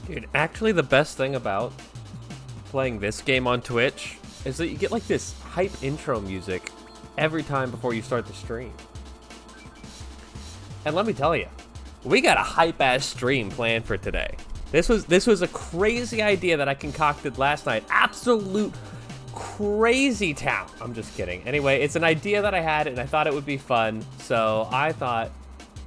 Dude, actually the best thing about playing this game on Twitch is that you get like this hype intro music every time before you start the stream. And let me tell you, we got a hype-ass stream planned for today. This was a crazy idea that I concocted last night. Absolute crazy town. I'm just kidding. Anyway, it's an idea that I had, and I thought it would be fun. So I thought,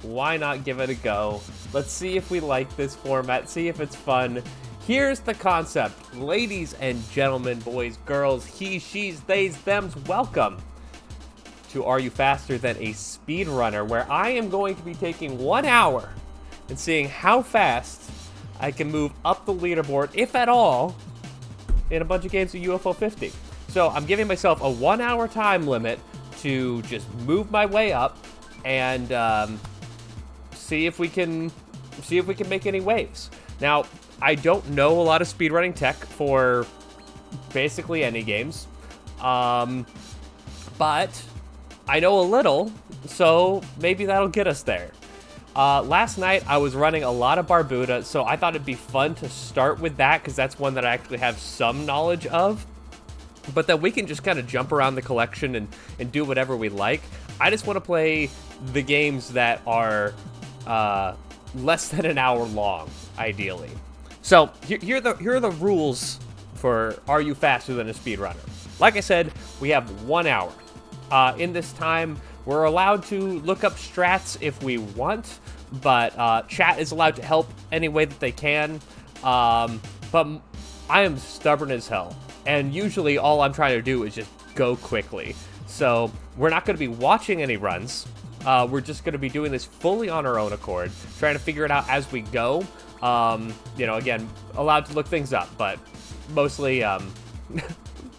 why not give it a go? Let's see if we like this format, see if it's fun. Here's the concept. Ladies and gentlemen, boys, girls, he, she's, theys, thems, welcome to Are You Faster Than a Speedrunner, where I am going to be taking 1 hour and seeing how fast I can move up the leaderboard, if at all, in a bunch of games of UFO 50. So I'm giving myself a 1 hour time limit to just move my way up and see if we can make any waves. Now, I don't know a lot of speedrunning tech for basically any games, but I know a little, so maybe that'll get us there. Last night, I was running a lot of Barbuta, so I thought it'd be fun to start with that, because that's one that I actually have some knowledge of. But then we can just kind of jump around the collection and do whatever we like. I just want to play the games that are less than an hour long, ideally. So, here are the rules for Are You Faster Than a Speedrunner? Like I said, we have 1 hour. In this time, we're allowed to look up strats if we want, but chat is allowed to help any way that they can. But I am stubborn as hell, and usually all I'm trying to do is just go quickly. So we're not going to be watching any runs. We're just going to be doing this fully on our own accord, trying to figure it out as we go. You know, again, allowed to look things up, but mostly,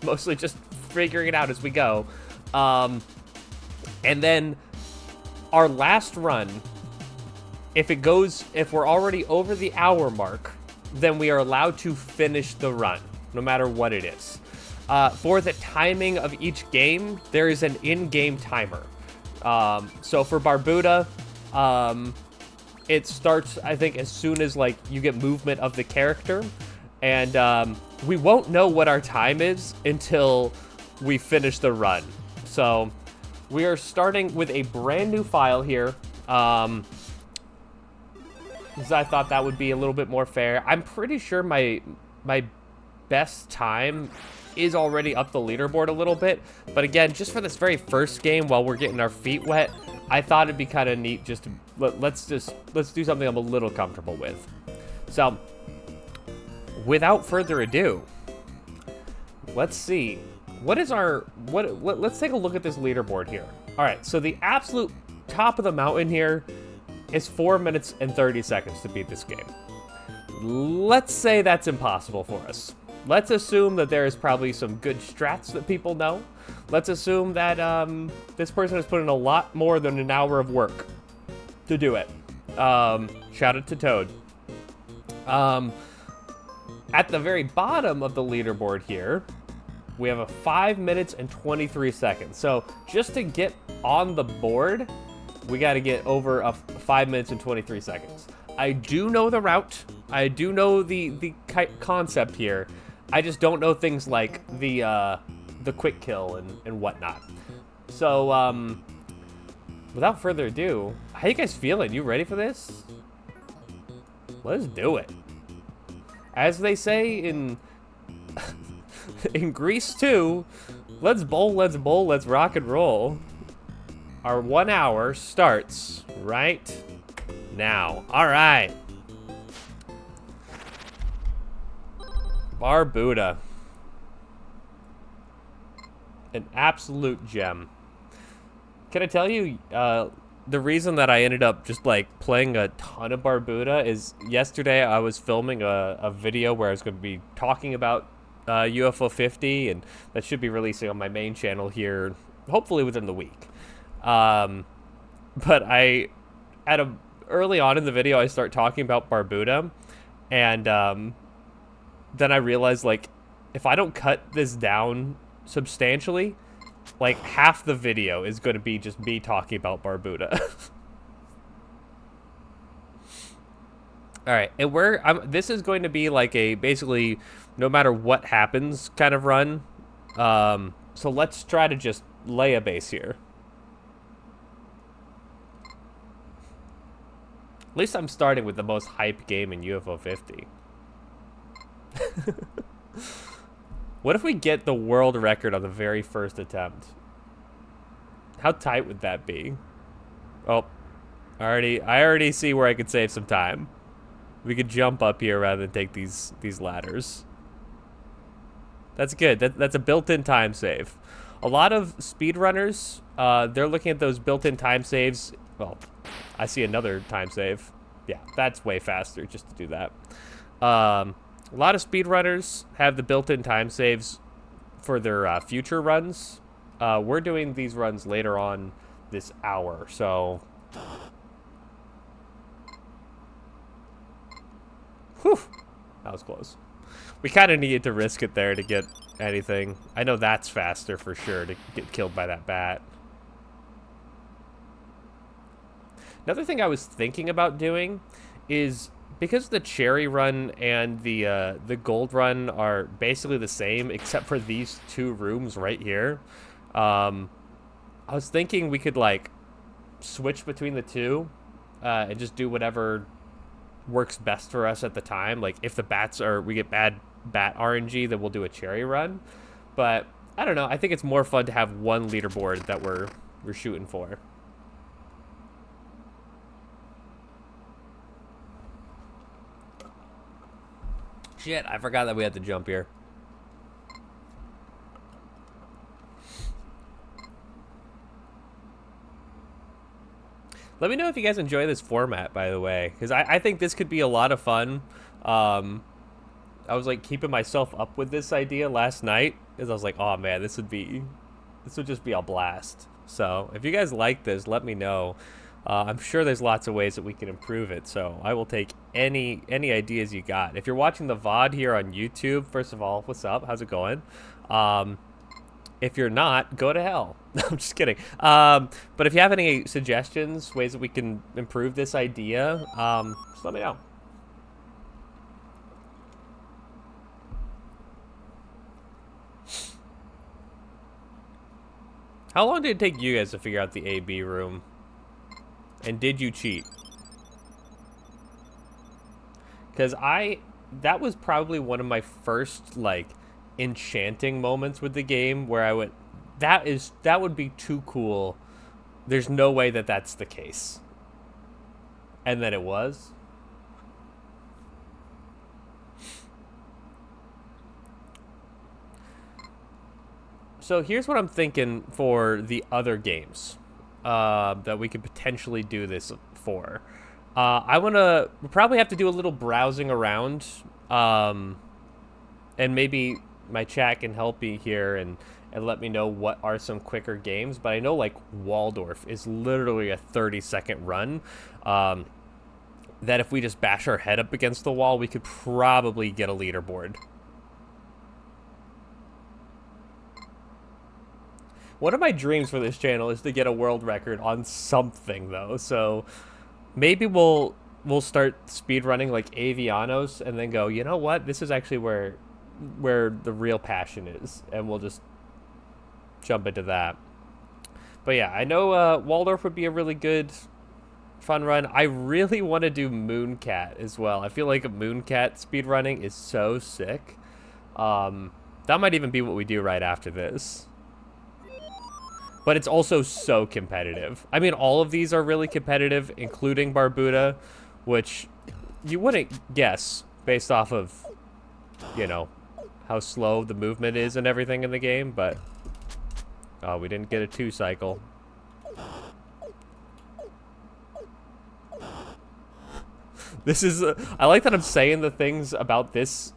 mostly just figuring it out as we go. And then our last run, if we're already over the hour mark, then we are allowed to finish the run, no matter what it is. For the timing of each game, there is an in-game timer. So for Barbuta, it starts, I think, as soon as, like, you get movement of the character. And we won't know what our time is until we finish the run. So we are starting with a brand new file here, because I thought that would be a little bit more fair. I'm pretty sure my best time is already up the leaderboard a little bit, but again, just for this very first game, while we're getting our feet wet, I thought it'd be kind of neat just to let's do something I'm a little comfortable with. So, without further ado, let's see. Let's take a look at this leaderboard here. All right, so the absolute top of the mountain here is 4 minutes and 30 seconds to beat this game. Let's say that's impossible for us. Let's assume that there is probably some good strats that people know. Let's assume that this person has put in a lot more than an hour of work to do it. Shout out to Toad. At the very bottom of the leaderboard here, we have a 5 minutes and 23 seconds. So just to get on the board, we got to get over 5 minutes and 23 seconds. I do know the route. I do know the concept here. I just don't know things like the quick kill and whatnot. So, without further ado, how you guys feeling? You ready for this? Let's do it. As they say in in Grease 2, let's bowl, let's rock and roll. Our 1 hour starts right now. All right. Barbuta. An absolute gem. Can I tell you, the reason that I ended up just, like, playing a ton of Barbuta is yesterday I was filming a video where I was going to be talking about UFO 50, and that should be releasing on my main channel here, hopefully within the week. But early on in the video, I start talking about Barbuta, and then I realized, like, if I don't cut this down substantially, like, half the video is going to be just me talking about Barbuta. All right, and this is going to be like a basically no matter what happens kind of run. So let's try to just lay a base here. At least I'm starting with the most hype game in UFO 50. What if we get the world record on the very first attempt? How tight would that be? Oh, I already see where I could save some time. We could jump up here rather than take these ladders. That's good. That's a built-in time save. A lot of speedrunners, they're looking at those built-in time saves. Well, I see another time save. Yeah, that's way faster just to do that. A lot of speedrunners have the built-in time saves for their future runs. We're doing these runs later on this hour, so... Whew, that was close. We kind of needed to risk it there to get anything. I know that's faster for sure to get killed by that bat. Another thing I was thinking about doing is because the cherry run and the gold run are basically the same except for these two rooms right here. I was thinking we could like switch between the two and just do whatever works best for us at the time. Like if the bats are we get bad bat RNG, then we'll do a cherry run. But I don't know. I think it's more fun to have one leaderboard that we're shooting for. Shit, I forgot that we had to jump here. Let me know if you guys enjoy this format, by the way, because I think this could be a lot of fun. I was like keeping myself up with this idea last night because I was like, oh man, this would just be a blast. So if you guys like this, let me know. I'm sure there's lots of ways that we can improve it, so I will take any ideas you got. If you're watching the VOD here on YouTube, first of all, what's up? How's it going? If you're not, go to hell. I'm just kidding. But if you have any suggestions, ways that we can improve this idea, just let me know. How long did it take you guys to figure out the AB room? And did you cheat? Because that was probably one of my first, like, enchanting moments with the game where I went, that would be too cool. There's no way that that's the case. And then it was. So here's what I'm thinking for the other games that we could potentially do this for. We'll probably have to do a little browsing around, and maybe my chat can help me here and let me know what are some quicker games. But I know like Waldorf is literally a 30-second run. That if we just bash our head up against the wall, we could probably get a leaderboard. One of my dreams for this channel is to get a world record on something, though. So maybe we'll start speedrunning like Avianos and then go, you know what? This is actually where the real passion is. And we'll just jump into that. But yeah, I know Waldorf would be a really good, fun run. I really want to do Mooncat as well. I feel like a Mooncat speedrunning is so sick. That might even be what we do right after this. But it's also so competitive. I mean, all of these are really competitive, including Barbuta, which you wouldn't guess based off of, you know, how slow the movement is and everything in the game, but... Oh, we didn't get a 2-cycle. This is... I like that I'm saying the things about this...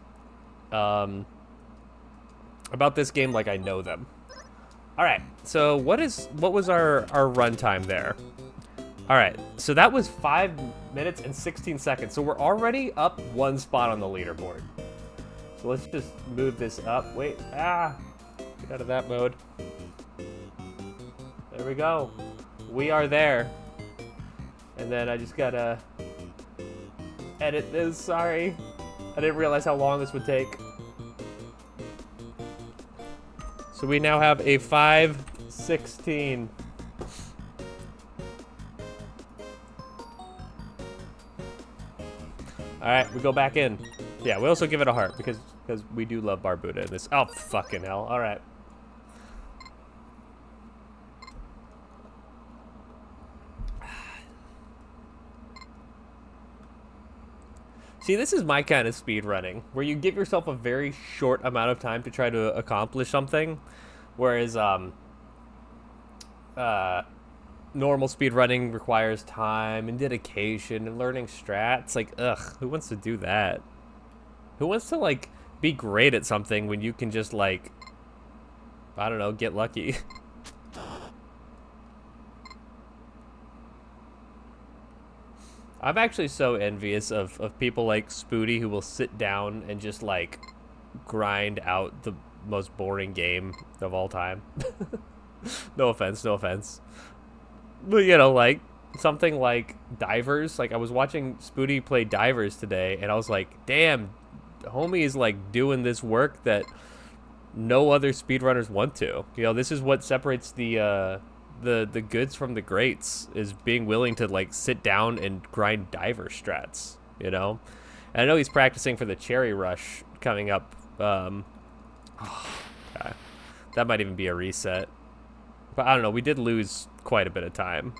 about this game like I know them. All right, so what was our runtime there? All right, so that was 5 minutes and 16 seconds. So we're already up 1 spot on the leaderboard. So let's just move this up. Wait, get out of that mode. There we go. We are there. And then I just gotta edit this, sorry. I didn't realize how long this would take. So we now have a 5:16. Alright, we go back in. Yeah, we also give it a heart because we do love Barbuta in this. Oh, fucking hell. Alright. See, this is my kind of speed running, where you give yourself a very short amount of time to try to accomplish something, whereas normal speed running requires time and dedication and learning strats. Like, ugh, who wants to do that? Who wants to, like, be great at something when you can just, like, I don't know, get lucky? I'm actually so envious of people like Spoody who will sit down and just, like, grind out the most boring game of all time. No offense, no offense. But, you know, like, something like Divers. Like, I was watching Spoody play Divers today, and I was like, damn, homie is, like, doing this work that no other speedrunners want to. You know, this is what separates the goods from the greats, is being willing to, like, sit down and grind diver strats, you know? And I know he's practicing for the Cherry Rush coming up. Oh, God. That might even be a reset. But I don't know, we did lose quite a bit of time.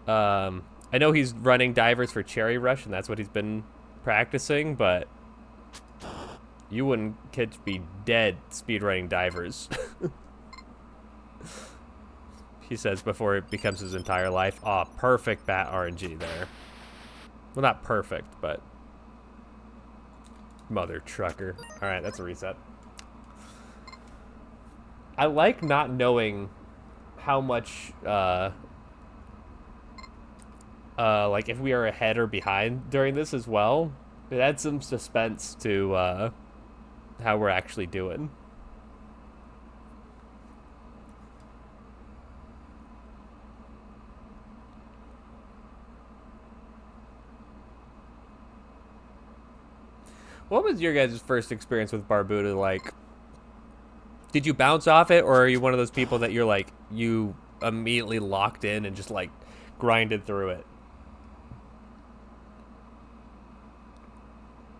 I know he's running divers for Cherry Rush, and that's what he's been practicing, but you wouldn't catch me dead speedrunning divers. He says before it becomes his entire life. Aw, oh, perfect bat RNG there. Well, not perfect, but... Mother trucker. Alright, that's a reset. I like not knowing how much, like, if we are ahead or behind during this as well. It adds some suspense to, how we're actually doing. What was your guys' first experience with Barbuta like? Did you bounce off it, or are you one of those people that you're like, you immediately locked in and just like grinded through it?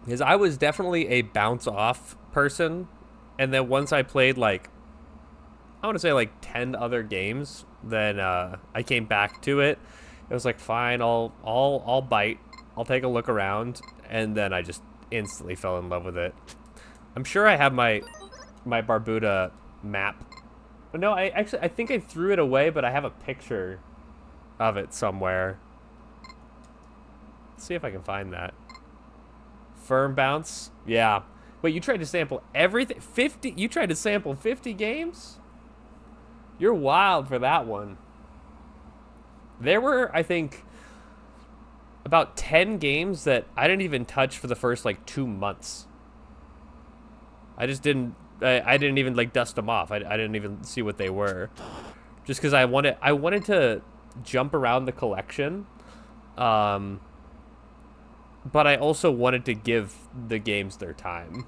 Because I was definitely a bounce off person, and then once I played like, I want to say like 10 other games, then I came back to it. It was like, fine, I'll bite, I'll take a look around, and then I just instantly fell in love with it. I'm sure I have my Barbuta map. But no, I think I threw it away, but I have a picture of it somewhere. Let's see if I can find that. Firm bounce? Yeah. Wait, you tried to sample everything? 50? You tried to sample 50 games? You're wild for that one. There were, I think, about 10 games that I didn't even touch for the first, like, 2 months. I just didn't... I didn't even, like, dust them off. I didn't even see what they were. Just because I wanted to jump around the collection. But I also wanted to give the games their time.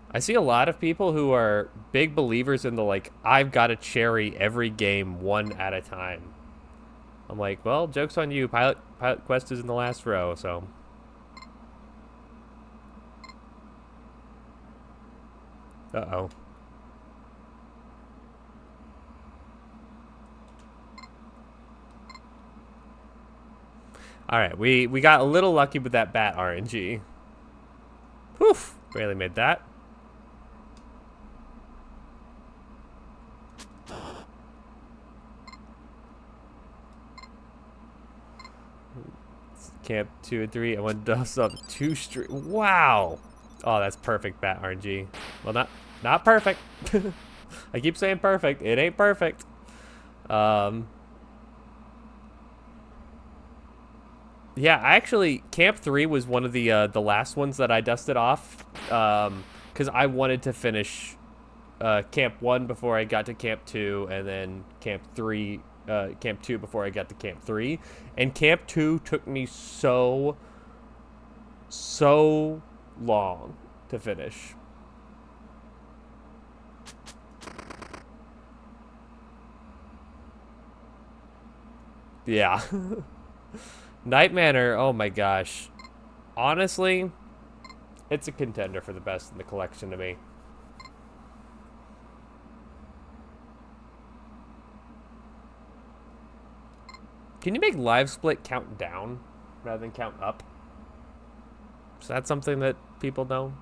I see a lot of people who are big believers in the, like, I've got to cherry every game one at a time. I'm like, well, joke's on you. Pilot Quest is in the last row, so... Uh-oh. Alright, we got a little lucky with that bat RNG. Woof! Barely made that. Camp 2 and 3. I went dust up 2 straight. Wow! Oh, that's perfect bat RNG. Well, not perfect. I keep saying perfect. It ain't perfect. Yeah, actually, Camp 3 was one of the last ones that I dusted off, because I wanted to finish Camp 1 before I got to Camp 2, and then Camp 3, Camp 2 before I got to Camp 3. And Camp 2 took me so long to finish. Yeah. Night Manor, oh my gosh. Honestly, it's a contender for the best in the collection to me. Can you make live split count down rather than count up? Is that something that people know?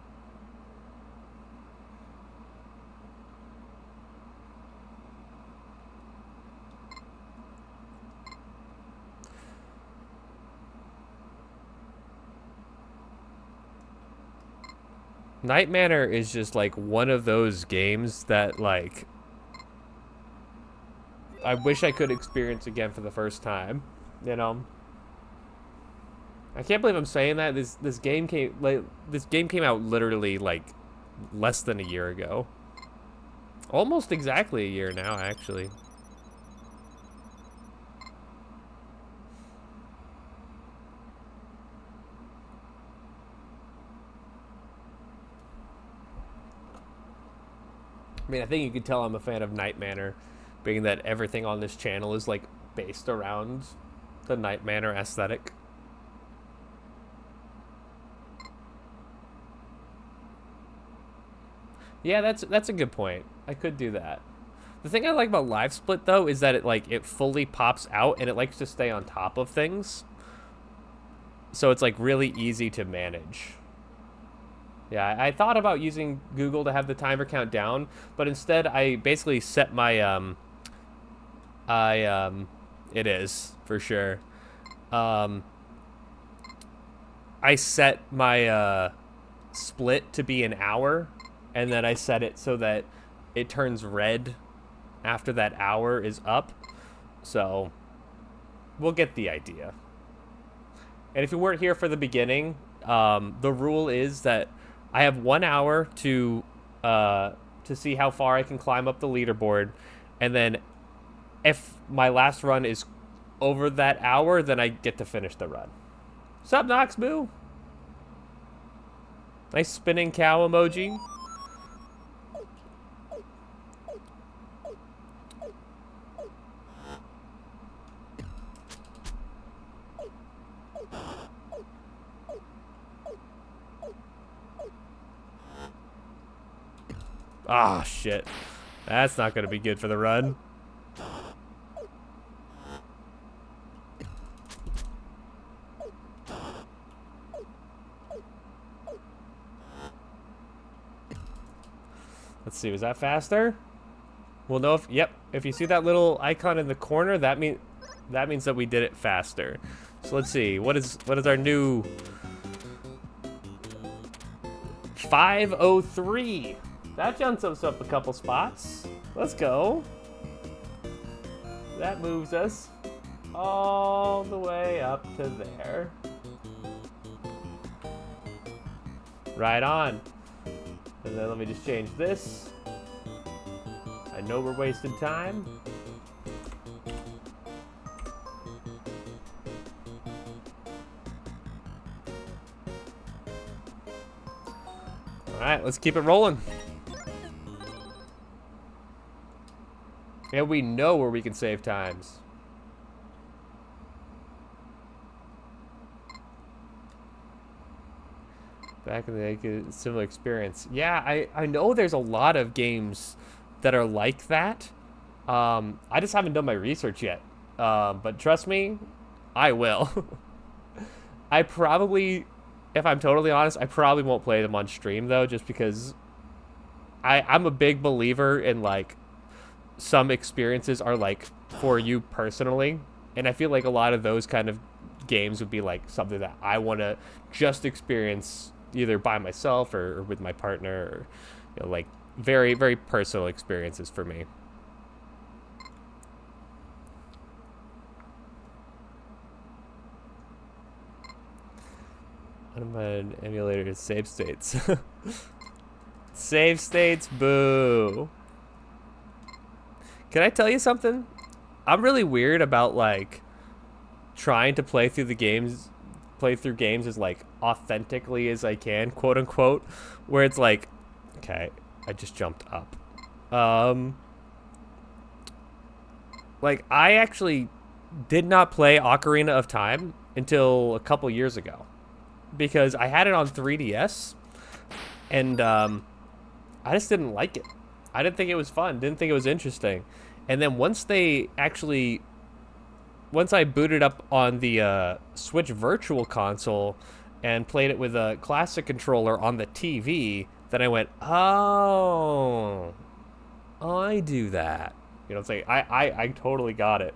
Night Manor is just like one of those games that like I wish I could experience again for the first time, you know. I can't believe I'm saying that. This game came out literally like less than a year ago. Almost exactly a year now, actually. I mean, I think you can tell I'm a fan of Night Manor, being that everything on this channel is like based around the Night Manor aesthetic. Yeah, that's a good point. I could do that. The thing I like about Live Split though is that it fully pops out and it likes to stay on top of things. So it's like really easy to manage. Yeah, I thought about using Google to have the timer count down, but instead I basically set my it is for sure. I set my split to be an hour, and then I set it so that it turns red after that hour is up. So we'll get the idea. And if you weren't here for the beginning, the rule is that I have 1 hour to see how far I can climb up the leaderboard, and then if my last run is over that hour, then I get to finish the run. Sup, Noxboo? Nice spinning cow emoji. Ah, shit. That's not going to be good for the run. Let's see, was that faster? We'll know if, yep, if you see that little icon in the corner, that means that we did it faster. So let's see, what is our new 5:03? That jumps us up a couple spots. Let's go. That moves us all the way up to there. Right on. And then let me just change this. I know we're wasting time. All right, let's keep it rolling. And we know where we can save times. Back in the day, similar experience. Yeah, I know there's a lot of games that are like that. I just haven't done my research yet. But trust me, I will. I probably, if I'm totally honest, I probably won't play them on stream though, just because I'm a big believer in like some experiences are like for you personally, and I feel like a lot of those kind of games would be like something that I want to just experience either by myself or with my partner, or you know, like very, very personal experiences for me. What about an emulator save states? Save states, boo. Can I tell you something? I'm really weird about like trying to play through games as like authentically as I can, quote unquote, where it's like, okay, I just jumped up. Um, like I actually did not play Ocarina of Time until a couple years ago because I had it on 3DS and I just didn't like it. I didn't think it was fun. Didn't think it was interesting. And then once I booted up on the Switch Virtual Console and played it with a classic controller on the TV, then I went, oh, I do that. You know, it's like I totally got it.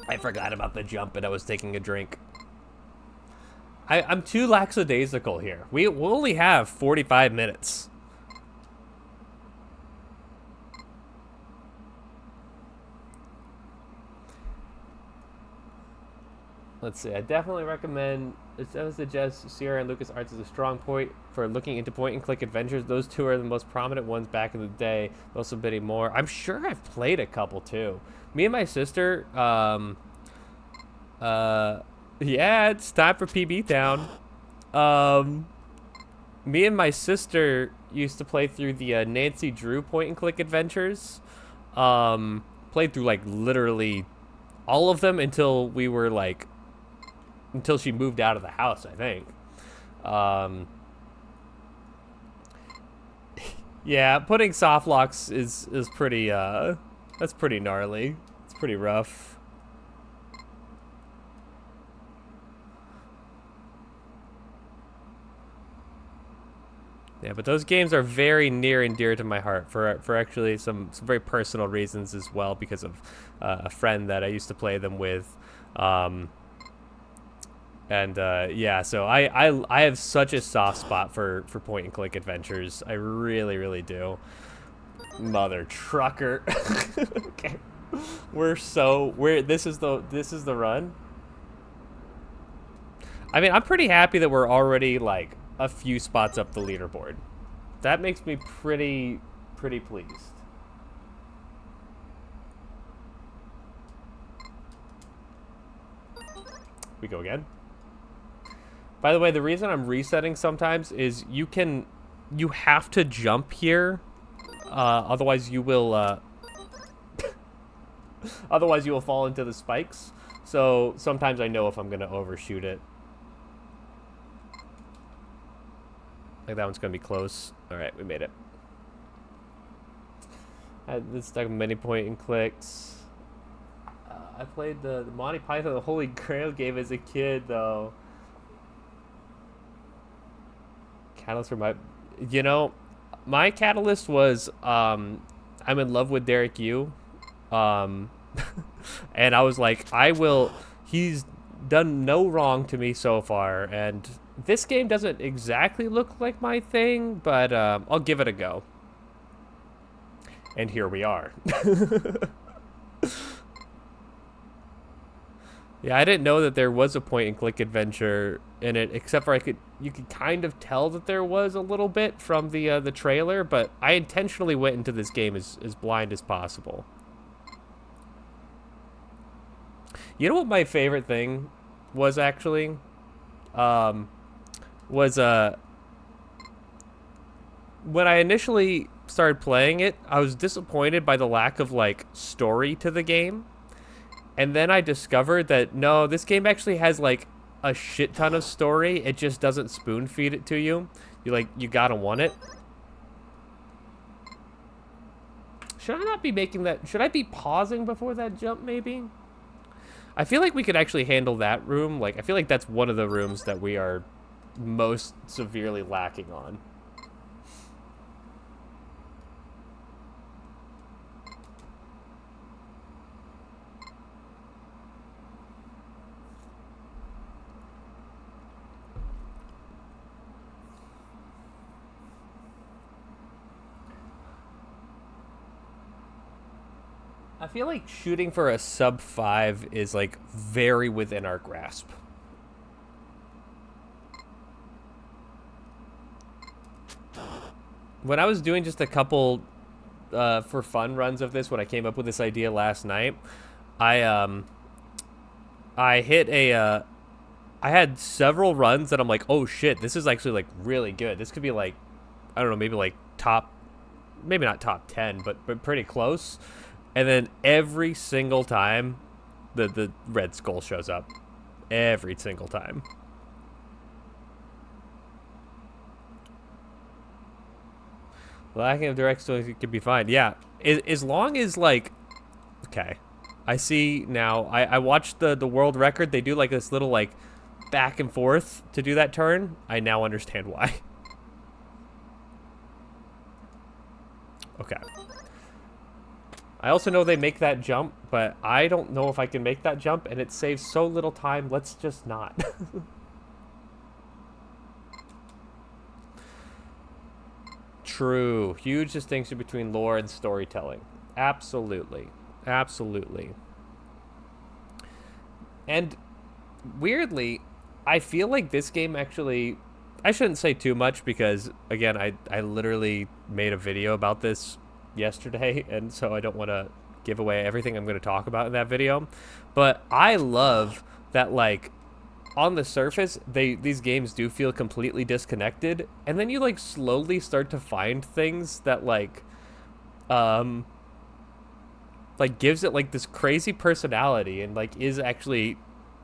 I forgot about the jump and I was taking a drink. I'm too lackadaisical here. We'll only have 45 minutes. Let's see. I definitely recommend. It suggests Sierra and LucasArts is a strong point for looking into point-and-click adventures. Those two are the most prominent ones back in the day. Also, bidding more. I'm sure I've played a couple too. Me and my sister. Yeah, it's time for PB Town. Me and my sister used to play through the Nancy Drew point-and-click adventures. Played through like literally all of them until we were like until she moved out of the house, I think. Yeah, putting soft locks is pretty that's pretty gnarly. It's pretty rough. Yeah, but those games are very near and dear to my heart for actually some very personal reasons as well because of a friend that I used to play them with. Yeah, so I have such a soft spot for point and click adventures. I really, really do. Mother trucker. Okay. This is the run. I mean, I'm pretty happy that we're already like a few spots up the leaderboard. That makes me pretty pleased. We go again. By the way, the reason I'm resetting sometimes is you have to jump here, otherwise you will otherwise you will fall into the spikes. So sometimes I know if I'm gonna overshoot it. Like that one's gonna be close. All right, we made it. This like many point and clicks. I played the Monty Python the Holy Grail game as a kid though. Catalyst for my catalyst was I'm in love with Derek Yu, and I was like he's done no wrong to me so far, and this game doesn't exactly look like my thing, but I'll give it a go. And here we are. Yeah, I didn't know that there was a point and click adventure in it, except for you could kind of tell that there was a little bit from the trailer, but I intentionally went into this game as blind as possible. You know what my favorite thing was actually? Was when I initially started playing it, I was disappointed by the lack of like story to the game. And then I discovered that no, this game actually has like a shit ton of story. It just doesn't spoon feed it to you. You gotta want it. Should I not be making that? Should I be pausing before that jump maybe? I feel like we could actually handle that room. Like I feel like that's one of the rooms that we are most severely lacking on. I feel like shooting for a sub 5 is like very within our grasp. When I was doing just a couple for fun runs of this, when I came up with this idea last night, I hit a I had several runs that I'm like, oh shit, this is actually like really good. This could be like, I don't know, maybe like top, maybe not top 10, but pretty close. And then every single time, the red skull shows up. Every single time. Lacking of direct story could be fine. Yeah, as long as like, okay, I see now. I watched the world record. They do like this little like back and forth to do that turn. I now understand why. Okay. I also know they make that jump, but I don't know if I can make that jump, and it saves so little time. Let's just not. True. Huge distinction between lore and storytelling. Absolutely. Absolutely. And weirdly, I feel like this game actually... I shouldn't say too much because, again, I literally made a video about this yesterday, and so I don't want to give away everything I'm going to talk about in that video. But I love that, like, on the surface, these games do feel completely disconnected, and then you like slowly start to find things that like gives it like this crazy personality and like is actually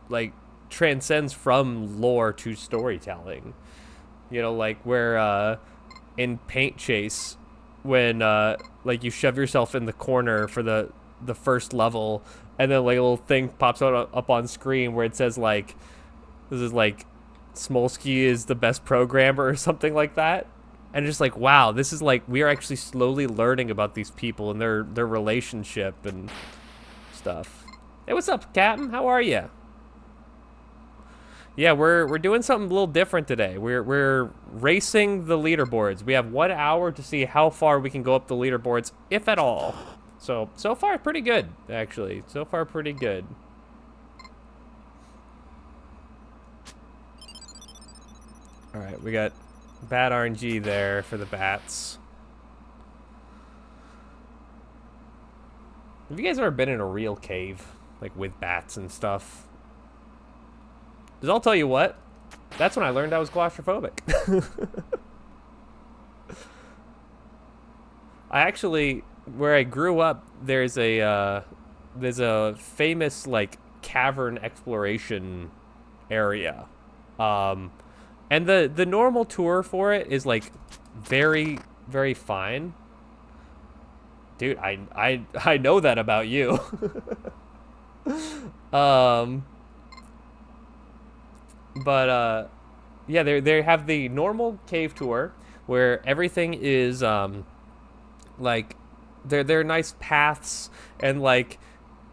like transcends from lore to storytelling. You know, like where in Paint Chase, when like you shove yourself in the corner for the first level, and then like a little thing pops out up on screen where it says like, this is like, Smolsky is the best programmer or something like that. And just like, wow, this is like, we are actually slowly learning about these people and their relationship and stuff. Hey, what's up, Captain? How are you? Yeah, we're doing something a little different today. We're racing the leaderboards. We have 1 hour to see how far we can go up the leaderboards, if at all. So far, pretty good, actually. So far, pretty good. All right, we got bad RNG there for the bats. Have you guys ever been in a real cave, like with bats and stuff? Because I'll tell you what, that's when I learned I was claustrophobic. I actually, where I grew up, there's a famous like cavern exploration area. And the normal tour for it is like very, very fine. Dude, I know that about you. But yeah, they have the normal cave tour where everything is like they're nice paths, and like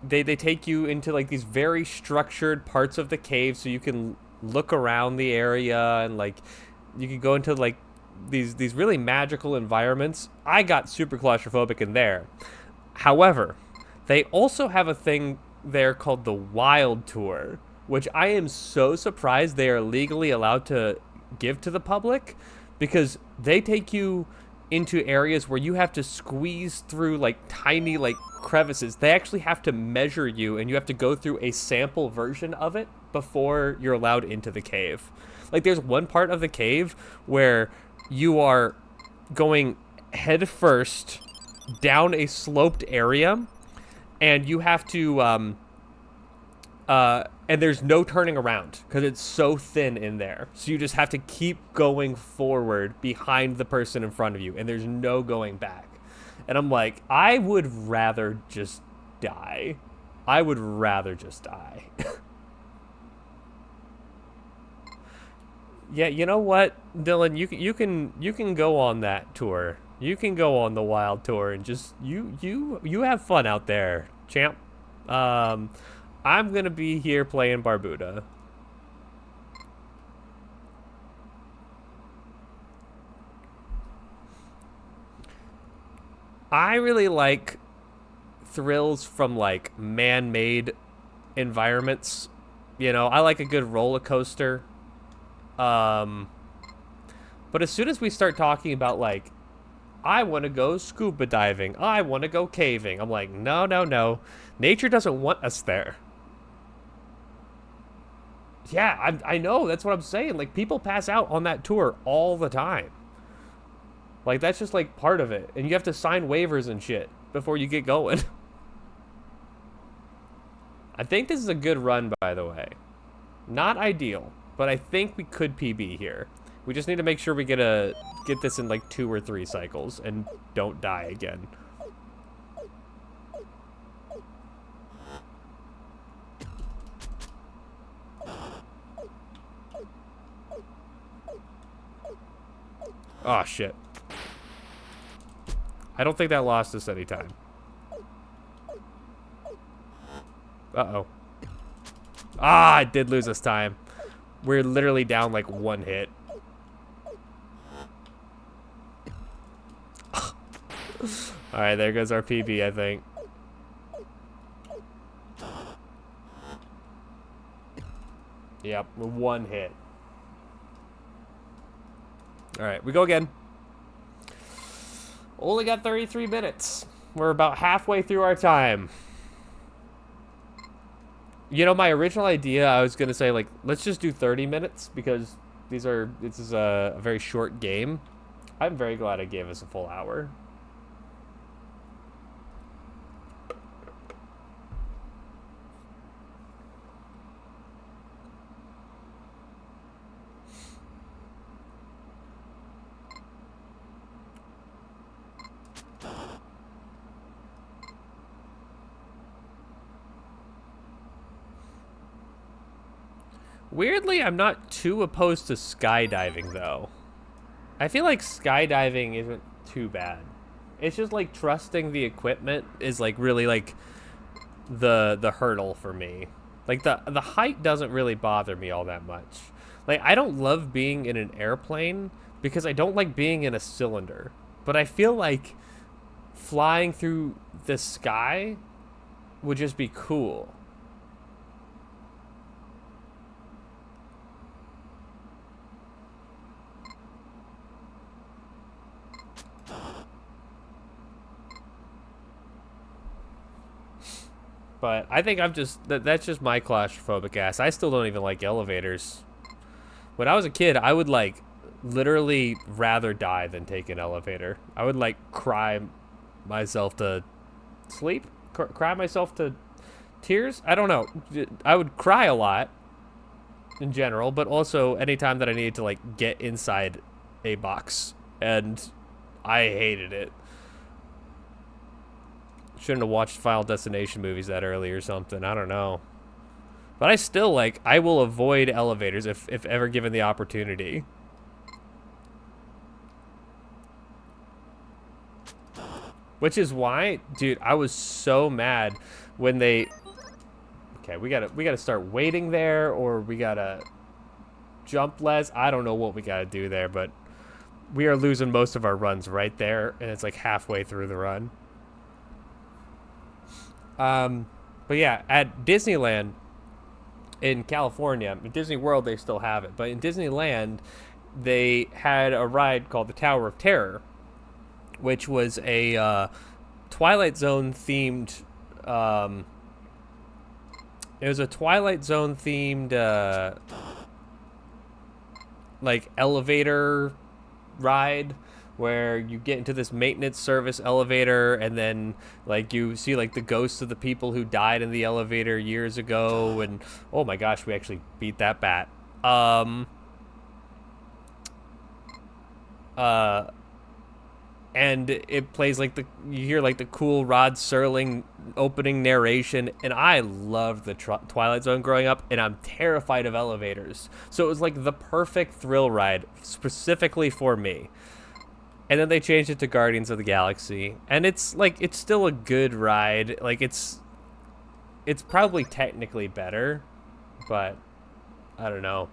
they take you into like these very structured parts of the cave so you can look around the area, and like you can go into like these really magical environments. I got super claustrophobic in there. However, they also have a thing there called the Wild Tour, which I am so surprised they are legally allowed to give to the public, because they take you into areas where you have to squeeze through like tiny like crevices. They actually have to measure you, and you have to go through a sample version of it before you're allowed into the cave. Like there's one part of the cave where you are going head first down a sloped area, and you have to and there's no turning around because it's so thin in there. So you just have to keep going forward behind the person in front of you, and there's no going back. And I'm like, I would rather just die. I would rather just die. Yeah, you know what, Dylan, you can go on that tour. You can go on the Wild Tour and just you have fun out there, champ. I'm gonna be here playing Barbuta. I really like thrills from like man-made environments. You know, I like a good roller coaster. But as soon as we start talking about like, I want to go scuba diving, I want to go caving, I'm like, no, no, no. Nature doesn't want us there. Yeah, I know. That's what I'm saying. Like, people pass out on that tour all the time. Like, that's just, like, part of it. And you have to sign waivers and shit before you get going. I think this is a good run, by the way. Not ideal, but I think we could PB here. We just need to make sure we get this in, like, 2 or 3 cycles and don't die again. Oh, shit. I don't think that lost us any time. Uh-oh. Ah, I did lose us time. We're literally down like 1 hit. Alright, there goes our PB, I think. Yep, 1 hit. Alright, we go again. Only got 33 minutes. We're about halfway through our time. You know, my original idea, I was going to say, like, let's just do 30 minutes because this is a very short game. I'm very glad I gave us a full hour. Weirdly, I'm not too opposed to skydiving, though. I feel like skydiving isn't too bad. It's just, like, trusting the equipment is, like, really, like, the hurdle for me. Like, the height doesn't really bother me all that much. Like, I don't love being in an airplane because I don't like being in a cylinder. But I feel like flying through the sky would just be cool. But I think I'm just, that's just my claustrophobic ass. I still don't even like elevators. When I was a kid, I would, like, literally rather die than take an elevator. I would, like, cry myself to sleep? Cry myself to tears? I don't know. I would cry a lot in general, but also anytime that I needed to, like, get inside a box. And I hated it. Shouldn't have watched Final Destination movies that early or something. I don't know. But I still, like, I will avoid elevators if ever given the opportunity. Which is why, dude, I was so mad when they... Okay, we gotta start waiting there, or we gotta jump less. I don't know what we gotta do there, but we are losing most of our runs right there, and it's like halfway through the run. But yeah, at Disneyland in California, in Disney World, they still have it. But in Disneyland, they had a ride called the Tower of Terror, which was a Twilight Zone themed. It was a Twilight Zone themed, like, elevator ride, where you get into this maintenance service elevator, and then, like, you see, like, the ghosts of the people who died in the elevator years ago, and oh my gosh, we actually beat that bat. And it plays, like, you hear, like, the cool Rod Serling opening narration, and I loved the Twilight Zone growing up, and I'm terrified of elevators. So it was, like, the perfect thrill ride specifically for me. And then they changed it to Guardians of the Galaxy. And it's, like, it's still a good ride. Like, it's probably technically better. But, I don't know.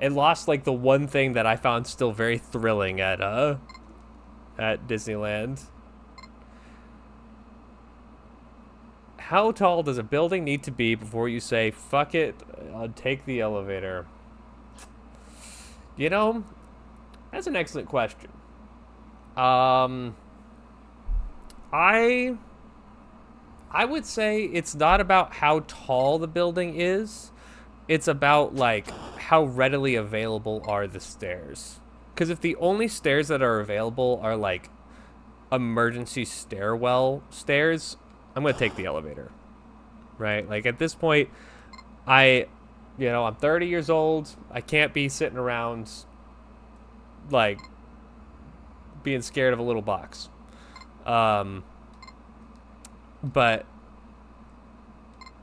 It lost, like, the one thing that I found still very thrilling at Disneyland. How tall does a building need to be before you say, fuck it, I'll take the elevator? You know, that's an excellent question. I would say it's not about how tall the building is. It's about, like, how readily available are the stairs. Because if the only stairs that are available are, like, emergency stairwell stairs, I'm going to take the elevator. Right? Like, at this point, I'm 30 years old. I can't be sitting around, like, being scared of a little box. But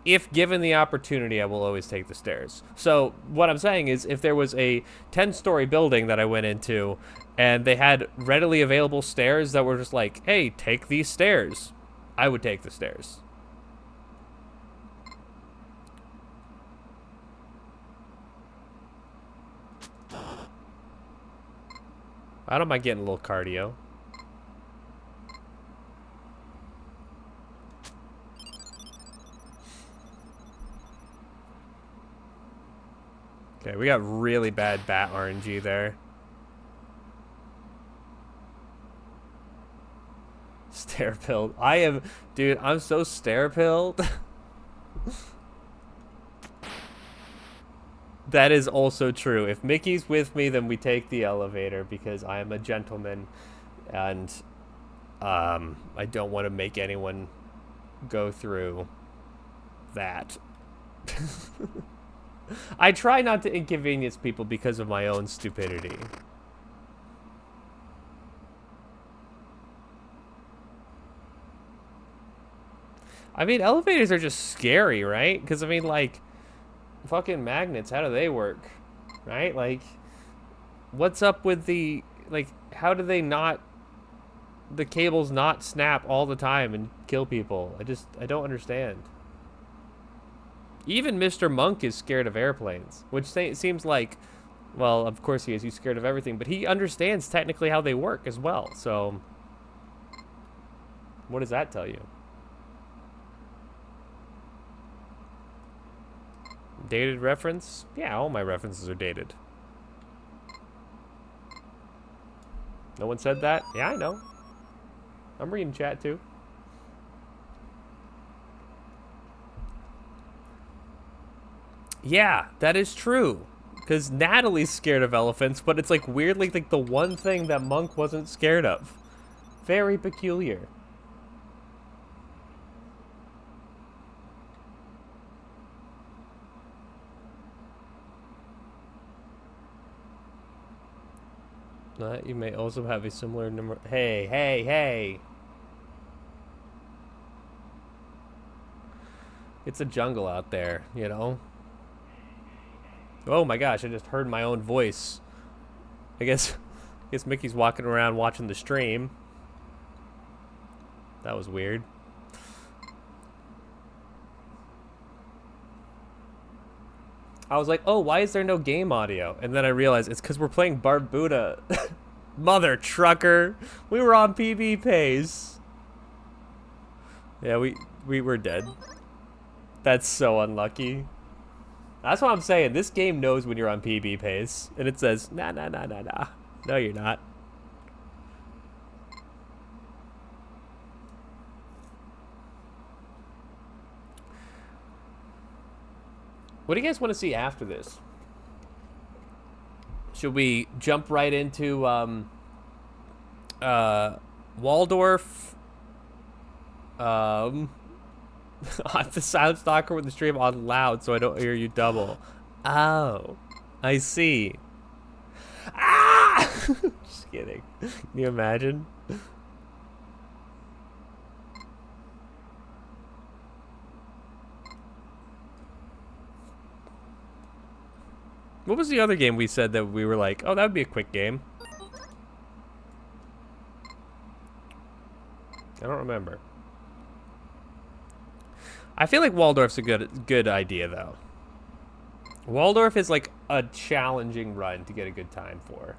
if given the opportunity, I will always take the stairs. So what I'm saying is, if there was a 10-story building that I went into and they had readily available stairs that were just like, hey, take these stairs, I would take the stairs. I don't mind getting a little cardio. Okay, we got really bad bat RNG there. Stare pilled. Dude, I'm so stare pilled. That is also true. If Mickey's with me, then we take the elevator because I am a gentleman and I don't want to make anyone go through that. I try not to inconvenience people because of my own stupidity. I mean, elevators are just scary, right? Because, I mean, like, fucking magnets, how do they work? Right? Like, what's up with the, like, how do they not, the cables not snap all the time and kill people? I don't understand. Even Mr. Monk is scared of airplanes, which seems like, well, of course he is. He's scared of everything, but he understands technically how they work as well. So, what does that tell you? Dated reference? Yeah, all my references are dated. No one said that? Yeah, I know. I'm reading chat too. Yeah, that is true. Because Natalie's scared of elephants, but it's like weirdly like the one thing that Monk wasn't scared of. Very peculiar. You may also have a similar number. Hey, hey, hey. It's a jungle out there, you know? Oh my gosh, I just heard my own voice. I guess Mickey's walking around watching the stream. That was weird. I was like, oh, why is there no game audio? And then I realized it's because we're playing Barbuta. Mother trucker. We were on PB pace. Yeah, we were dead. That's so unlucky. That's what I'm saying. This game knows when you're on PB pace. And it says, nah, nah, nah, nah, nah. No, you're not. What do you guys want to see after this? Should we jump right into Waldorf? I'm the sound stalker with the stream on loud so I don't hear you double. Oh, I see. Ah! Just kidding. Can you imagine? What was the other game we said that we were like, oh, that would be a quick game? I don't remember. I feel like Waldorf's a good idea, though. Waldorf is like a challenging run to get a good time for.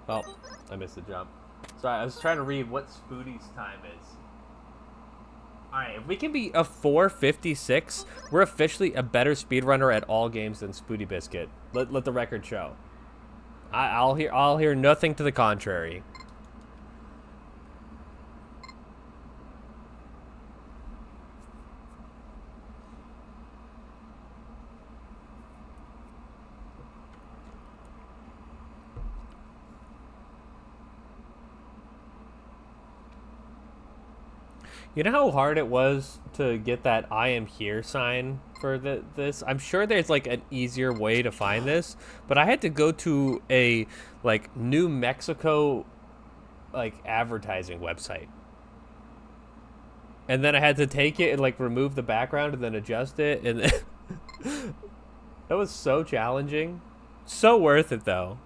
Oh, I missed the jump. Sorry, I was trying to read what Spoody's time is. Alright, if we can be a 4:56, we're officially a better speedrunner at all games than Spoody Biscuit. Let the record show. I'll hear nothing to the contrary. You know how hard it was to get that "I am here" sign for this? I'm sure there's like an easier way to find this, but I had to go to a like New Mexico like advertising website. And then I had to take it and like remove the background and then adjust it, and that was so challenging. So worth it though.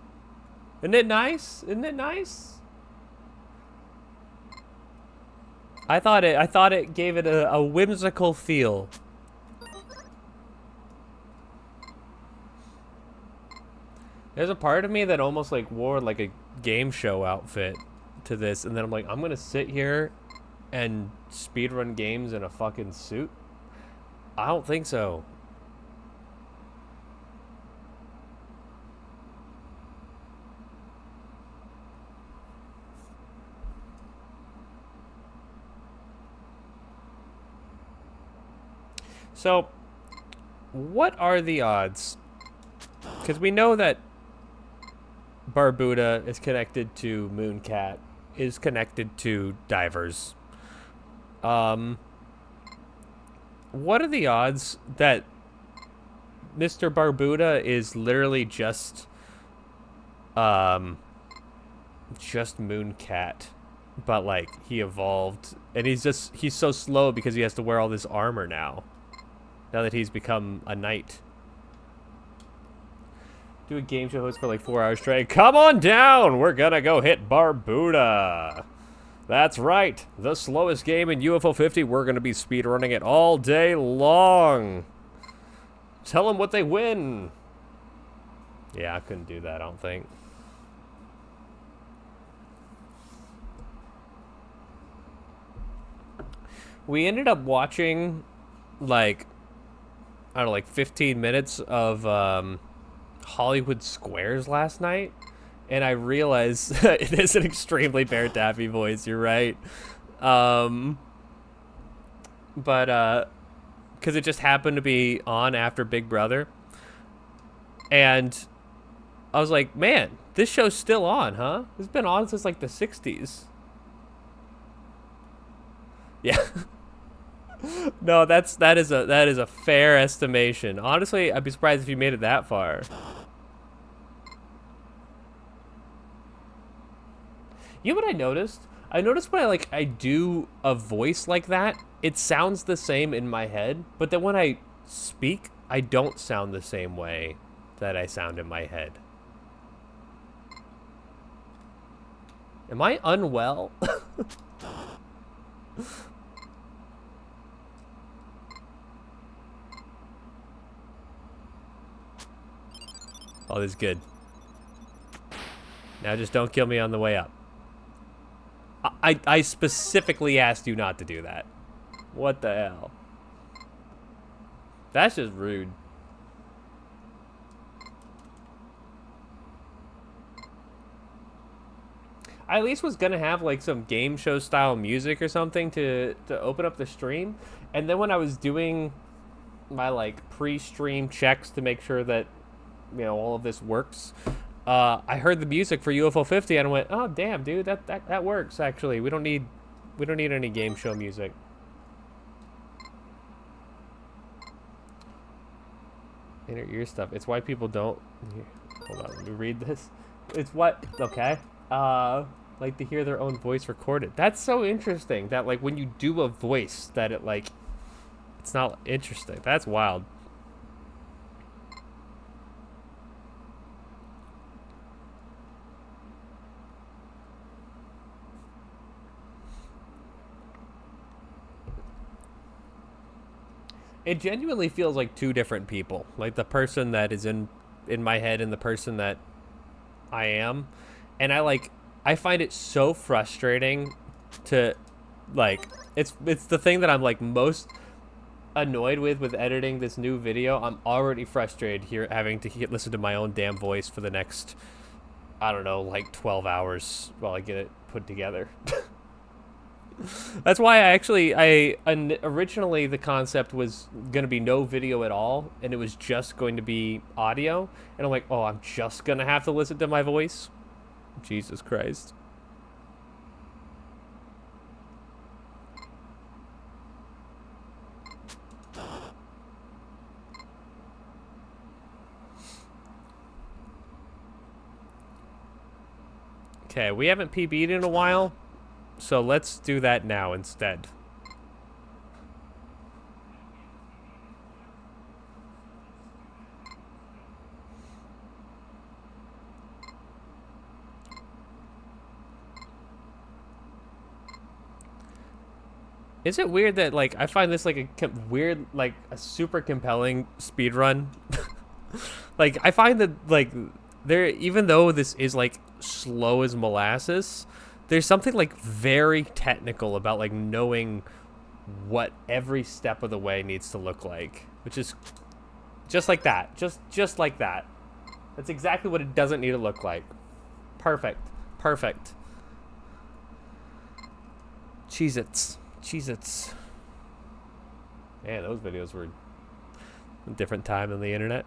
Isn't it nice? Isn't it nice? I thought it gave it a whimsical feel. There's a part of me that almost like wore like a game show outfit to this, and then I'm like, I'm gonna sit here and speedrun games in a fucking suit? I don't think so. So, what are the odds? Because we know that Barbuta is connected to Mooncat, is connected to divers. What are the odds that Mr. Barbuta is literally just Mooncat, but like he evolved, and he's so slow because he has to wear all this armor now that he's become a knight. Do a game show host for like 4 hours straight. Come on down! We're gonna go hit Barbuta. That's right. The slowest game in UFO 50. We're gonna be speedrunning it all day long. Tell them what they win. Yeah, I couldn't do that, I don't think. We ended up watching, like, I don't know, like 15 minutes of Hollywood Squares last night, and I realized it is an extremely Bear Taffy voice, you're right. But because it just happened to be on after Big Brother, and I was like, man, this show's still on, huh? It's been on since like the 60s. Yeah. No, that is a fair estimation. Honestly, I'd be surprised if you made it that far. You know what I noticed? I noticed when I do a voice like that, it sounds the same in my head, but then when I speak, I don't sound the same way that I sound in my head. Am I unwell? Oh, this is good. Now just don't kill me on the way up. I specifically asked you not to do that. What the hell? That's just rude. I at least was gonna have like some game show style music or something to open up the stream, and then when I was doing my like pre-stream checks to make sure that all of this works, I heard the music for UFO 50 and I went, oh damn, dude, that works actually. We don't need any game show music. Inner ear stuff. It's why people don't. Here, hold on, let me read this. It's what okay. Like to hear their own voice recorded. That's so interesting. That like when you do a voice, that it's not interesting. That's wild. It genuinely feels like two different people. Like the person that is in my head and the person that I am. And I find it so frustrating to, like, it's the thing that I'm like most annoyed with editing this new video. I'm already frustrated here having to listen to my own damn voice for the next, I don't know, like 12 hours while I get it put together. That's why originally the concept was going to be no video at all, and it was just going to be audio. And I'm like, oh, I'm just going to have to listen to my voice? Jesus Christ. Okay, we haven't PB'd in a while, so let's do that now instead. Is it weird that, like, I find this, like, a super compelling speedrun? Like, I find that, like, even though this is, like, slow as molasses, there's something, like, very technical about, like, knowing what every step of the way needs to look like. Which is just like that. Just like that. That's exactly what it doesn't need to look like. Perfect. Perfect. Cheez-Its. Cheez-Its. Man, those videos were a different time than the internet.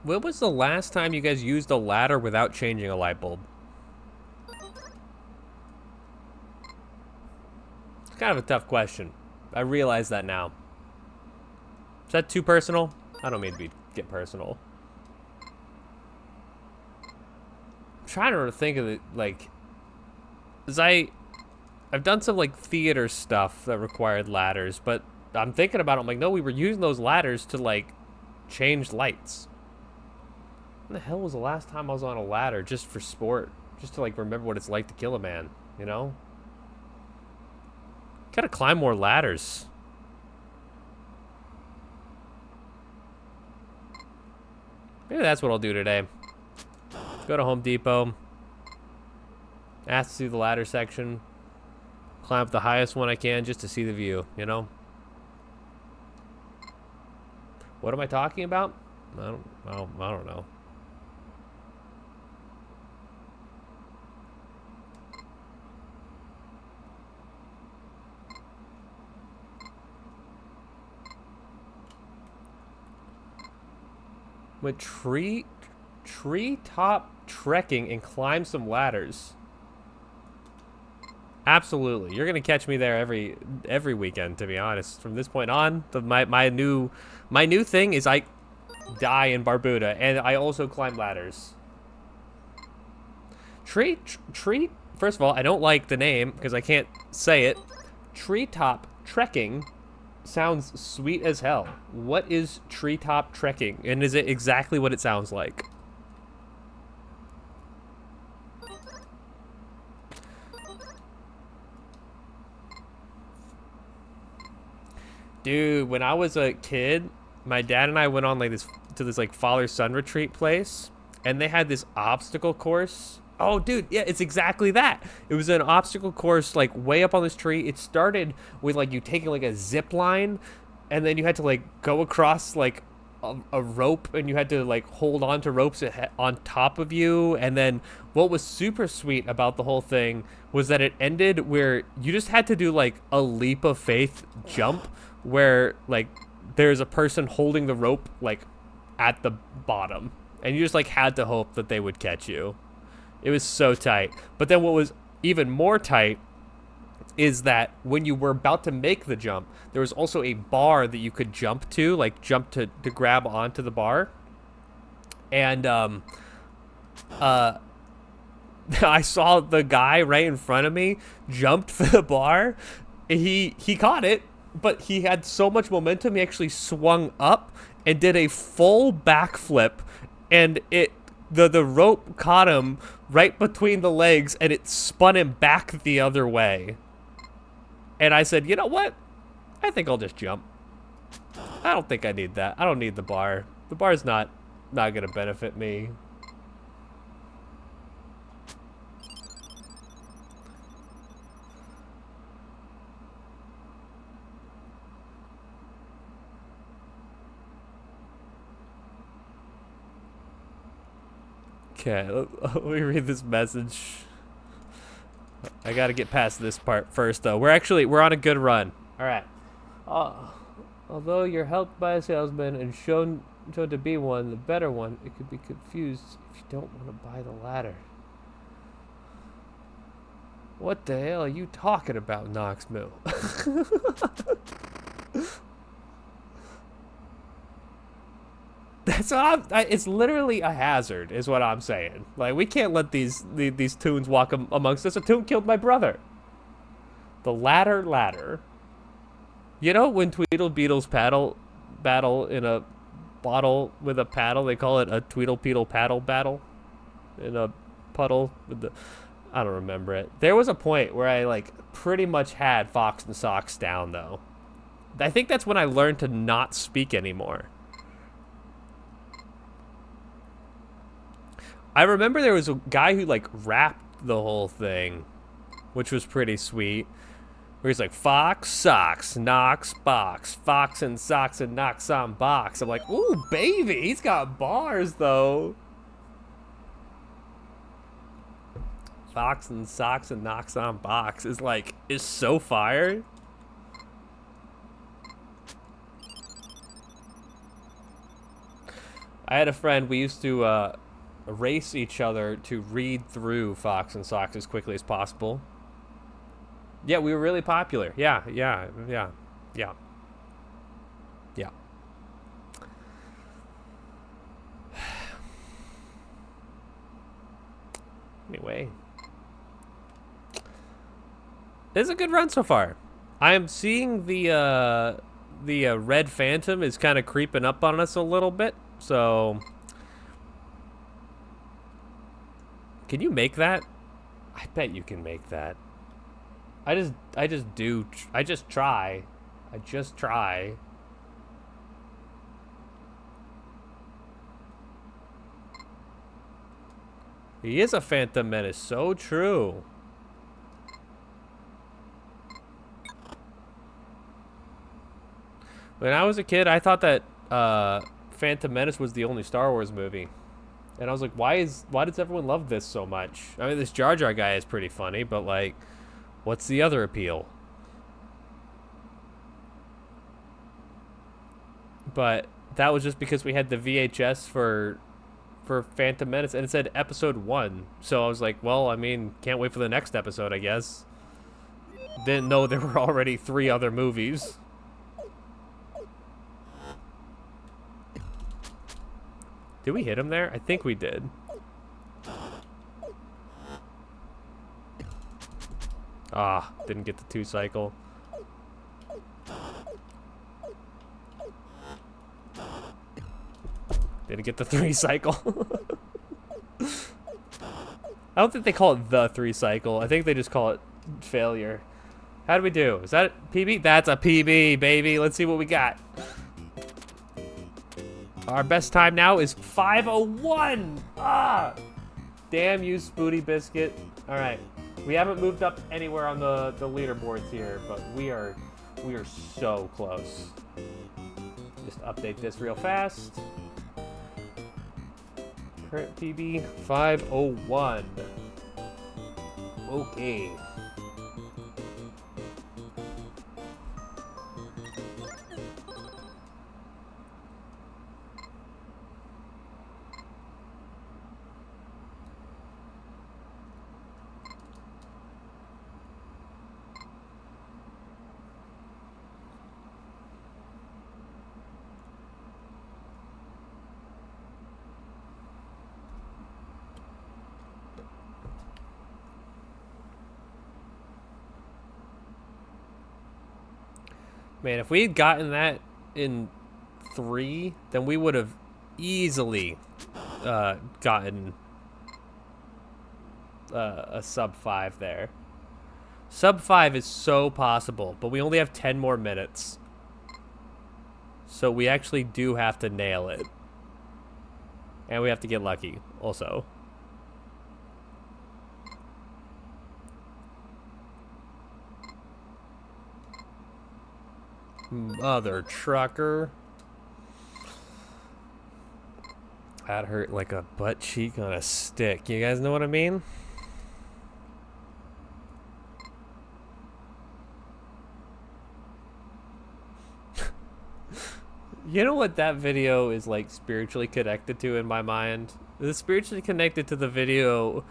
When was the last time you guys used a ladder without changing a light bulb? It's kind of a tough question. I realize that now. Is that too personal? I don't mean to get personal. I'm trying to think of it, like, cause I've done some, like, theater stuff that required ladders, but I'm thinking about it, I'm like, no, we were using those ladders to, like, change lights. When the hell was the last time I was on a ladder just for sport? Just to, like, remember what it's like to kill a man, you know? Gotta climb more ladders. Maybe that's what I'll do today. Go to Home Depot. Ask to see the ladder section. Climb up the highest one I can just to see the view, you know? What am I talking about? I don't know. With tree top trekking and climb some ladders. Absolutely, you're gonna catch me there every weekend. To be honest, from this point on, my new thing is I die in Barbuta, and I also climb ladders. Tree. First of all, I don't like the name because I can't say it. Treetop trekking sounds sweet as hell. What is treetop trekking, and is it exactly what it sounds like? Dude, when I was a kid, my dad and I went on like this like father-son retreat place, and they had this obstacle course. Oh, dude, yeah, it's exactly that. It was an obstacle course, like, way up on this tree. It started with, like, you taking, like, a zip line, and then you had to, like, go across, like, a rope, and you had to, like, hold on to ropes on top of you. And then what was super sweet about the whole thing was that it ended where you just had to do, like, a leap of faith jump where, like, there's a person holding the rope, like, at the bottom. And you just, like, had to hope that they would catch you. It was so tight. But then what was even more tight is that when you were about to make the jump, there was also a bar that you could jump to, like jump to grab onto the bar. And I saw the guy right in front of me jumped for the bar, he caught it, but he had so much momentum he actually swung up and did a full backflip, and the rope caught him right between the legs and it spun him back the other way. And I said, you know what? I think I'll just jump. I don't think I need that. I don't need the bar. The bar's not gonna benefit me. Okay, let me read this message. I gotta get past this part first, though. We're on a good run. All right. Although you're helped by a salesman and shown to be one, the better one, it could be confused if you don't want to buy the latter. What the hell are you talking about, Knox Mill? That's what it's literally a hazard, is what I'm saying. Like, we can't let these toons walk amongst us. A toon killed my brother. The ladder. You know when Tweedlebeetles battle in a bottle with a paddle, they call it a Tweedlebeetle paddle battle in a puddle with the... I don't remember it. There was a point where I, like, pretty much had Fox and Socks down, though. I think that's when I learned to not speak anymore. I remember there was a guy who, like, rapped the whole thing, which was pretty sweet. Where he's like, Fox, Socks, Knox, Box. Fox and Socks and Knocks on Box. I'm like, ooh, baby, he's got bars, though. Fox and Socks and Knocks on Box is so fire. I had a friend, we used to race each other to read through Fox and Socks as quickly as possible. Yeah, we were really popular. Yeah. Anyway. It's a good run so far. I am seeing the Red Phantom is kind of creeping up on us a little bit, so... Can you make that? I bet you can make that. I just try. He is a Phantom Menace, so true. When I was a kid, I thought that Phantom Menace was the only Star Wars movie. And I was like, why does everyone love this so much? I mean, this Jar Jar guy is pretty funny, but like, what's the other appeal? But that was just because we had the VHS for Phantom Menace, and it said episode 1. So I was like, well, I mean, can't wait for the next episode, I guess. Didn't know there were already 3 other movies. Did we hit him there? I think we did. Ah, didn't get the 2 cycle. Didn't get the 3 cycle. I don't think they call it the 3 cycle. I think they just call it failure. How do we do? Is that a PB? That's a PB, baby. Let's see what we got. Our best time now is 5:01. Ah! Damn you, Spooty Biscuit. All right. We haven't moved up anywhere on the leaderboards here, but we are so close. Just update this real fast. Current PB 5:01. Okay. Man, if we had gotten that in 3, then we would have easily gotten a sub 5 there. Sub 5 is so possible, but we only have 10 more minutes. So we actually do have to nail it. And we have to get lucky, also. Mother trucker. That hurt like a butt cheek on a stick. You guys know what I mean? You know what that video is like spiritually connected to in my mind? It's spiritually connected to the video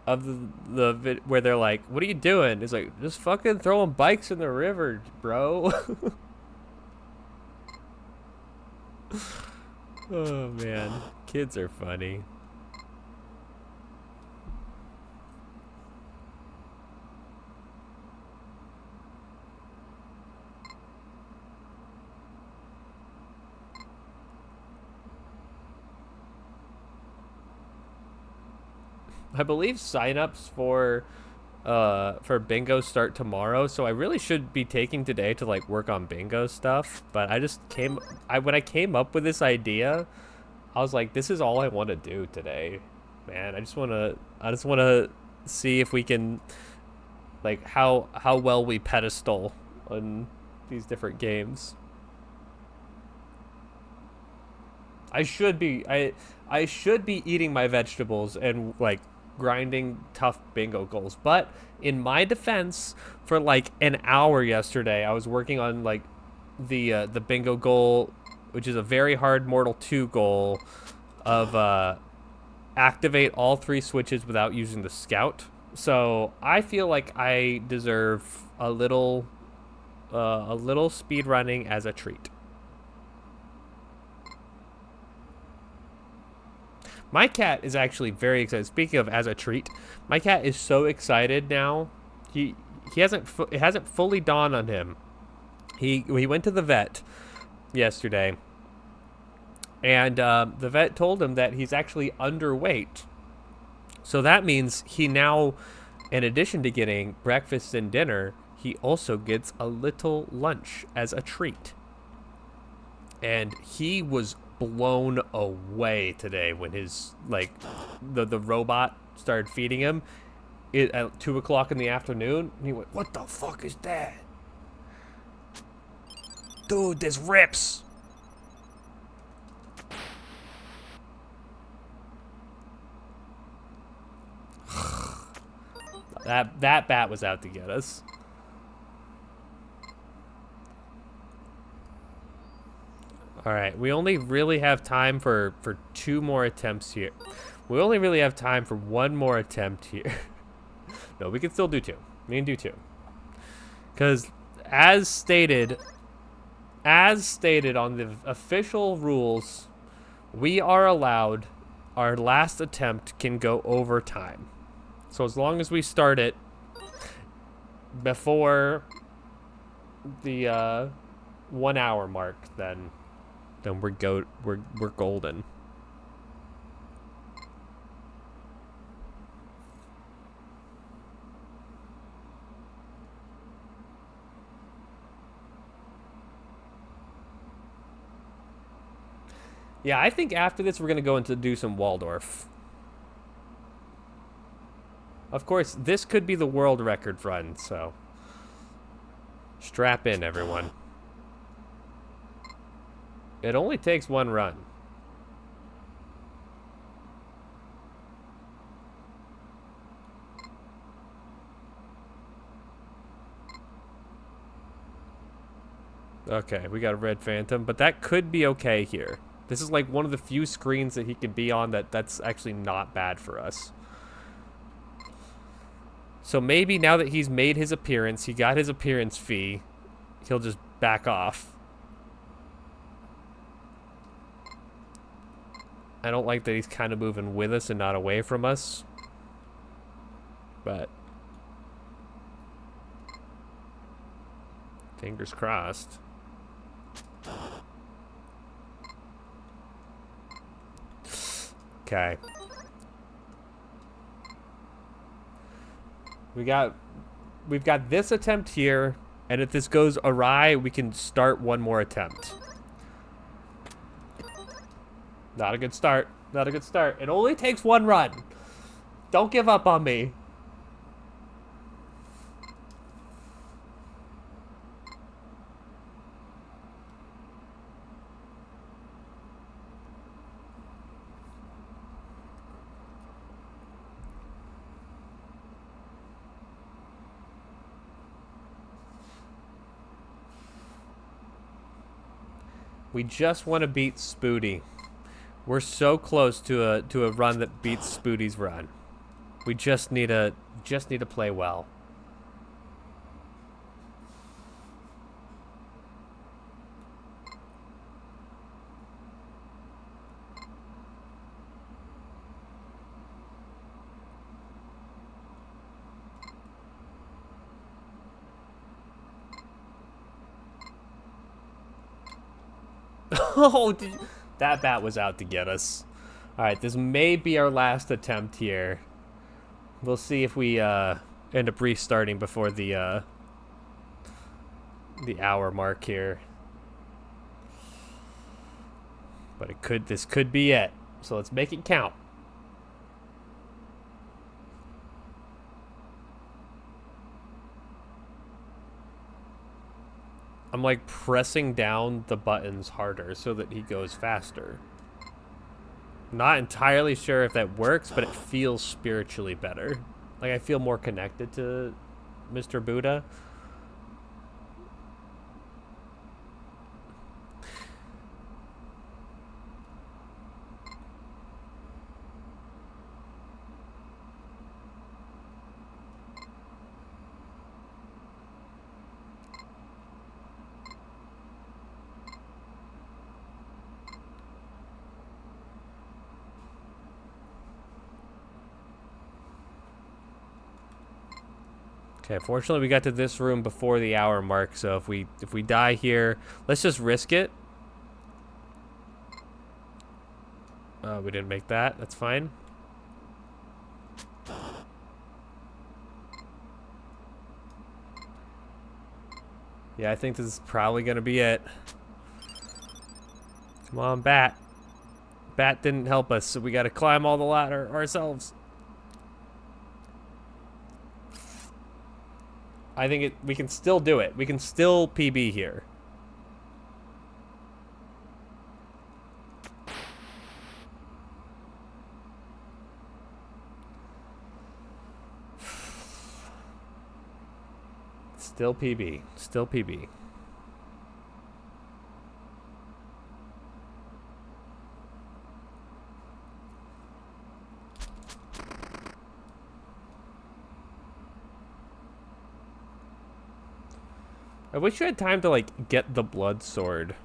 of the where they're like, "What are you doing?" It's like, "Just fucking throwing bikes in the river, bro." Oh man, kids are funny. I believe signups for bingo start tomorrow, so I really should be taking today to like work on bingo stuff. But I just when I came up with this idea, I was like, this is all I want to do today, man. I just want to see if we can like how well we pedestal on these different games. I should be eating my vegetables and like grinding tough bingo goals. But in my defense, for like an hour yesterday, I was working on like the bingo goal, which is a very hard Mortal 2 goal of activate all 3 switches without using the scout. So I feel like I deserve a little speed running as a treat. My cat is actually very excited. Speaking of as a treat, my cat is so excited now. It hasn't fully dawned on him. He went to the vet yesterday, and the vet told him that he's actually underweight. So that means he now, in addition to getting breakfast and dinner, he also gets a little lunch as a treat. And he was blown away today when his like the robot started feeding him at 2 o'clock in the afternoon, and he went, "What the fuck is that, dude? This rips." that bat was out to get us. All right, we only really have time for 2 more attempts here. We only really have time for 1 more attempt here. No, we can still do 2. We can do 2. Because as stated on the official rules, we are allowed, our last attempt can go over time. So as long as we start it before the 1 hour mark, then we're golden. Yeah, I think after this we're gonna go into do some Waldorf. Of course, this could be the world record run, so strap in, everyone. It only takes 1 run. Okay, we got a red phantom, but that could be okay here. This is like one of the few screens that he can be on that's actually not bad for us. So maybe now that he's made his appearance, he got his appearance fee, he'll just back off. I don't like that he's kind of moving with us and not away from us. But fingers crossed. Okay. We've got this attempt here, and if this goes awry, we can start one more attempt. Not a good start. Not a good start. It only takes one run. Don't give up on me. We just want to beat Spoody. We're so close to a run that beats Spoody's run. We just need to play well. Oh, that bat was out to get us. All right, this may be our last attempt here. We'll see if we end up restarting before the hour mark here. But this could be it. So let's make it count. I'm like pressing down the buttons harder so that he goes faster. Not entirely sure if that works, but it feels spiritually better. Like I feel more connected to Mr. Buddha. Okay, fortunately we got to this room before the hour mark, so if we die here, let's just risk it. We didn't make that. That's fine. Yeah, I think this is probably gonna be it. Come on, Bat. Bat didn't help us, so we gotta climb all the ladder ourselves. I think we can still do it. We can still PB here. Still PB. Still PB. I wish you had time to like get the blood sword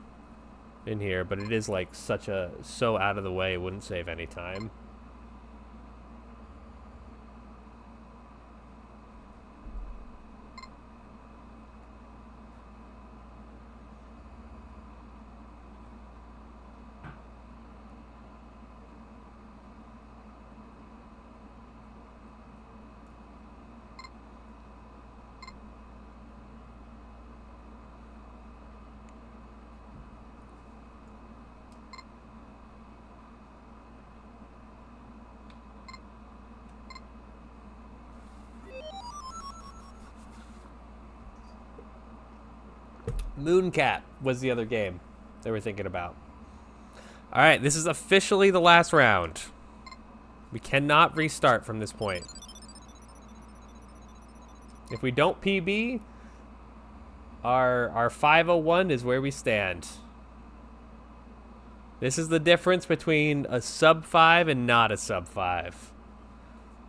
in here, but it is like so out of the way, it wouldn't save any time. Mooncat was the other game they were thinking about. All right, this is officially the last round. We cannot restart from this point. If we don't PB, our 501 is where we stand. This is the difference between a sub 5 and not a sub 5.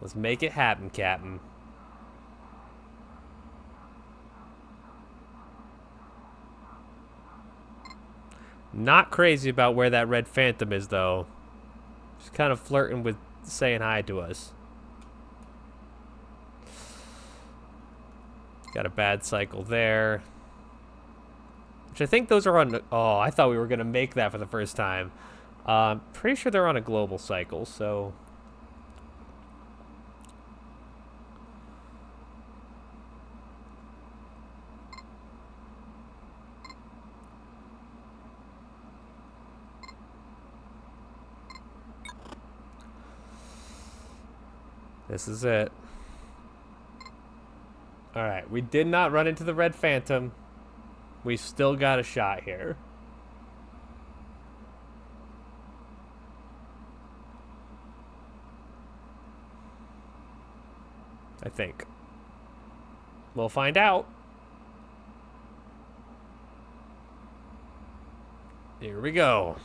Let's make it happen, Captain. Not crazy about where that red phantom is, though. Just kind of flirting with saying hi to us. Got a bad cycle there. Which I think those are on... Oh, I thought we were going to make that for the first time. Pretty sure they're on a global cycle, so... This is it. Alright, we did not run into the Red Phantom. We still got a shot here. I think. We'll find out. Here we go.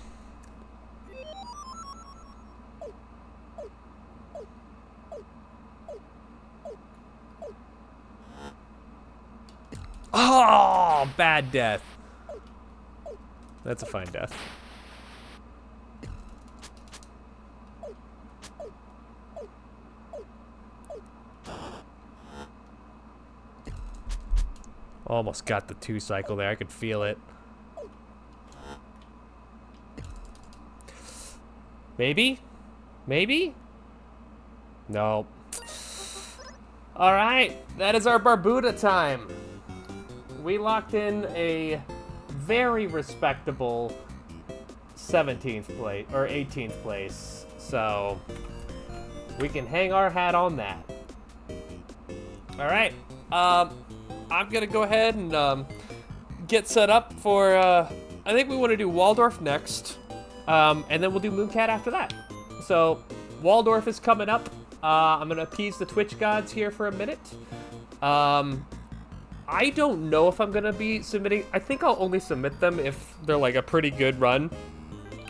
Oh, bad death. That's a fine death. Almost got the 2 cycle there. I could feel it. Maybe? Maybe? No. Alright, that is our Barbuta time. We locked in a very respectable 17th place, or 18th place. So, we can hang our hat on that. Alright, I'm gonna go ahead and get set up for, I think we want to do Waldorf next. And then we'll do Mooncat after that. So, Waldorf is coming up. I'm gonna appease the Twitch gods here for a minute. I don't know if I'm gonna be submitting. I think I'll only submit them if they're like a pretty good run.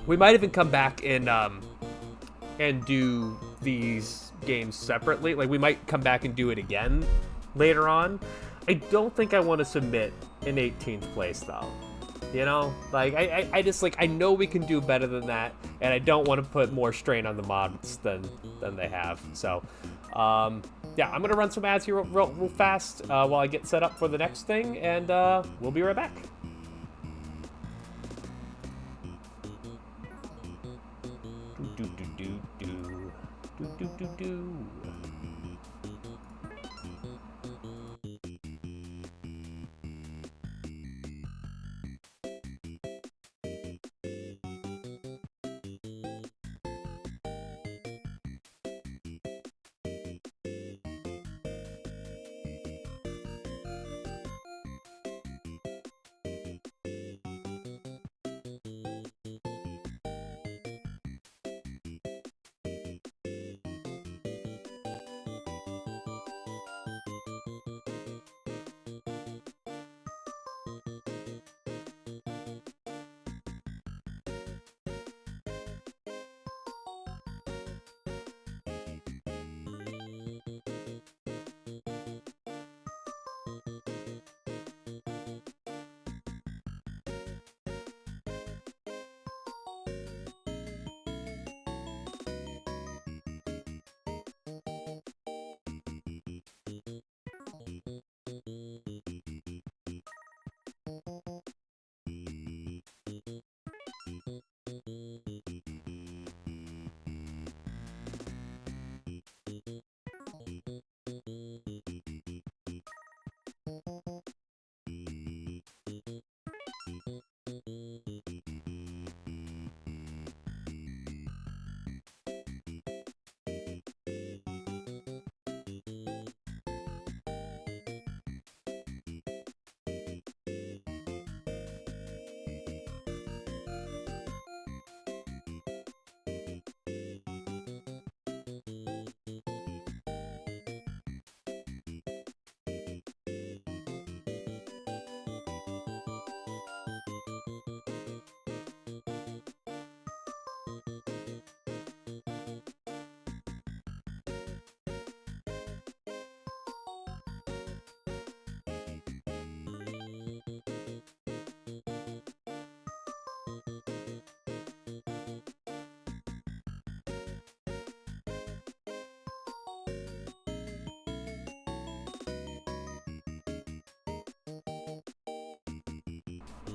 We might even come back and do these games separately. Like, we might come back and do it again later on. I don't think I want to submit in 18th place though. You know, like I just like, I know we can do better than that, and I don't want to put more strain on the mods than they have. So, yeah, I'm gonna run some ads here real fast while I get set up for the next thing, and we'll be right back. Do do do do do do do do.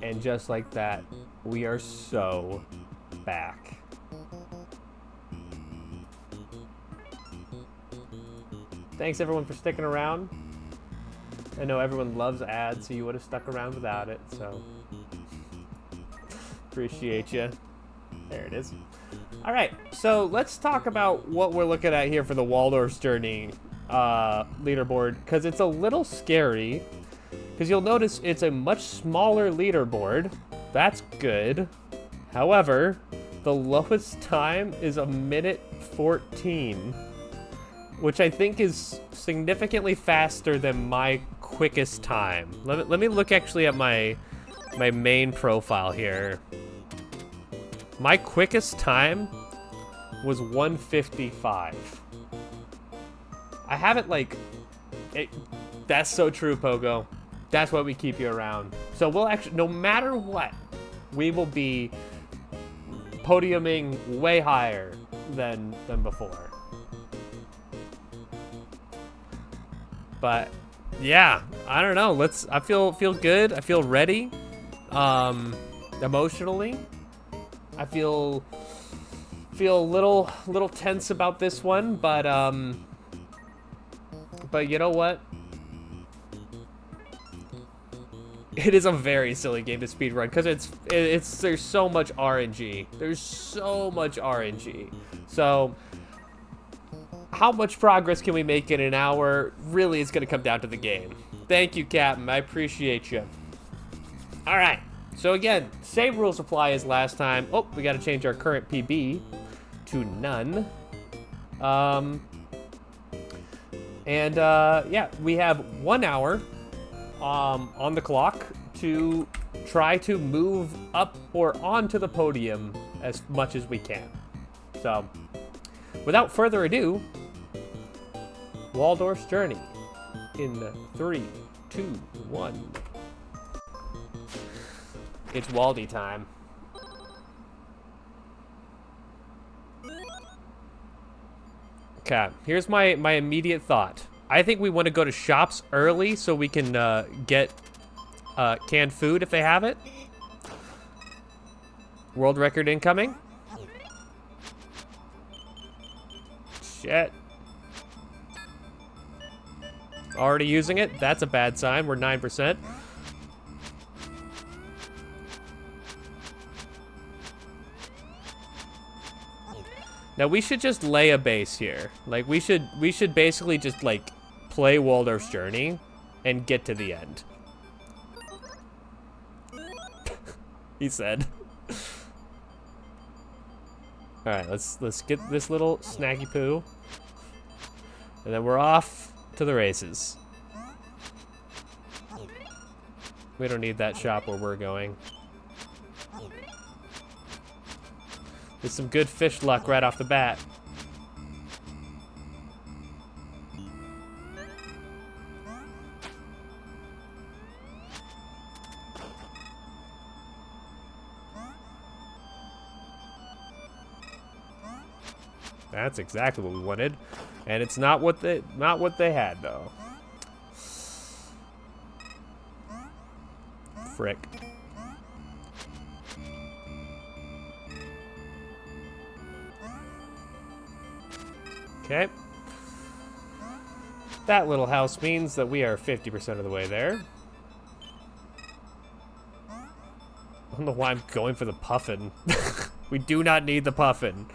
And just like that, we are so back. Thanks everyone for sticking around. I know everyone loves ads, so you would have stuck around without it, so appreciate you. There it is. All right, so let's talk about what we're looking at here for the Waldorf's Journey leaderboard, because it's a little scary, because you'll notice it's a much smaller leaderboard. That's good. However, the lowest time is 1:14, which I think is significantly faster than my quickest time. Let me look actually at my main profile here. My quickest time was 1:55. I haven't that's so true, Pogo. That's why we keep you around. So we'll actually, no matter what, we will be podiuming way higher than before. But yeah, I don't know. I feel good. I feel ready. Emotionally, I feel a little tense about this one, but you know what? It is a very silly game to speedrun because there's so much RNG. There's so much RNG. So how much progress can we make in an hour? Really, it's going to come down to the game. Thank you, Captain. I appreciate you. All right. So again, same rules apply as last time. Oh, we got to change our current PB to none. Yeah, we have 1 hour on the clock to try to move up or onto the podium as much as we can. So, without further ado, Waldorf's Journey in 3, 2, 1. It's Waldy time. Okay, here's my immediate thought. I think we want to go to shops early so we can get canned food if they have it. World record incoming. Shit. Already using it. That's a bad sign. We're 9%. Now we should just lay a base here. Like we should basically just like play Waldorf's Journey and get to the end. He said. All right, let's get this little snacky poo, and then we're off to the races. We don't need that shop where we're going. Get some good fish luck right off the bat. That's exactly what we wanted, and it's not what they had though. Frick. Okay. That little house means that we are 50% of the way there. I don't know why I'm going for the puffin. We do not need the puffin.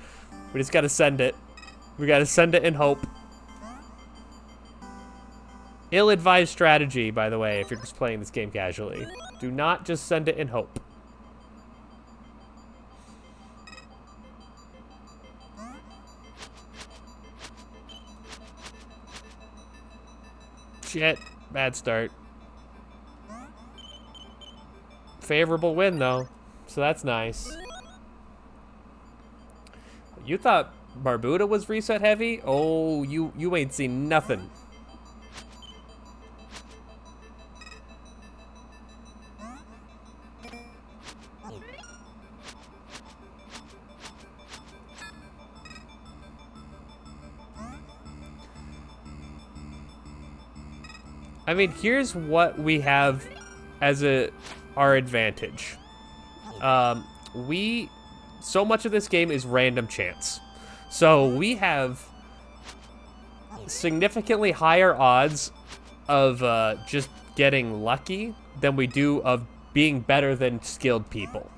We just gotta send it. We gotta send it in hope. Ill-advised strategy, by the way, if you're just playing this game casually. Do not just send it in hope. Shit. Bad start. Favorable win, though. So that's nice. You thought Barbuta was reset heavy? Oh, you ain't seen nothing. I mean, here's what we have as our advantage. So much of this game is random chance. So we have significantly higher odds of just getting lucky than we do of being better than skilled people.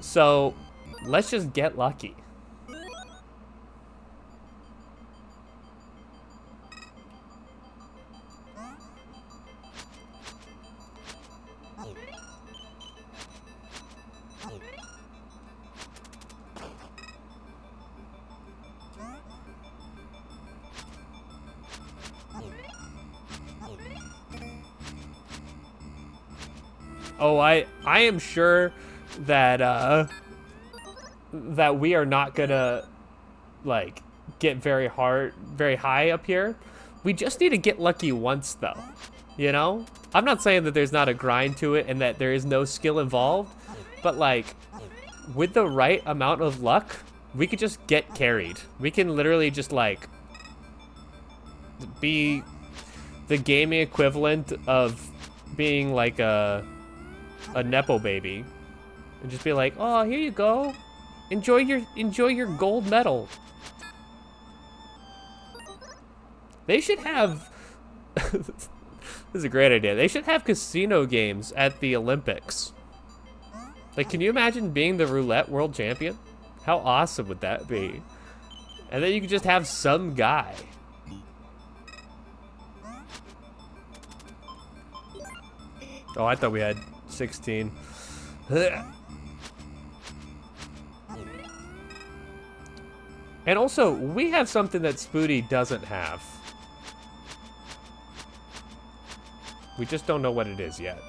So let's just get lucky. Oh, I am sure that that we are not gonna like get very high up here. We just need to get lucky once though. You know? I'm not saying that there's not a grind to it and that there is no skill involved, but like with the right amount of luck, we could just get carried. We can literally just like be the gaming equivalent of being like a Nepo baby and just be like, oh, here you go. Enjoy your gold medal. They should have this is a great idea. They should have casino games at the Olympics. Like, can you imagine being the roulette world champion? How awesome would that be? And then you could just have some guy. Oh, I thought we had 16. And also, we have something that Spoody doesn't have. We just don't know what it is yet.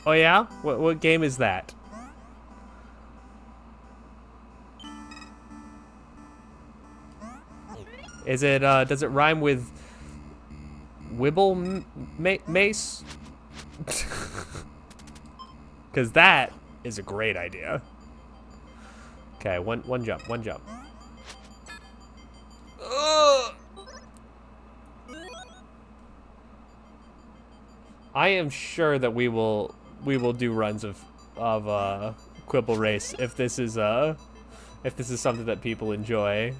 Oh yeah? What game is that? Is it, does it rhyme with Wibble Mace? Because that is a great idea. Okay, one jump. Ugh! I am sure that we will do runs of Quibble Race if this is something that people enjoy.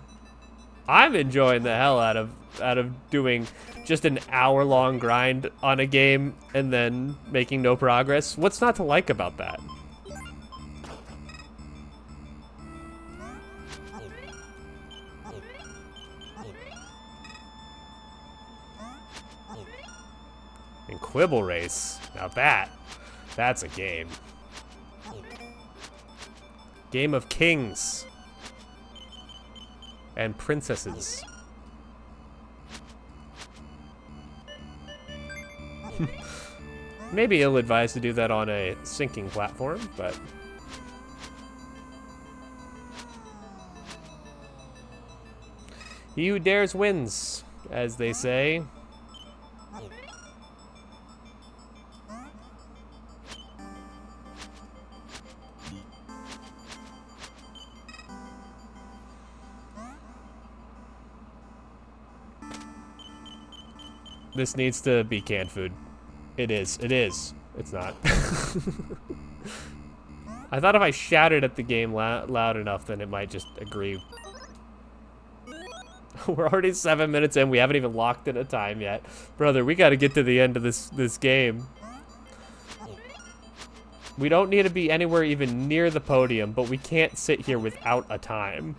I'm enjoying the hell out of doing just an hour-long grind on a game and then making no progress. What's not to like about that? And Quibble Race, now that's a game. Game of kings and princesses. Maybe ill-advised to do that on a sinking platform, but he who dares wins, as they say. This needs to be canned food. It is. It's not. I thought if I shouted at the game loud enough, then it might just agree. We're already 7 minutes in. We haven't even locked in a time yet. Brother, we got to get to the end of this game. We don't need to be anywhere even near the podium, but we can't sit here without a time.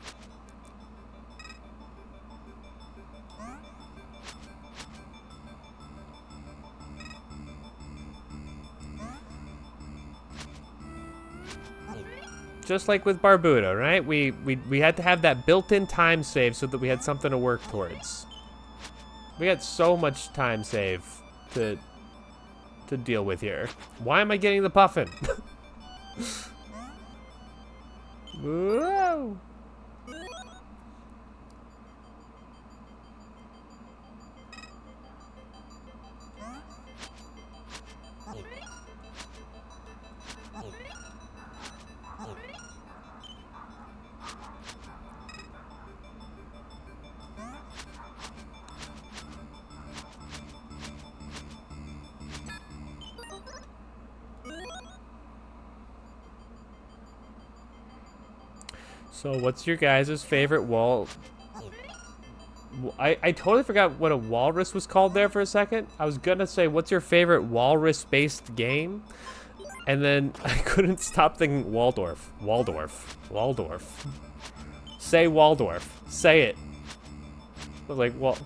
Just like with Barbuta, right? We had to have that built-in time save so that we had something to work towards. We had so much time save to deal with here. Why am I getting the puffin? Whoa. So what's your guys' favorite wall? I totally forgot what a walrus was called there for a second. I was gonna say, what's your favorite walrus-based game? And then I couldn't stop thinking Waldorf. Waldorf. Waldorf. Say Waldorf. Say it. I was like, Walt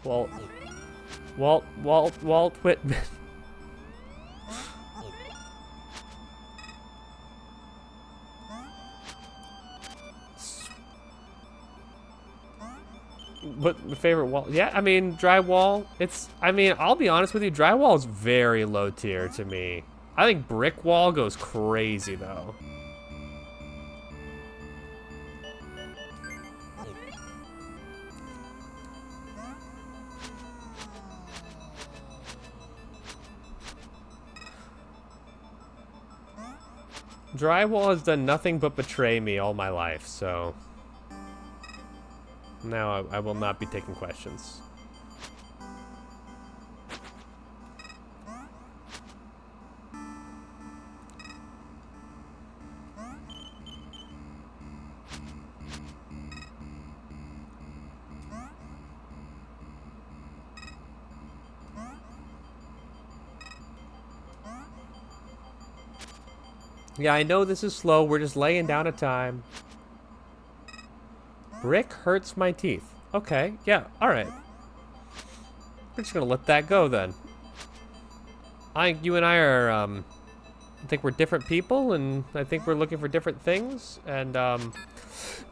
Whitman. What my favorite wall? Yeah, I mean, drywall. I mean, I'll be honest with you, drywall is very low tier to me. I think brick wall goes crazy though. Drywall has done nothing but betray me all my life, so now I will not be taking questions. Yeah, I know this is slow. We're just laying down a time. Brick hurts my teeth. Okay, yeah, alright. We're just gonna let that go then. You and I are, I think we're different people, and I think we're looking for different things, and,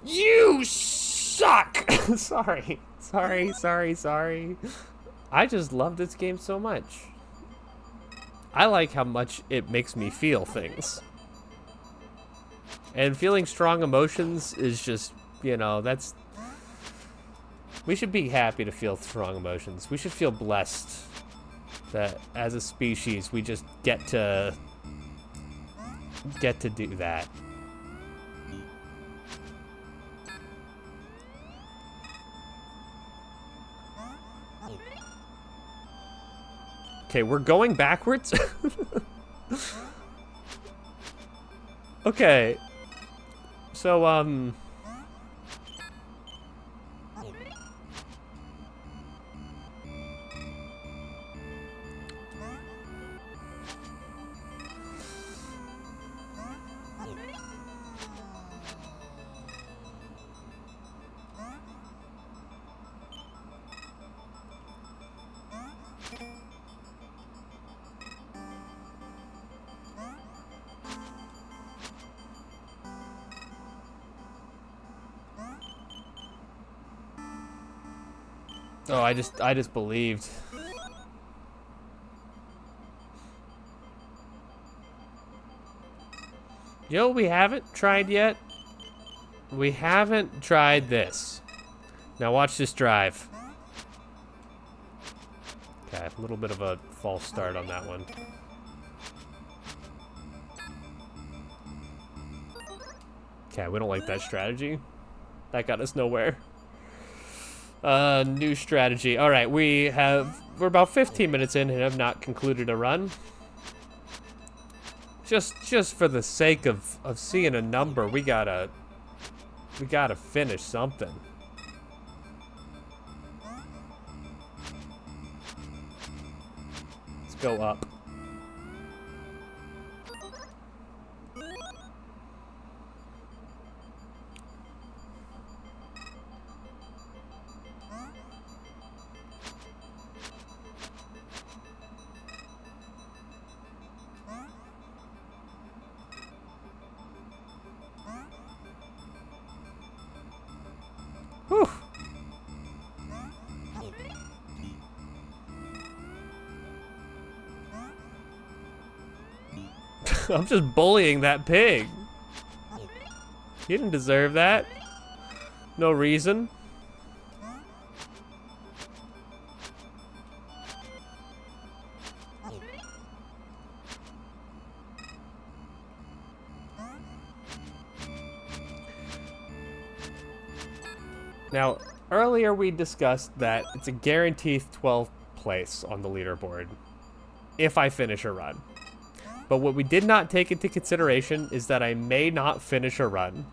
you suck! Sorry. I just love this game so much. I like how much it makes me feel things. And feeling strong emotions is just, you know, that's... We should be happy to feel strong emotions. We should feel blessed that as a species, we just get to do that. Okay, we're going backwards? Okay. So, oh, I just believed. You know what we haven't tried yet? We haven't tried this. Now watch this drive. Okay, a little bit of a false start on that one. Okay, we don't like that strategy. That got us nowhere. New strategy. All right, we're about 15 minutes in and have not concluded a run. Just for the sake of seeing a number, we gotta finish something. Let's go up. Whew. I'm just bullying that pig. You didn't deserve that. No reason. Now, earlier we discussed that it's a guaranteed 12th place on the leaderboard if I finish a run. But what we did not take into consideration is that I may not finish a run.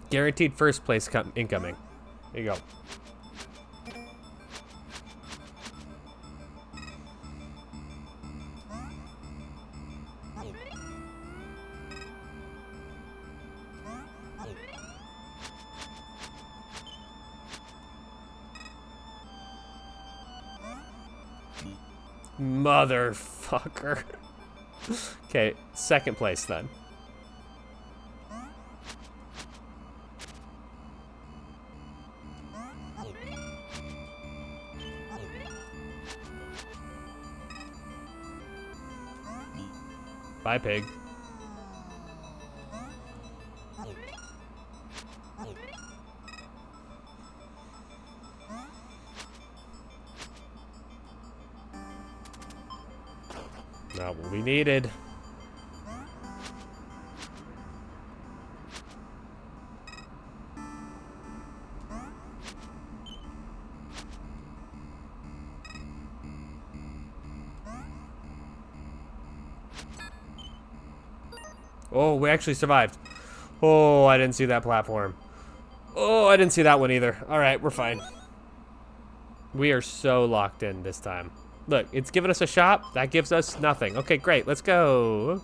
Guaranteed first place incoming. There you go. Motherfucker. Okay, second place then. Bye, pig. Not what we needed. Oh, we actually survived. Oh, I didn't see that platform. Oh, I didn't see that one either. All right, we're fine. We are so locked in this time. Look, it's giving us a shot. That gives us nothing. Okay, great. Let's go.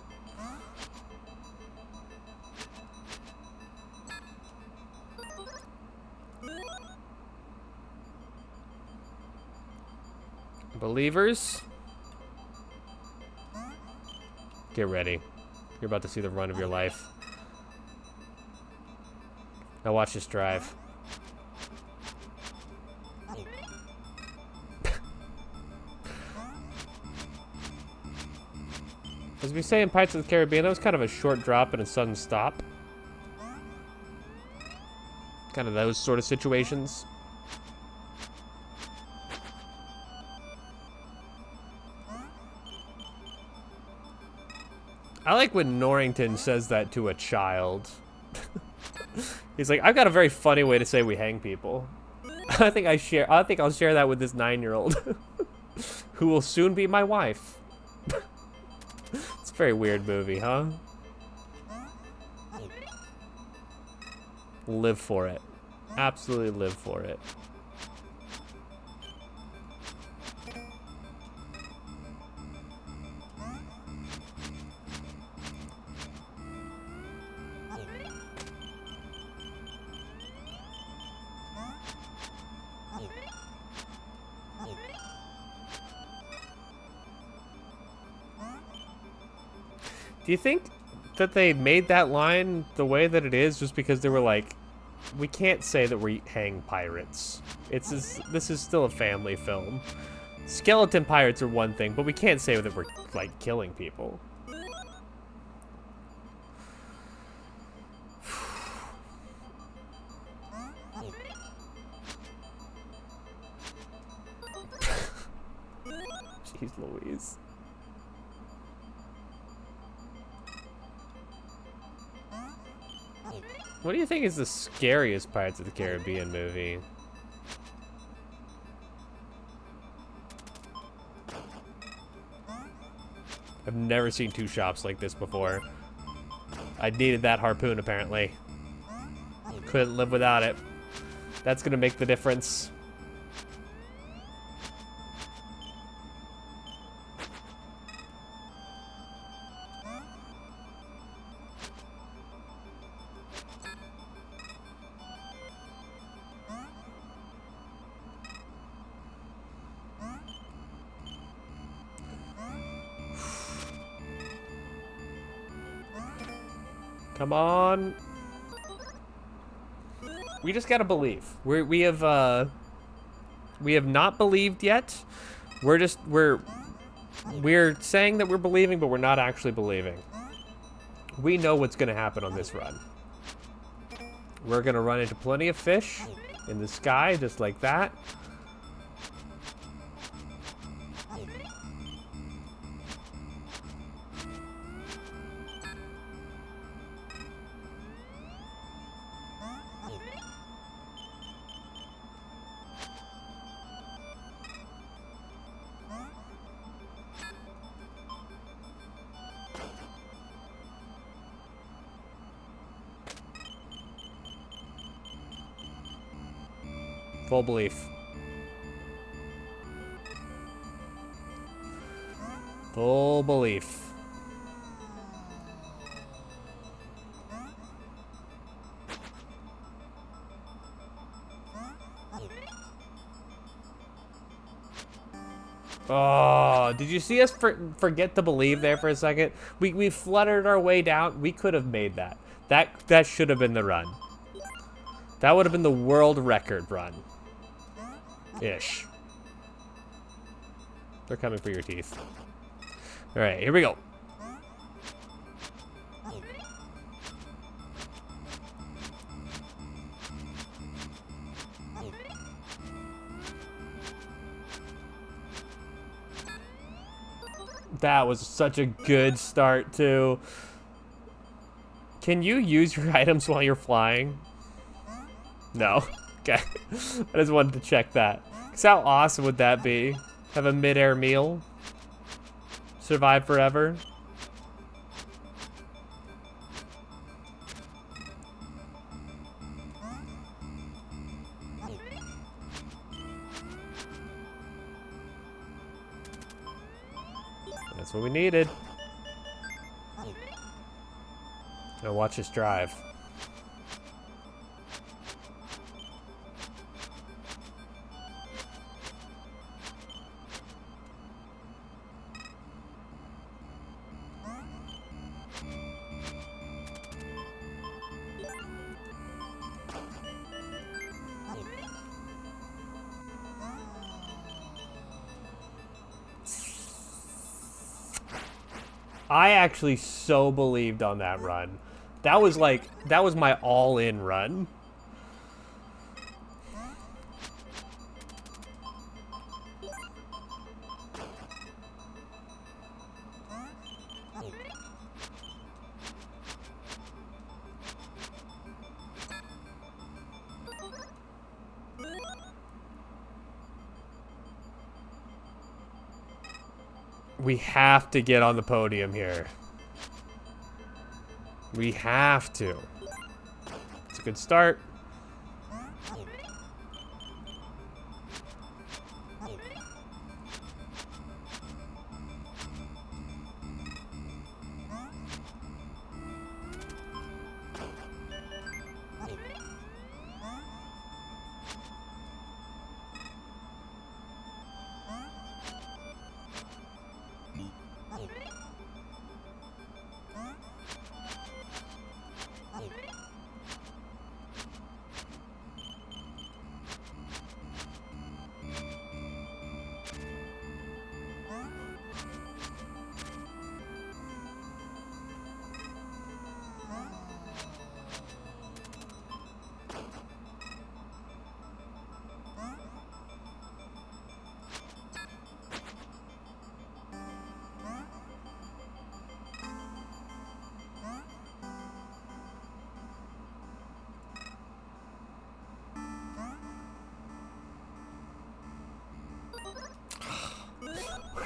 Believers. Get ready. You're about to see the run of your life. Now watch this drive. As we say in Pirates of the Caribbean, that was kind of a short drop and a sudden stop. Kind of those sort of situations. I like when Norrington says that to a child. He's like, I've got a very funny way to say we hang people. I think I'll share that with this 9-year-old who will soon be my wife. It's a very weird movie, huh? Live for it. Absolutely live for it. Do you think that they made that line the way that it is just because they were like, we can't say that we hang pirates. This is still a family film. Skeleton pirates are one thing, but we can't say that we're, like, killing people. Jeez Louise. What do you think is the scariest Pirates of the Caribbean movie? I've never seen two shops like this before. I needed that harpoon, apparently. Couldn't live without it. That's gonna make the difference. Come on. We just gotta believe. We have not believed yet. We're saying that we're believing, but we're not actually believing. We know what's going to happen on this run. We're going to run into plenty of fish in the sky, just like that. Full belief. Full belief. Oh, did you see us forget to believe there for a second? We fluttered our way down. We could have made that. That should have been the run. That would have been the world record run. Ish. They're coming for your teeth. All right, here we go. That was such a good start, too. Can you use your items while you're flying? No. Okay. I just wanted to check that. 'Cause how awesome would that be? Have a mid-air meal? Survive forever? That's what we needed. Now watch us drive. I actually so believed on that run. That was my all-in run. We have to get on the podium here. We have to. It's a good start.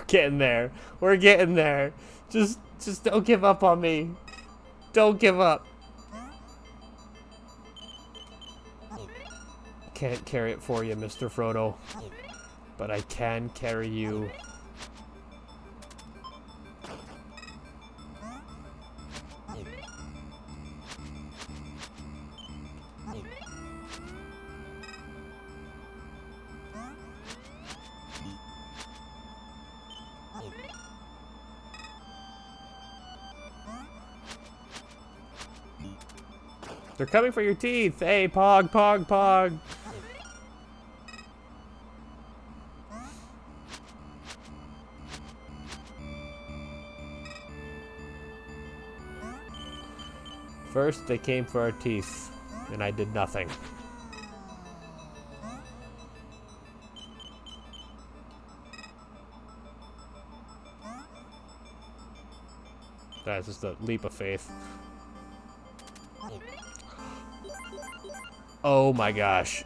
Getting there. We're getting there. Just don't give up on me. Don't give up. Can't carry it for you, Mr. Frodo. But I can carry you. They're coming for your teeth. Hey, Pog, Pog, Pog. First, they came for our teeth, and I did nothing. That's just a leap of faith. Oh my gosh.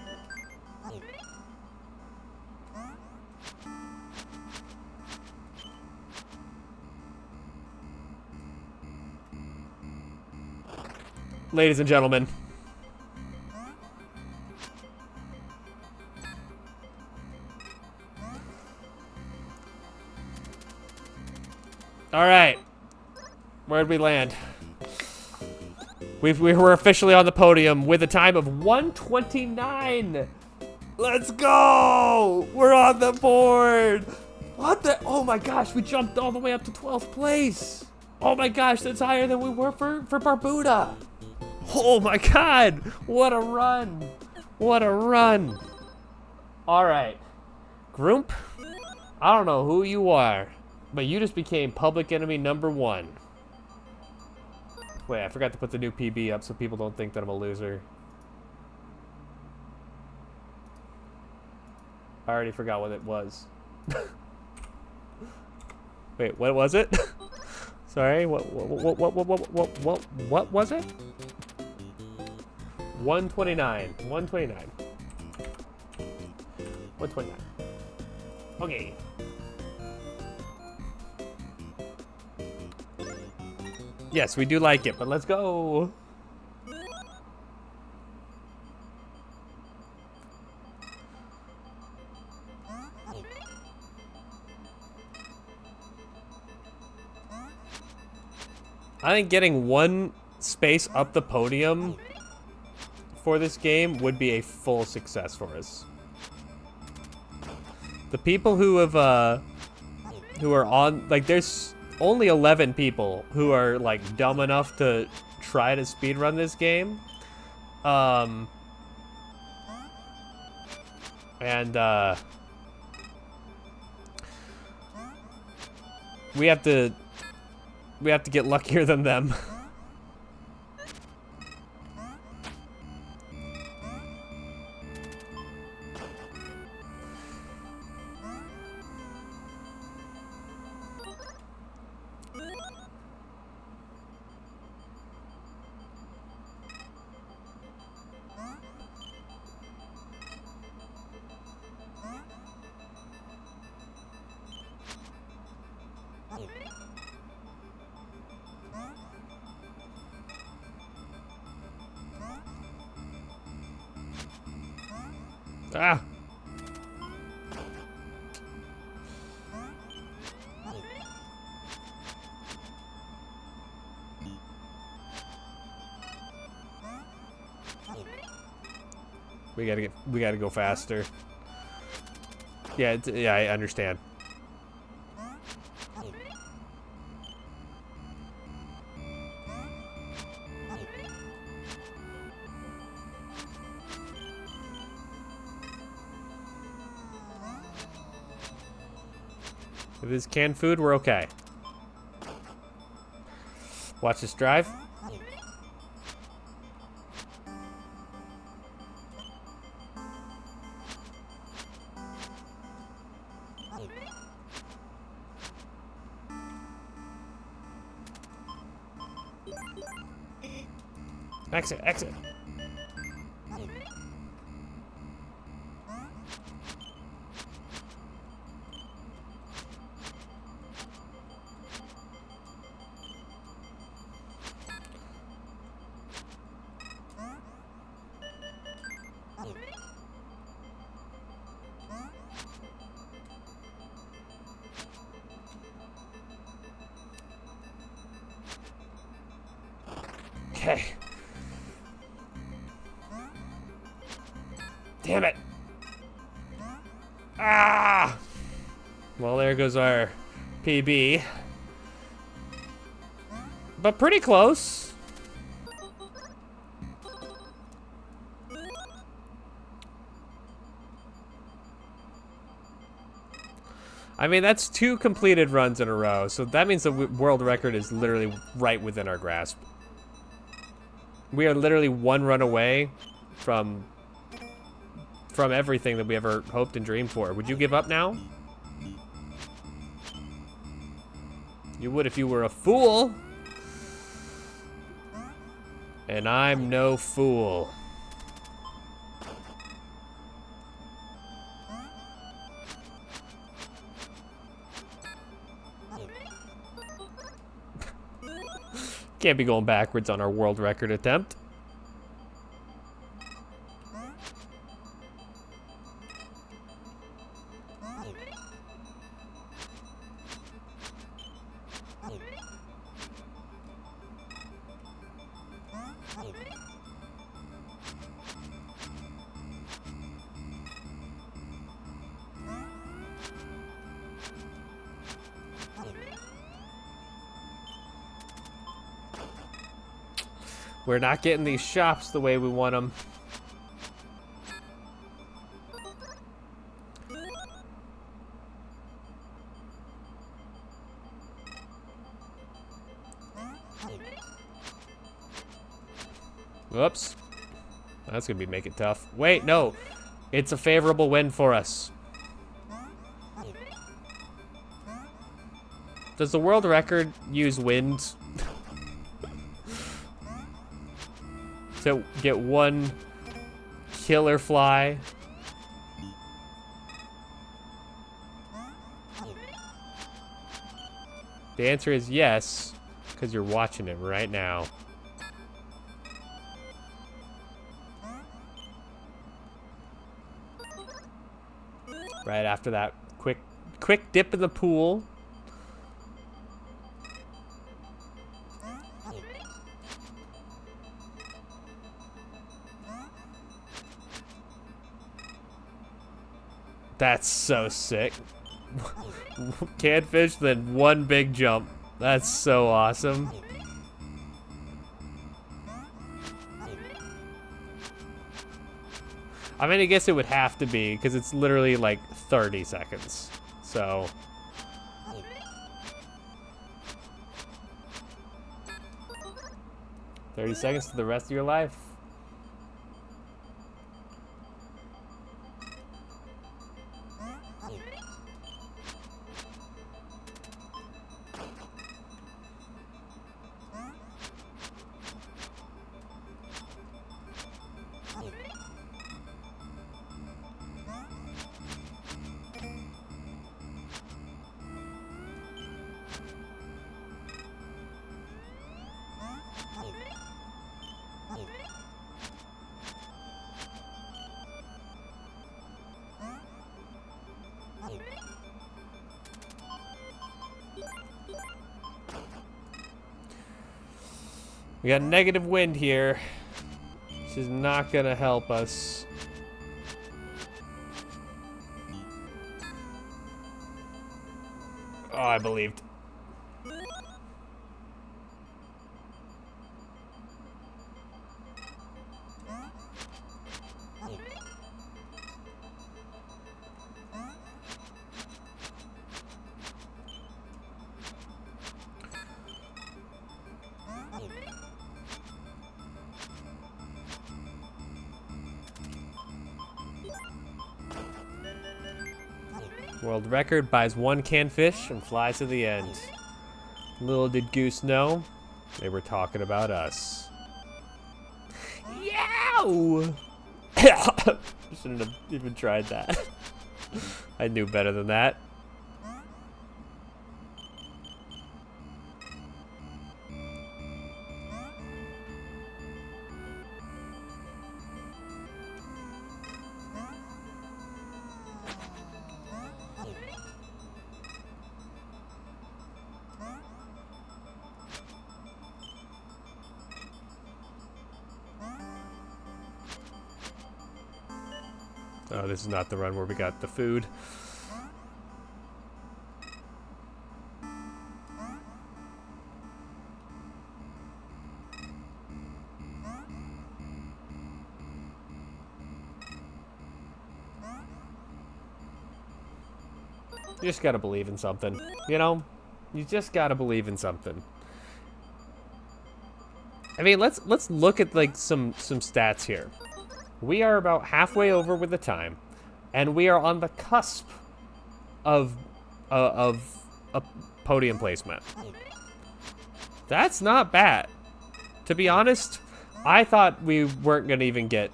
Ladies and gentlemen. All right. Where'd we land? We're officially on the podium with a time of 1:29. Let's go! We're on the board. What the? Oh my gosh, we jumped all the way up to 12th place. Oh my gosh, that's higher than we were for Barbuta. Oh my god, what a run. What a run. All right, Groomp, I don't know who you are, but you just became public enemy #1. Wait, I forgot to put the new PB up so people don't think that I'm a loser. I already forgot what it was. Wait, what was it? Sorry, what was it? 129. 129. 129. Okay. Yes, we do like it, but let's go. I think getting one space up the podium for this game would be a full success for us. The people who have, who are on, like, there's only 11 people who are, like, dumb enough to try to speedrun this game. We have to get luckier than them. Ah! We gotta go faster. Yeah, yeah, I understand. If it's canned food, we're okay. Watch this drive. Exit, exit. Okay. Damn it. Ah! Well, there goes our PB. But pretty close. I mean, that's 2 completed runs in a row, so that means the world record is literally right within our grasp. We are literally one run away from everything that we ever hoped and dreamed for. Would you give up now? You would if you were a fool. And I'm no fool. Can't be going backwards on our world record attempt. We're not getting these shops the way we want them. Whoops. That's gonna make it tough. Wait, no. It's a favorable wind for us. Does the world record use wind to get one killer fly? The answer is yes, because you're watching it right now. Right after that quick dip in the pool. That's so sick. Canned fish, then one big jump. That's so awesome. I mean, I guess it would have to be, because it's literally like 30 seconds. So. "30 seconds to the rest of your life." We got negative wind here. This is not gonna help us. Oh, I believed. World record, buys one canned fish and flies to the end. Little did Goose know, they were talking about us. Yow! Shouldn't have even tried that. I knew better than that. Oh, this is not the run where we got the food. You just gotta believe in something, you know? You just gotta believe in something. I mean, let's look at like some stats here. We are about halfway over with the time, and we are on the cusp of a podium placement. That's not bad. To be honest, I thought we weren't gonna even get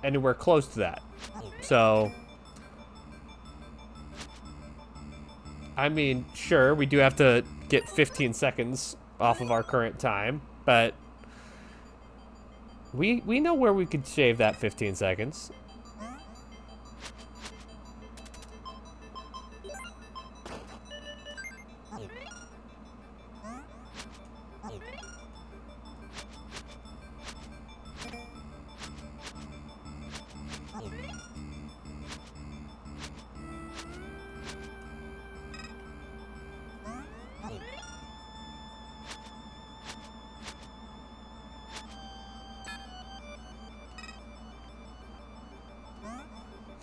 anywhere close to that. So, I mean, sure, we do have to get 15 seconds off of our current time, but we know where we could shave that 15 seconds.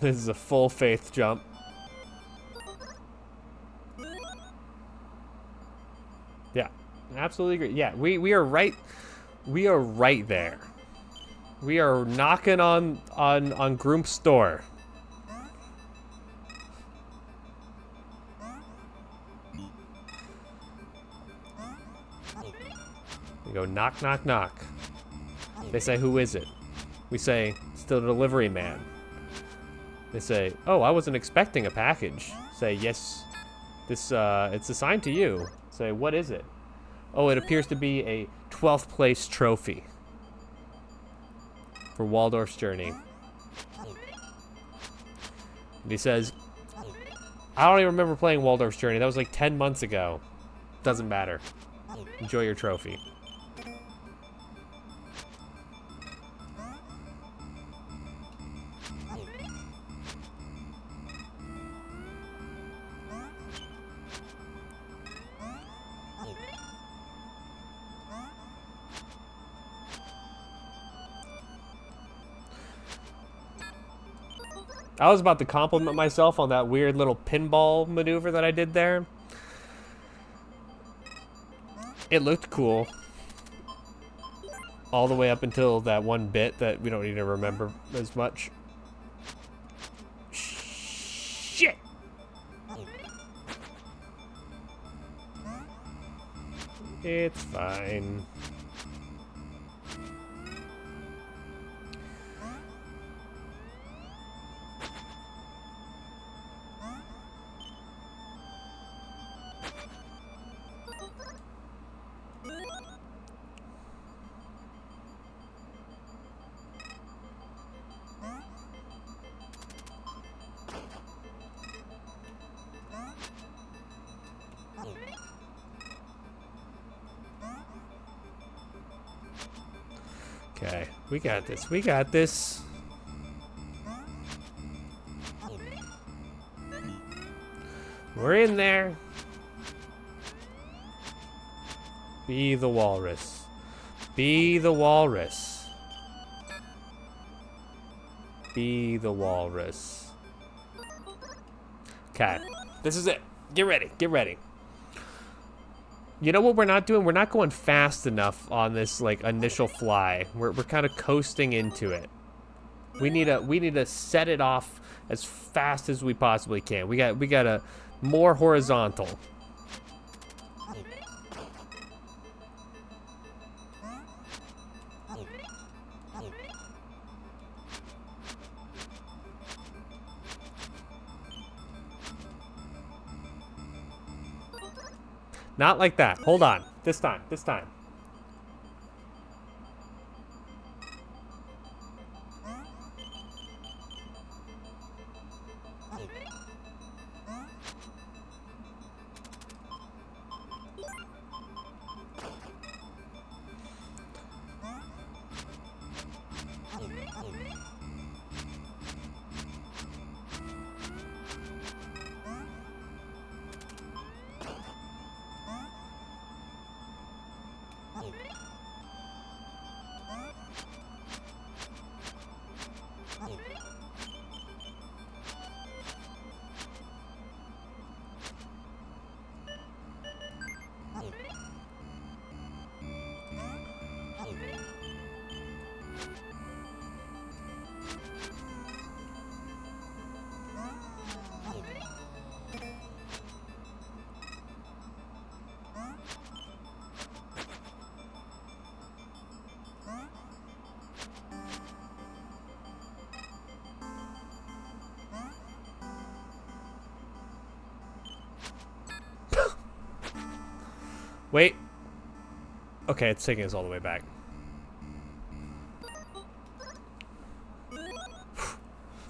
This is a full faith jump. Yeah, absolutely agree. Yeah, we are right. We are right there. We are knocking on Groom's door. We go knock, knock, knock. They say, "Who is it?" We say, "It's the delivery man." They say, "Oh, I wasn't expecting a package." Say, "Yes, this it's assigned to you." Say, "What is it?" "Oh, it appears to be a 12th place trophy for Waldorf's journey." And he says, "I don't even remember playing Waldorf's journey. That was like 10 months ago. Doesn't matter. Enjoy your trophy." I was about to compliment myself on that weird little pinball maneuver that I did there. It looked cool. All the way up until that one bit that we don't need to remember as much. Shit! It's fine. Okay, we got this. We got this. We're in there. Be the walrus. Be the walrus. Be the walrus. Okay, this is it. Get ready. Get ready. You know what we're not doing? We're not going fast enough on this like initial fly. We're kind of coasting into it. We need to set it off as fast as we possibly can. We got a more horizontal. Not like that. Hold on. This time. This time. Wait. Okay, it's taking us all the way back.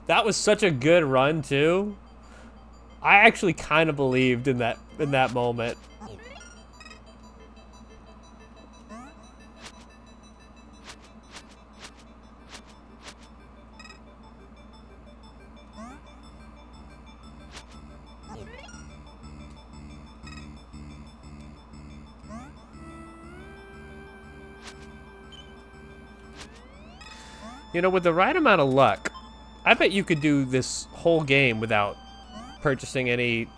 That was such a good run, too. I actually kind of believed in that moment. You know, with the right amount of luck, I bet you could do this whole game without purchasing any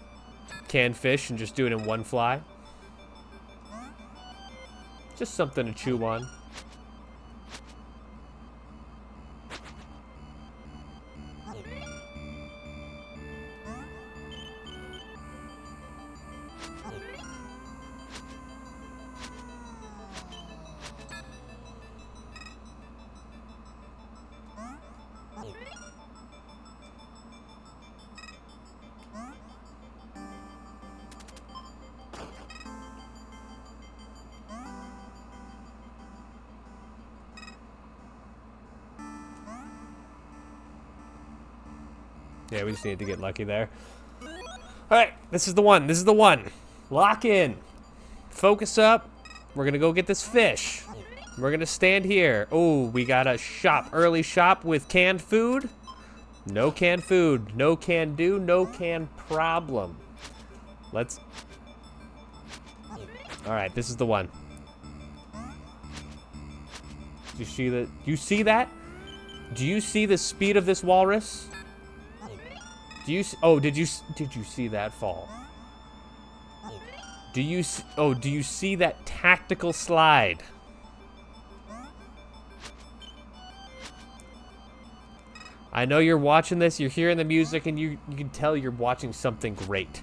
canned fish and just do it in one fly. Just something to chew on. Yeah, we just need to get lucky there. Alright, this is the one. This is the one. Lock in. Focus up. We're gonna go get this fish. We're gonna stand here. Oh, we got a shop. Early shop with canned food. No canned food. No can do. No can problem. Let's... Alright, this is the one. Do you see that? Do you see that? Do you see the speed of this walrus? Do you? Oh, did you see that fall? Do you? Oh, do you see that tactical slide? I know you're watching this. You're hearing the music, and you can tell you're watching something great.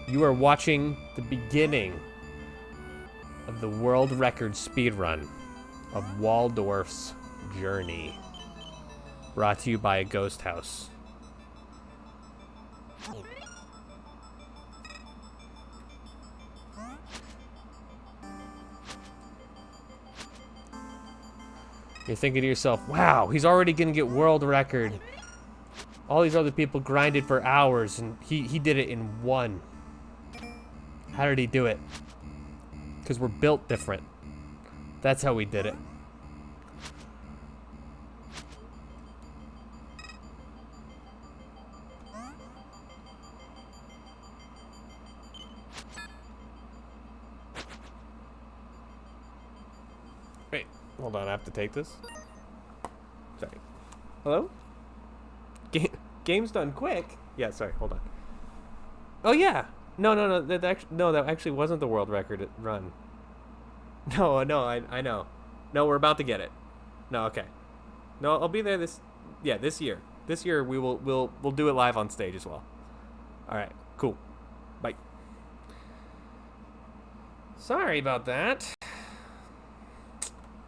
You are watching the beginning of the world record speedrun of Waldorf's Journey, brought to you by a ghost house. You're thinking to yourself, wow, he's already gonna get world record. All these other people grinded for hours and he did it in one. How did he do it? Because we're built different. That's how we did it. Wait, hold on, I have to take this. Sorry. Hello? Game's done quick? Yeah, sorry, hold on. Oh yeah! No, that actually wasn't the world record run. No, I know. No, we're about to get it. No, okay. No, I'll be there this year. This year we'll do it live on stage as well. All right, cool. Bye. Sorry about that.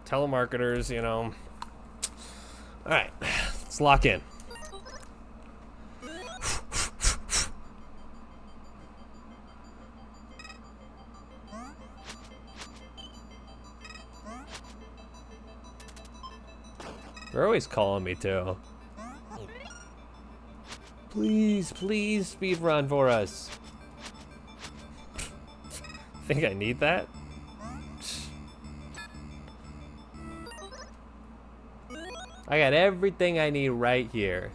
Telemarketers, you know. All right, let's lock in. They're always calling me too. Please speedrun for us. Think I need that? I got everything I need right here.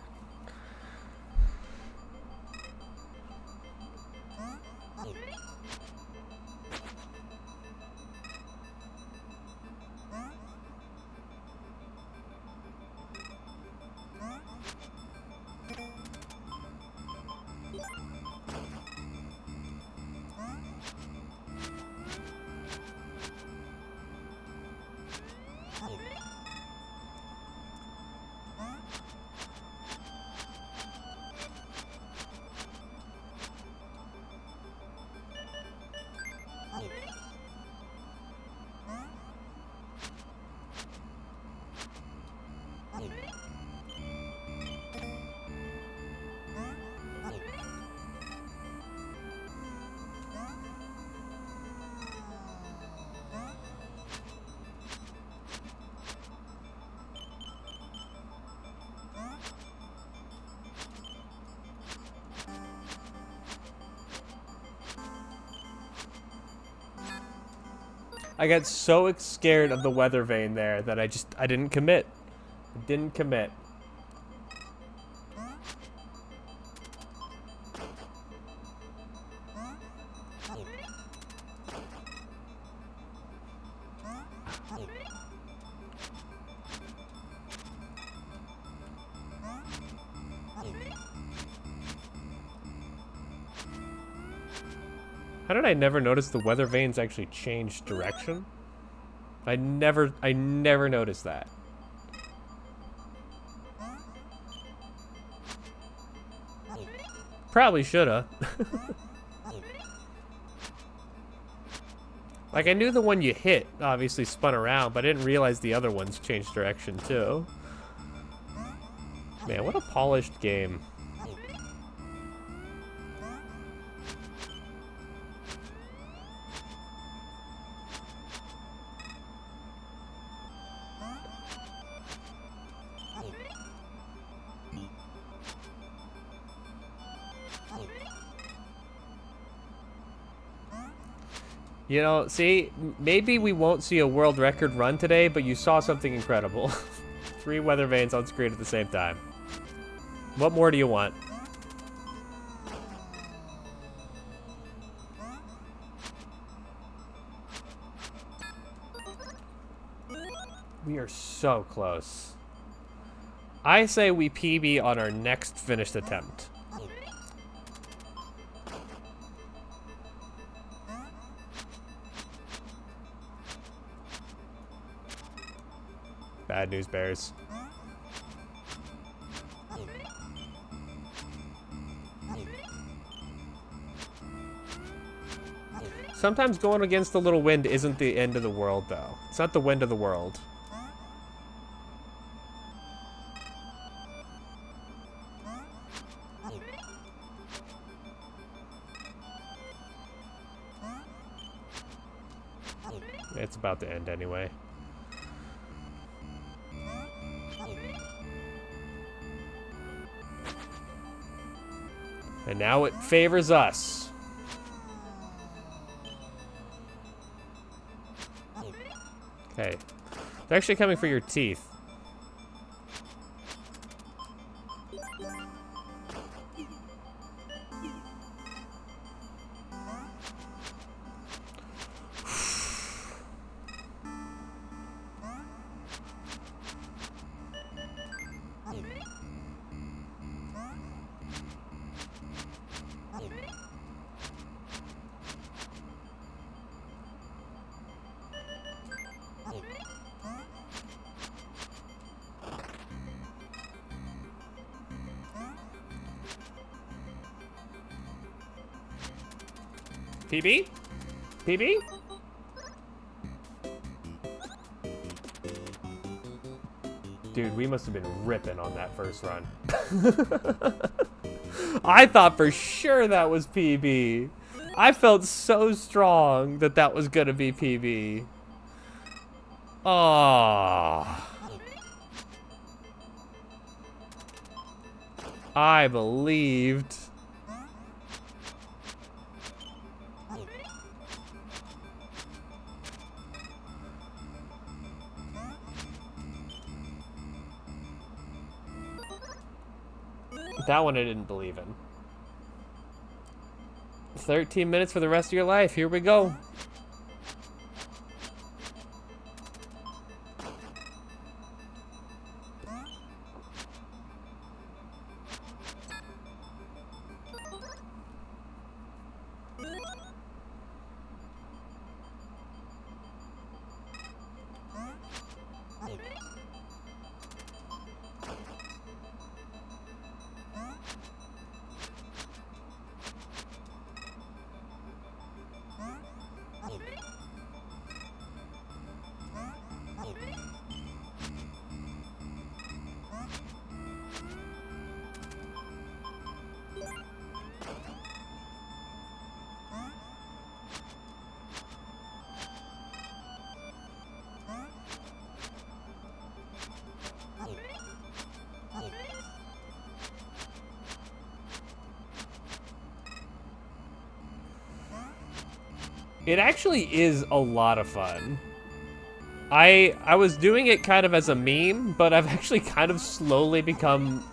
I got so scared of the weather vane there that I didn't commit. I didn't commit. How did I never notice the weather vanes actually changed direction? I never noticed that. Probably shoulda. Like, I knew the one you hit obviously spun around, but I didn't realize the other ones changed direction too. Man, what a polished game. You know, see, maybe we won't see a world record run today, but you saw something incredible. 3 weather vanes on screen at the same time. What more do you want? We are so close. I say we PB on our next finished attempt. Bad news bears. Sometimes going against the little wind isn't the end of the world, though. It's not the wind of the world. It's about to end anyway. And now it favors us. Okay. They're actually coming for your teeth. PB? PB? Dude, we must have been ripping on that first run. I thought for sure that was PB. I felt so strong that that was gonna be PB. Oh. I believed. That one I didn't believe in. 13 minutes for the rest of your life. Here we go. It actually is a lot of fun. I was doing it kind of as a meme, but I've actually kind of slowly become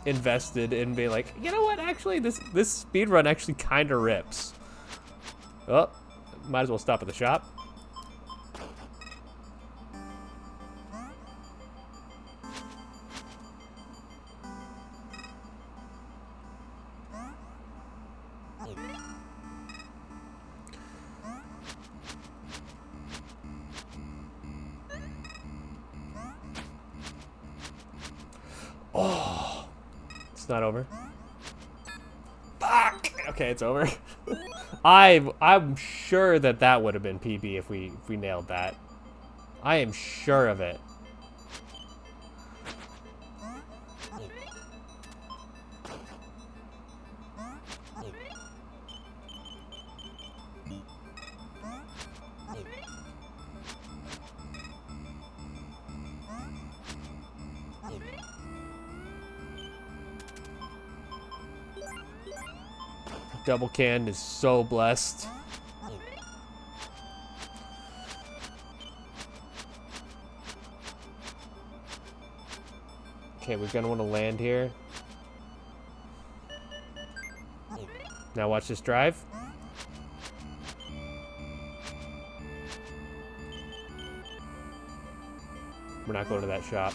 invested in being like, you know what, actually, this speedrun actually kind of rips. Oh, might as well stop at the shop. Oh, it's not over. Fuck. Okay, it's over. I'm sure that would have been PB if we nailed that. I am sure of it. Double can is so blessed. Okay, we're gonna want to land here. Now watch this drive. We're not going to that shop.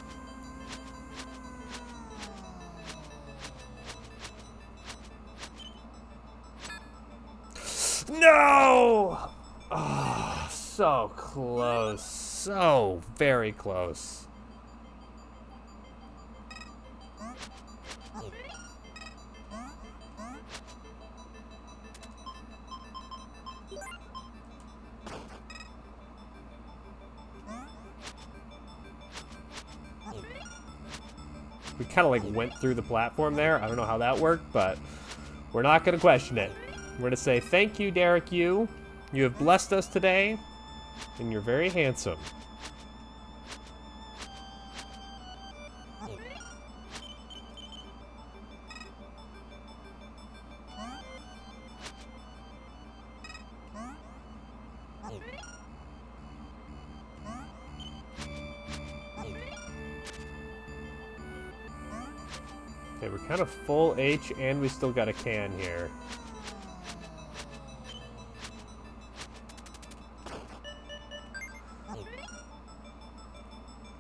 No! Oh, so close. So very close. We kind of like went through the platform there. I don't know how that worked, but we're not going to question it. We're going to say, thank you, Derek Yu. You have blessed us today, and you're very handsome. Okay, we're kind of full H, and we still got a can here.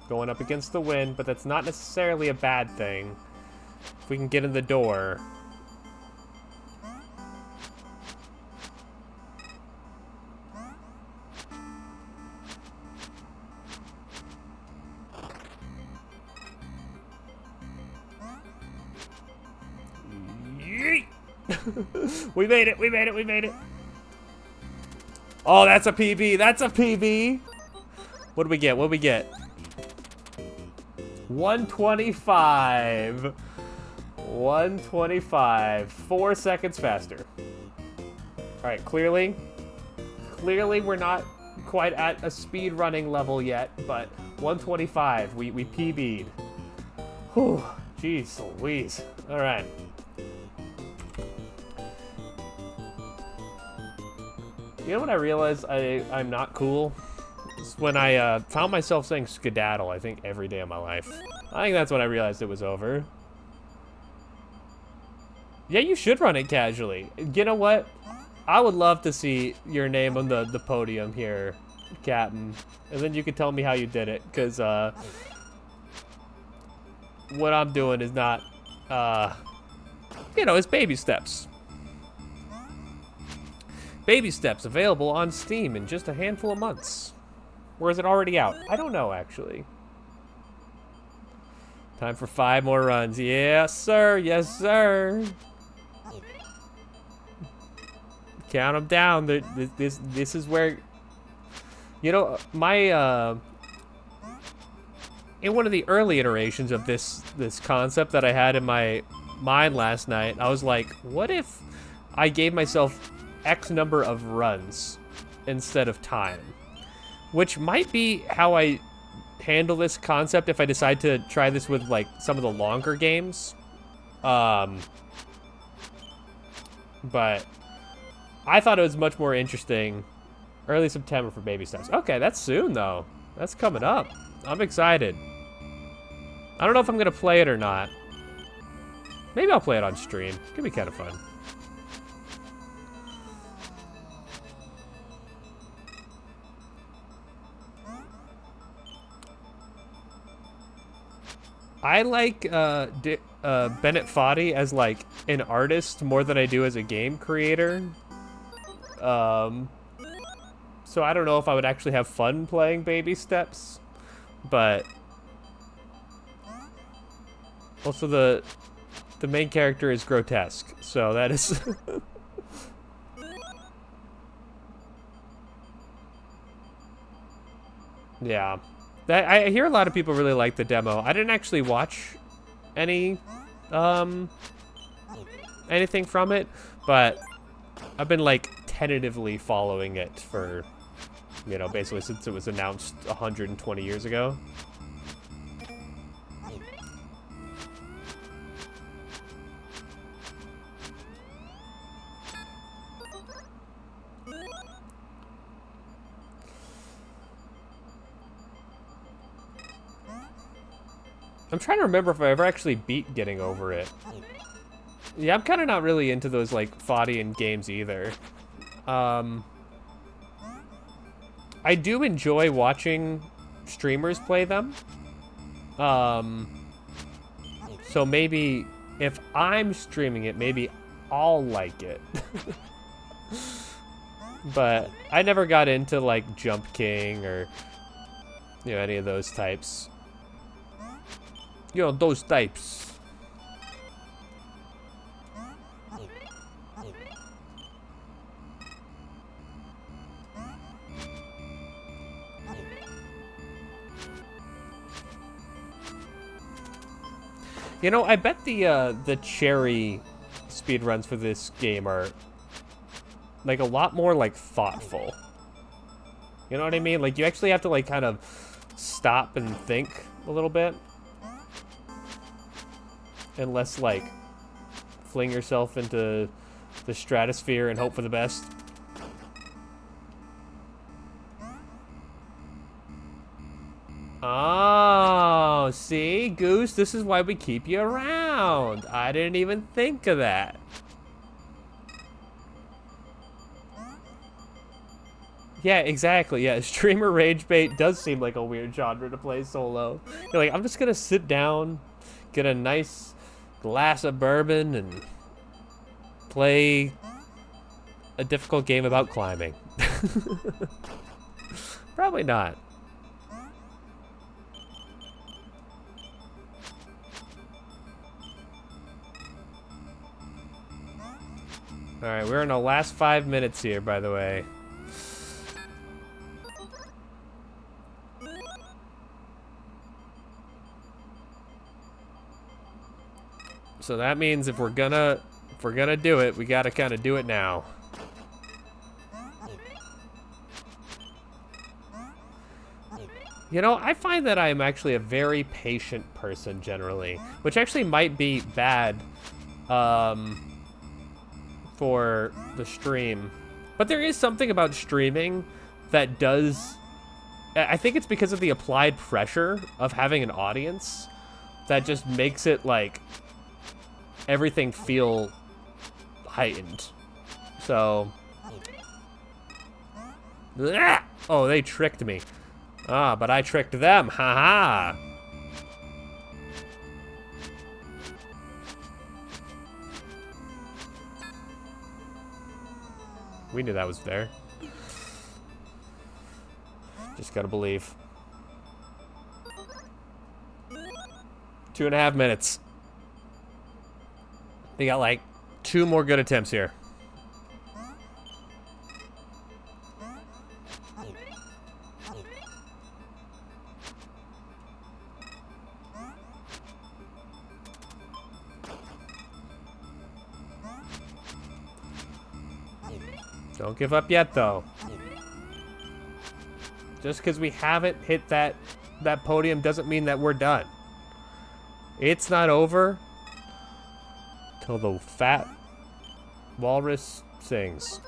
Going up against the wind, but that's not necessarily a bad thing. If we can get in the door. Yeet! We made it, we made it, we made it. Oh, that's a PB, that's a PB. What do we get, what do we get? 125. 125. 4 seconds faster. Alright, clearly we're not quite at a speed running level yet, but 125. We PB'd. Whew. Jeez Louise. Alright. You know what I realized I'm not cool? When I found myself saying skedaddle, I think, every day of my life. I think that's when I realized it was over. Yeah, you should run it casually. You know what? I would love to see your name on the podium here, Captain. And then you can tell me how you did it, because what I'm doing is not, you know, it's baby steps. Baby steps available on Steam in just a handful of months. Or is it already out? I don't know, actually. Time for 5 more runs. Yes, sir. Yes, sir. Count them down. This is where... You know, my... in one of the early iterations of this concept that I had in my mind last night, I was like, what if I gave myself X number of runs instead of time? Which might be how I handle this concept if I decide to try this with, like, some of the longer games. But I thought it was much more interesting Early September for baby steps. Okay, that's soon, though. That's coming up. I'm excited. I don't know if I'm going to play it or not. Maybe I'll play it on stream. It could be kind of fun. I like Bennett Foddy as like an artist more than I do as a game creator. So I don't know if I would actually have fun playing Baby Steps, but also the main character is grotesque, so that is yeah. I hear a lot of people really like the demo. I didn't actually watch any anything from it, but I've been like tentatively following it for, you know, basically since it was announced 120 years ago. I'm trying to remember if I ever actually beat Getting Over It. Yeah, I'm kind of not really into those, like, Fodian games either. I do enjoy watching streamers play them. So maybe if I'm streaming it, maybe I'll like it. But I never got into, like, Jump King or, you know, any of those types. You know, those types. You know, I bet the cherry speedruns for this game are like a lot more like thoughtful. You know what I mean? Like you actually have to like kind of stop and think a little bit. And less like fling yourself into the stratosphere and hope for the best. Oh, see, Goose, this is why we keep you around. I didn't even think of that. Yeah, exactly. Yeah, streamer rage bait does seem like a weird genre to play solo. You're like, I'm just gonna sit down, get a nice glass of bourbon, and play a difficult game about climbing. Probably not. Alright, we're in the last 5 minutes here, by the way. So that means if we're gonna do it, we gotta kind of do it now. You know, I find that I'm actually a very patient person generally, which actually might be bad for the stream. But there is something about streaming that does... I think it's because of the applied pressure of having an audience that just makes it like everything feel heightened. So... Oh, they tricked me. Ah, but I tricked them. Haha. We knew that was there. Just gotta believe. 2.5 minutes. They got like 2 more good attempts here. Don't give up yet, though. Just because we haven't hit that podium doesn't mean that we're done. It's not over till the fat walrus sings.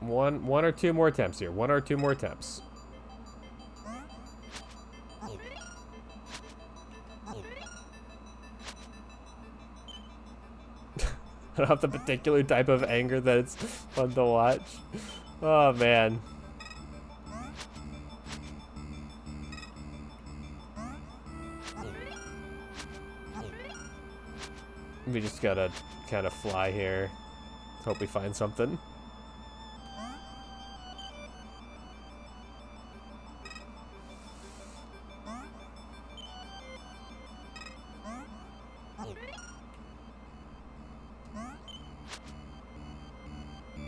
One or two more attempts here. One or two more attempts. I don't have the particular type of anger that it's fun to watch. Oh, man. We just gotta kind of fly here. Hope we find something.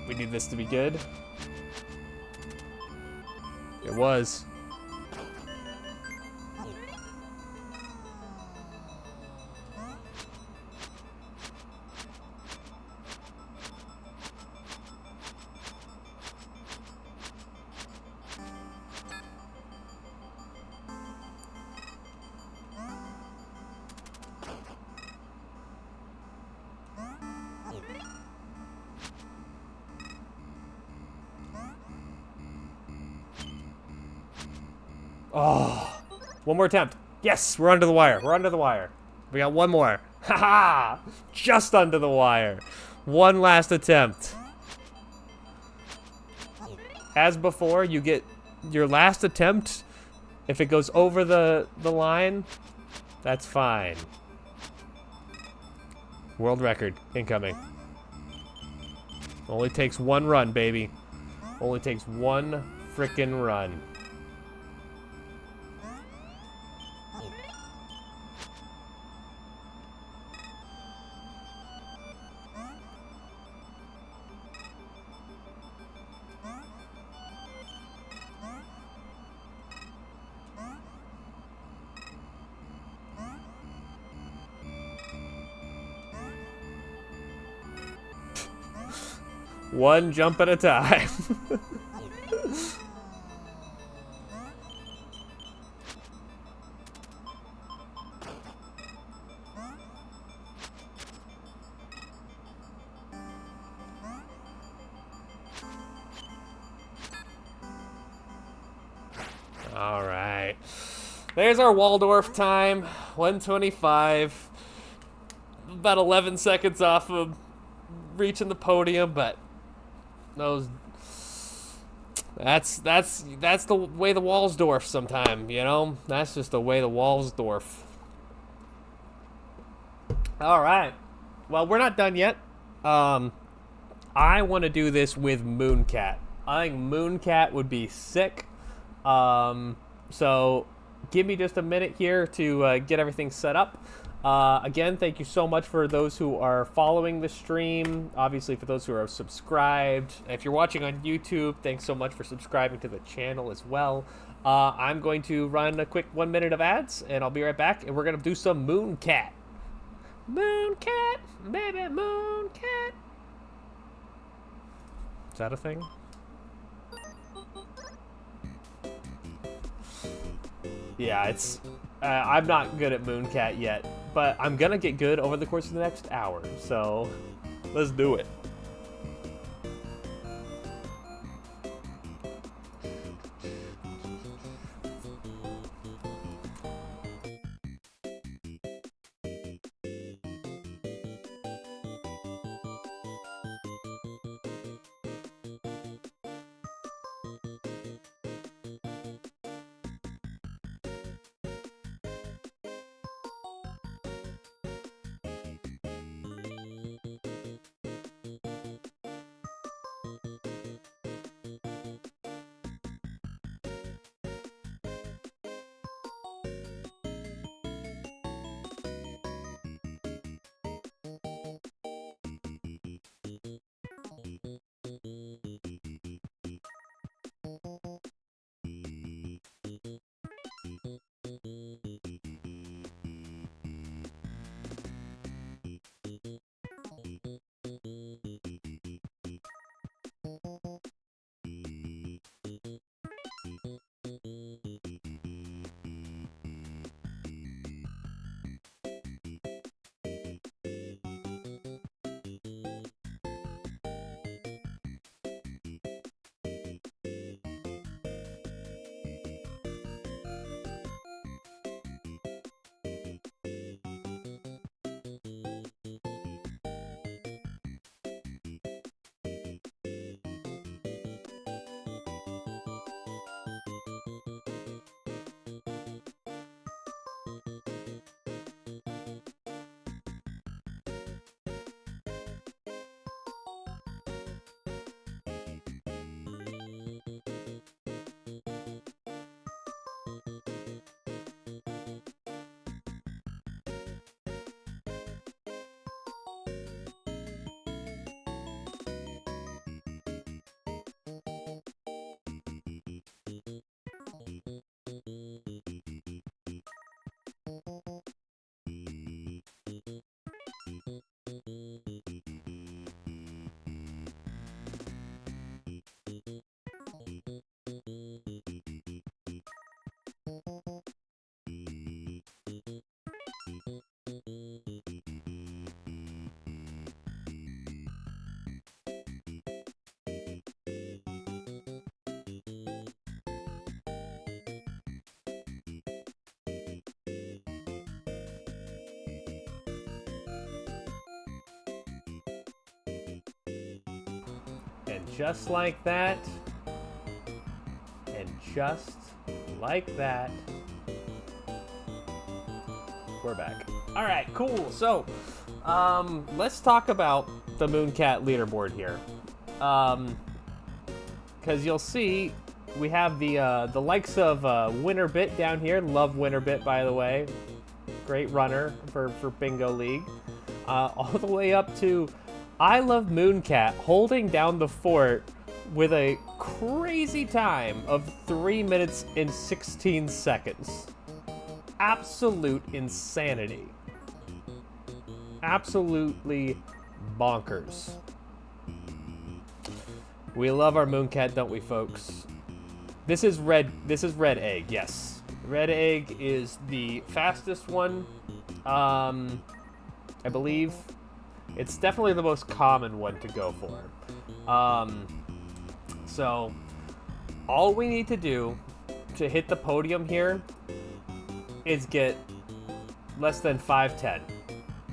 We need this to be good. It was. Oh, one more attempt. Yes, we're under the wire. We're under the wire. We got one more. Haha! Just under the wire. One last attempt. As before, you get your last attempt. If it goes over the line, that's fine. World record incoming. Only takes one run, baby. Only takes one frickin' run. One jump at a time. All right. There's our Waldorf time. 125. About 11 seconds off of reaching the podium, but that's the way the Waldorf sometime, you know? That's just the way the Waldorf. All right. Well, we're not done yet. I want to do this with Mooncat. I think Mooncat would be sick. So give me just a minute here to get everything set up. Again, thank you so much for those who are following the stream. Obviously, for those who are subscribed. If you're watching on YouTube, thanks so much for subscribing to the channel as well. I'm going to run a quick 1 minute of ads, and I'll be right back, and we're going to do some Mooncat. Mooncat, baby, Mooncat. Is that a thing? Yeah, it's... I'm not good at Mooncat yet, but I'm gonna get good over the course of the next hour, so let's do it. just like that. And just like that. We're back. All right, cool. So, let's talk about the Mooncat leaderboard here. Because you'll see we have the likes of Winterbit down here. Love Winterbit, by the way. Great runner for Bingo League. All the way up to I Love Mooncat holding down the fort with a crazy time of 3 minutes and 16 seconds. Absolute insanity. Absolutely bonkers. We love our Mooncat, don't we, folks? This is red egg, yes. Red egg is the fastest one. I believe it's definitely the most common one to go for. So all we need to do to hit the podium here is get less than 510.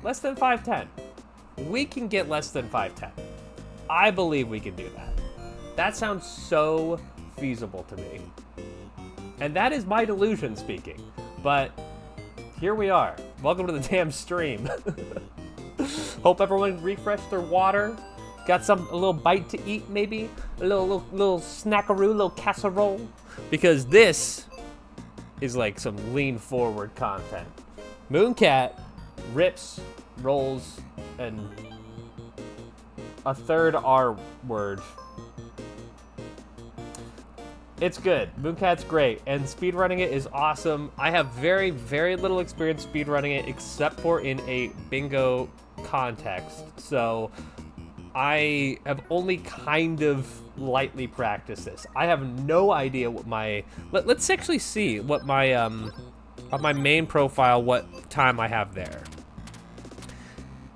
Less than 510. We can get less than 510. I believe we can do that. That sounds so feasible to me. And that is my delusion speaking. But here we are. Welcome to the damn stream. Hope everyone refreshed their water. Got a little bite to eat, maybe? A little snackaroo, little casserole. Because this is like some lean forward content. Mooncat rips, rolls, and a third R word. It's good. Mooncat's great, and speedrunning it is awesome. I have very, very little experience speedrunning it, except for in a bingo context. So I have only kind of lightly practiced this. I have no idea what my... Let's actually see what my, on my main profile, what time I have there.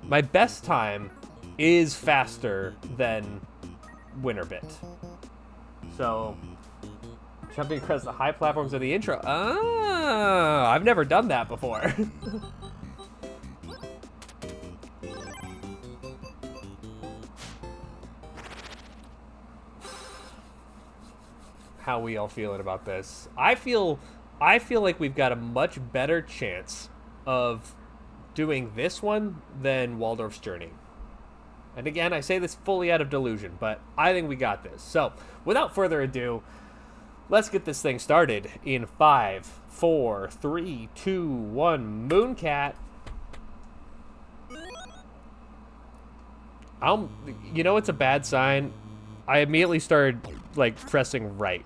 My best time is faster than Winterbit. So... jumping across the high platforms of the intro. Ah, I've never done that before. How we all feeling about this? I feel like we've got a much better chance of doing this one than Waldorf's Journey. And again, I say this fully out of delusion, but I think we got this. So, without further ado, let's get this thing started in 5, 4, 3, 2, 1. Mooncat. You know, it's a bad sign. I immediately started like pressing right.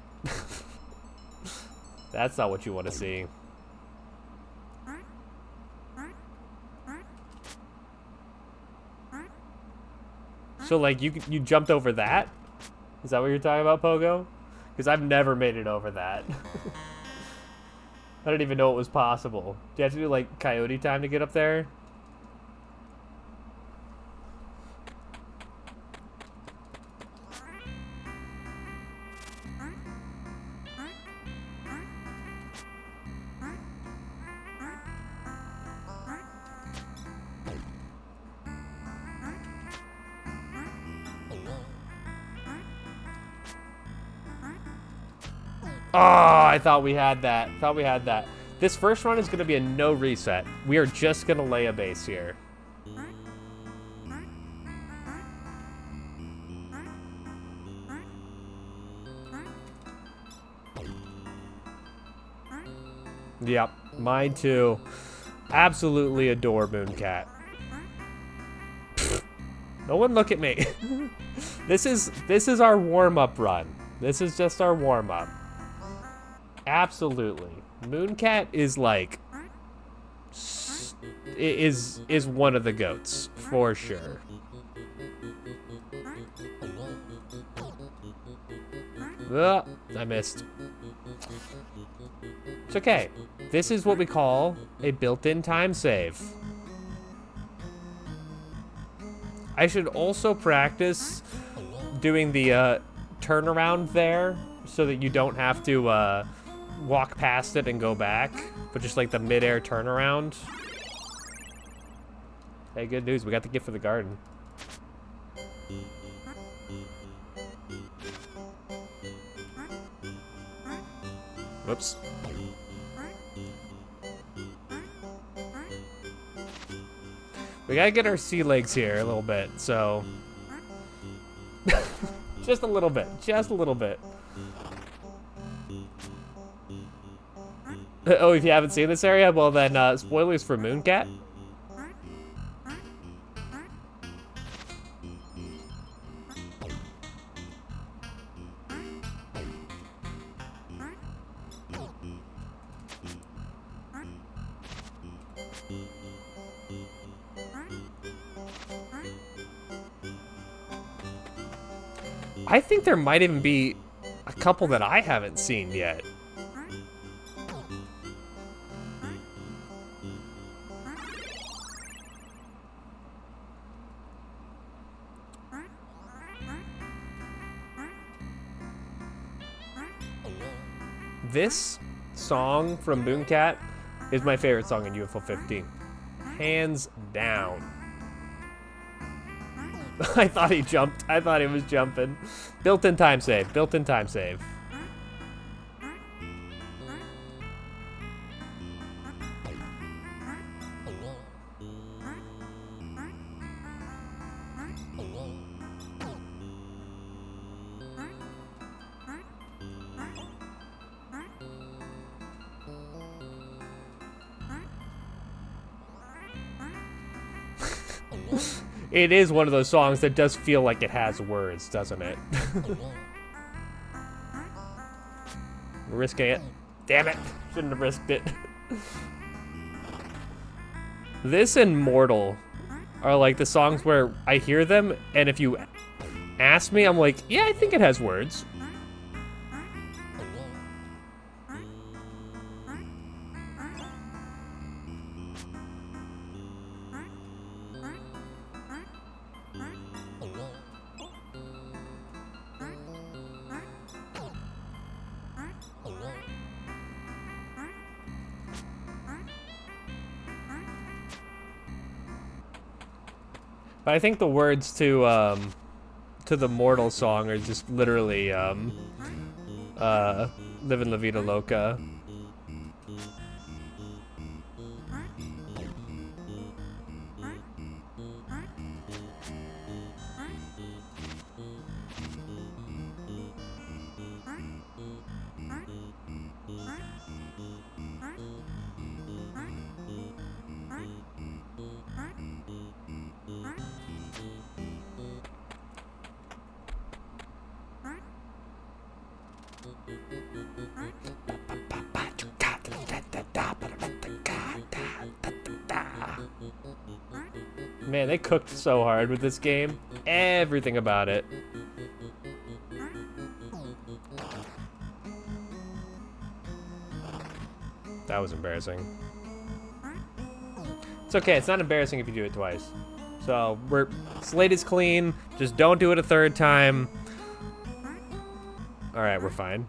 That's not what you want to see. So like you jumped over that? Is that what you're talking about, Pogo? Because I've never made it over that. I didn't even know it was possible. Do you have to do, like, coyote time to get up there? Oh, I thought we had that. This first run is going to be a no reset. We are just going to lay a base here. Yep, mine too. Absolutely adore Mooncat. No one look at me. This is our warm-up run. This is just our warm-up. Absolutely. Mooncat is like is one of the goats for sure. I missed. It's okay. This is what we call a built-in time save. I should also practice doing the turnaround there so that you don't have to walk past it and go back, but just like the mid-air turnaround. Hey, good news, we got the gift for the garden. Whoops. We gotta get our sea legs here a little bit, so... just a little bit, just a little bit. Oh, if you haven't seen this area, well then, spoilers for Mooncat. I think there might even be a couple that I haven't seen yet. This song from Mooncat is my favorite song in UFO 15. Hands down. I thought he jumped. I thought he was jumping. Built-in time save. Built-in time save. It is one of those songs that does feel like it has words, doesn't it? We're risking it. Damn it. Shouldn't have risked it. This and Mortal are like the songs where I hear them, and if you ask me, I'm like, yeah, I think it has words. But I think the words to the Mortal song are just literally Livin' La Vida Loca. Man, they cooked so hard with this game. Everything about it. That was embarrassing. It's okay, it's not embarrassing if you do it twice. So, slate is clean, just don't do it a third time. Alright, we're fine.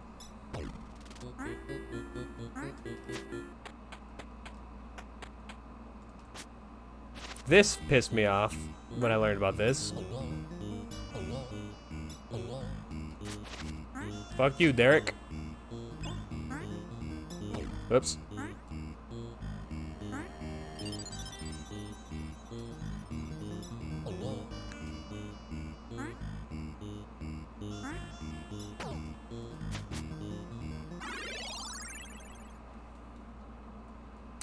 This pissed me off when I learned about this. Fuck you, Derek. Whoops.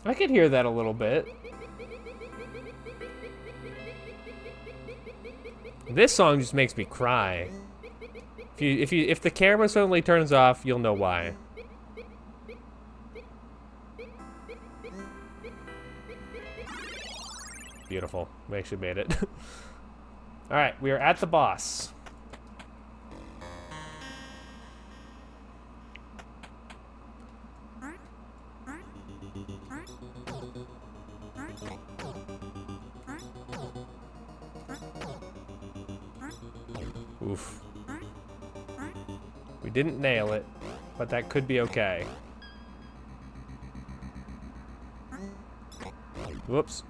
I could hear that a little bit. This song just makes me cry. If the camera suddenly turns off, you'll know why. Beautiful. We actually made it. Alright, we are at the boss. Oof. We didn't nail it, but that could be okay. Whoops.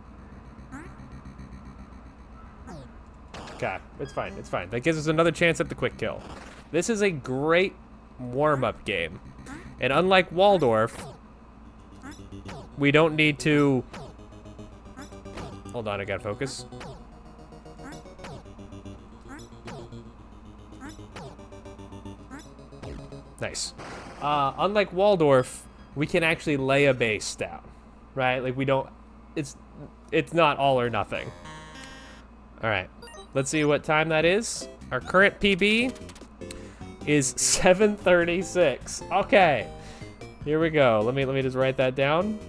Okay, it's fine, it's fine. That gives us another chance at the quick kill. This is a great warm-up game. And unlike Waldorf, we don't need to... Hold on, I gotta focus. Nice. Unlike Waldorf, we can actually lay a base down, right? Like we don't... It's not all or nothing. All right, let's see what time that is. Our current PB is 7:36. Okay, here we go. Let me just write that down.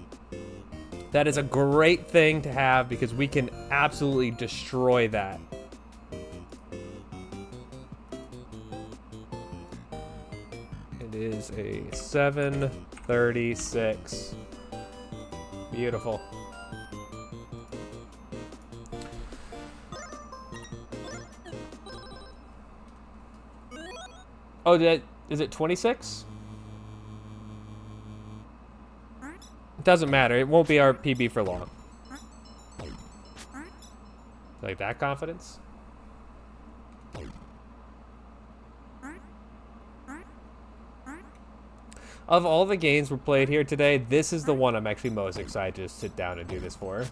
That is a great thing to have because we can absolutely destroy that. It is a 7:36. Beautiful. Oh, is it 26? It doesn't matter. It won't be our PB for long. Like that confidence? Of all the games we played here today, this is the one I'm actually most excited to sit down and do this for.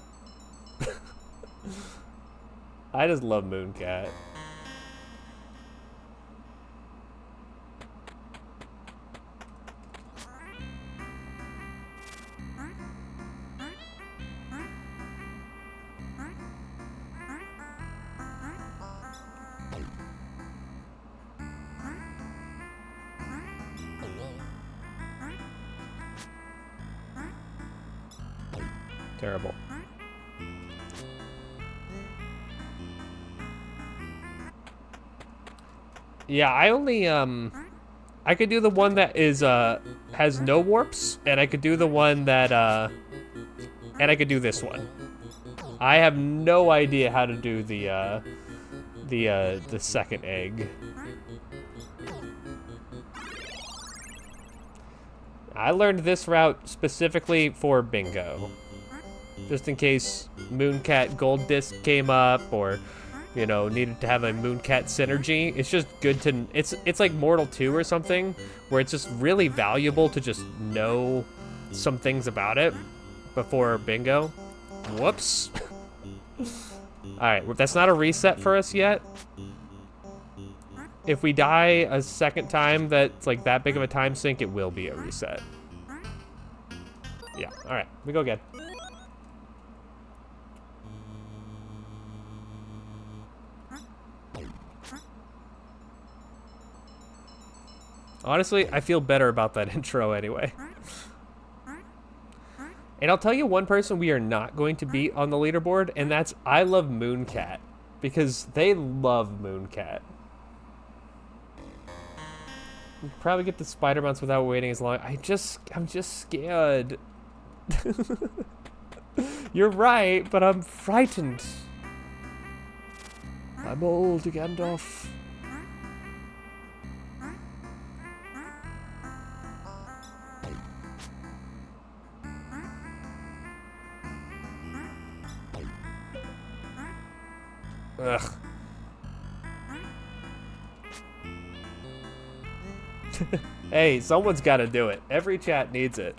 I just love Mooncat. Terrible. Yeah, I only I could do the one that is has no warps, and I could do the one that and I could do this one. I have no idea how to do the second egg. I learned this route specifically for bingo. Just in case Mooncat Gold Disc came up, or, you know, needed to have a Mooncat synergy. It's just good to, it's like Mortal 2 or something, where it's just really valuable to just know some things about it before bingo. Whoops. Alright, that's not a reset for us yet. If we die a second time that's like that big of a time sink, it will be a reset. Yeah, alright, we go again. Honestly, I feel better about that intro anyway. And I'll tell you one person we are not going to beat on the leaderboard, and that's I Love Mooncat. Because they love Mooncat. You can probably get the spider mounts without waiting as long. I'm just scared. You're right, but I'm frightened. I'm old, Gandalf. Ugh. Hey, someone's got to do it. Every chat needs it.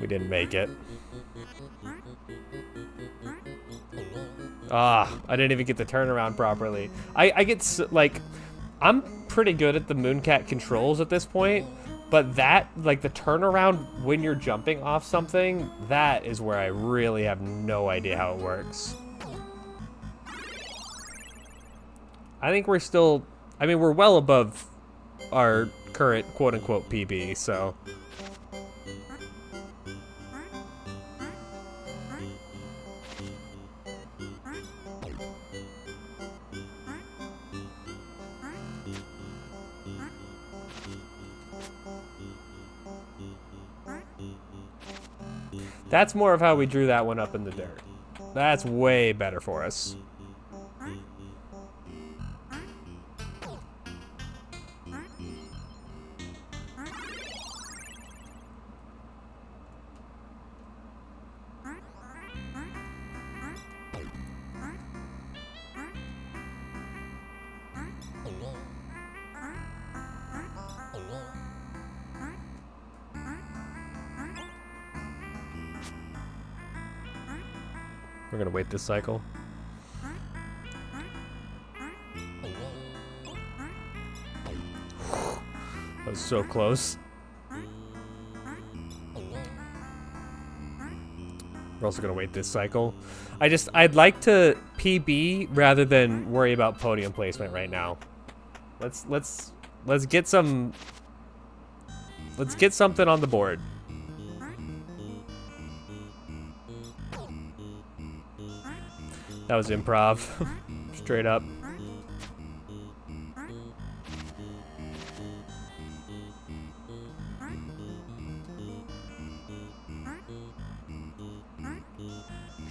We didn't make it. Ah, I didn't even get the turnaround properly. I get, like, I'm pretty good at the Mooncat controls at this point, but that, like, the turnaround when you're jumping off something, that is where I really have no idea how it works. I think we're still, I mean, we're well above our current quote-unquote PB, so. That's more of how we drew that one up in the dirt. That's way better for us. We're gonna wait this cycle. That was so close. We're also gonna wait this cycle. I'd like to PB rather than worry about podium placement right now. Let's get something on the board. That was improv. Straight up.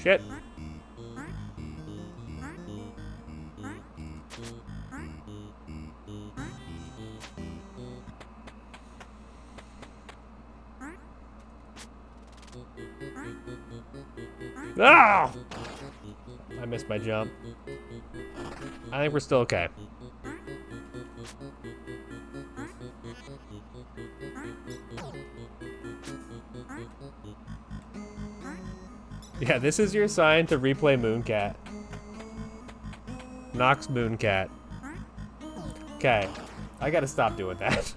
Shit. Ah! I missed my jump. I think we're still okay. Yeah, this is your sign to replay Mooncat. Nox Mooncat. Okay. I gotta stop doing that.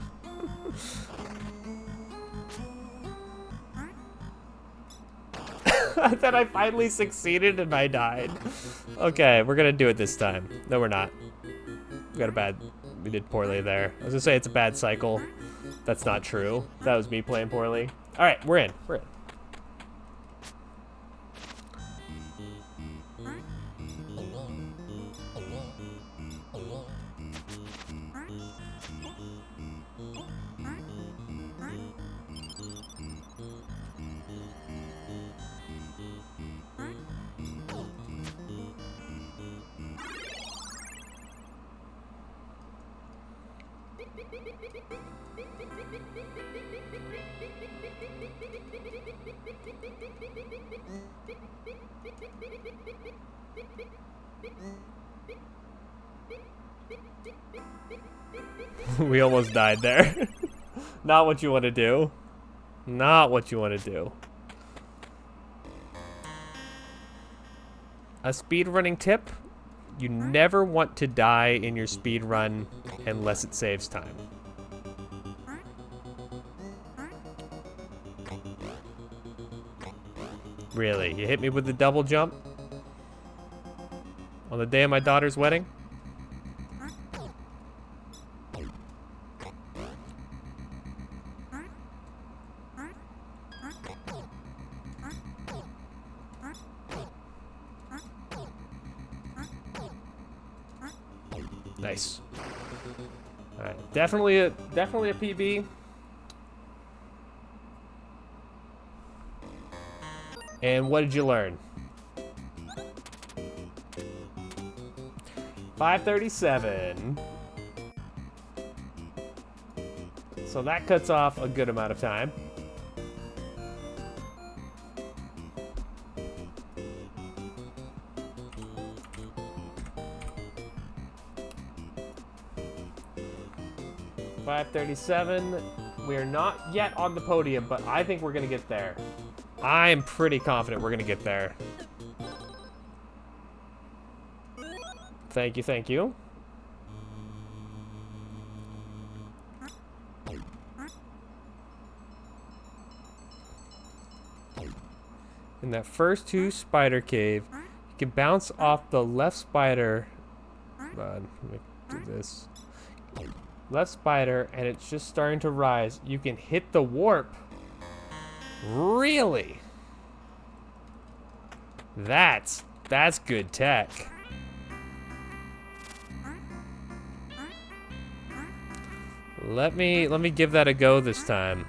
Then I finally succeeded and I died. Okay, we're gonna do it this time. No, we're not. We did poorly there. I was gonna say it's a bad cycle. That's not true. That was me playing poorly. All right, we're in. We're in. We almost died there. Not what you want to do. Not what you want to do. A speedrunning tip: you never want to die in your speedrun unless it saves time. Really? You hit me with the double jump? On the day of my daughter's wedding? Nice. All right, definitely a PB. And what did you learn? 537. So that cuts off a good amount of time. .537. We're not yet on the podium, but I think we're gonna get there. I'm pretty confident we're gonna get there. Thank you, thank you. In that first two spider cave, you can bounce off the left spider. Let me do this. Left spider, and it's just starting to rise. You can hit the warp. Really? That's good tech. Let me give that a go this time.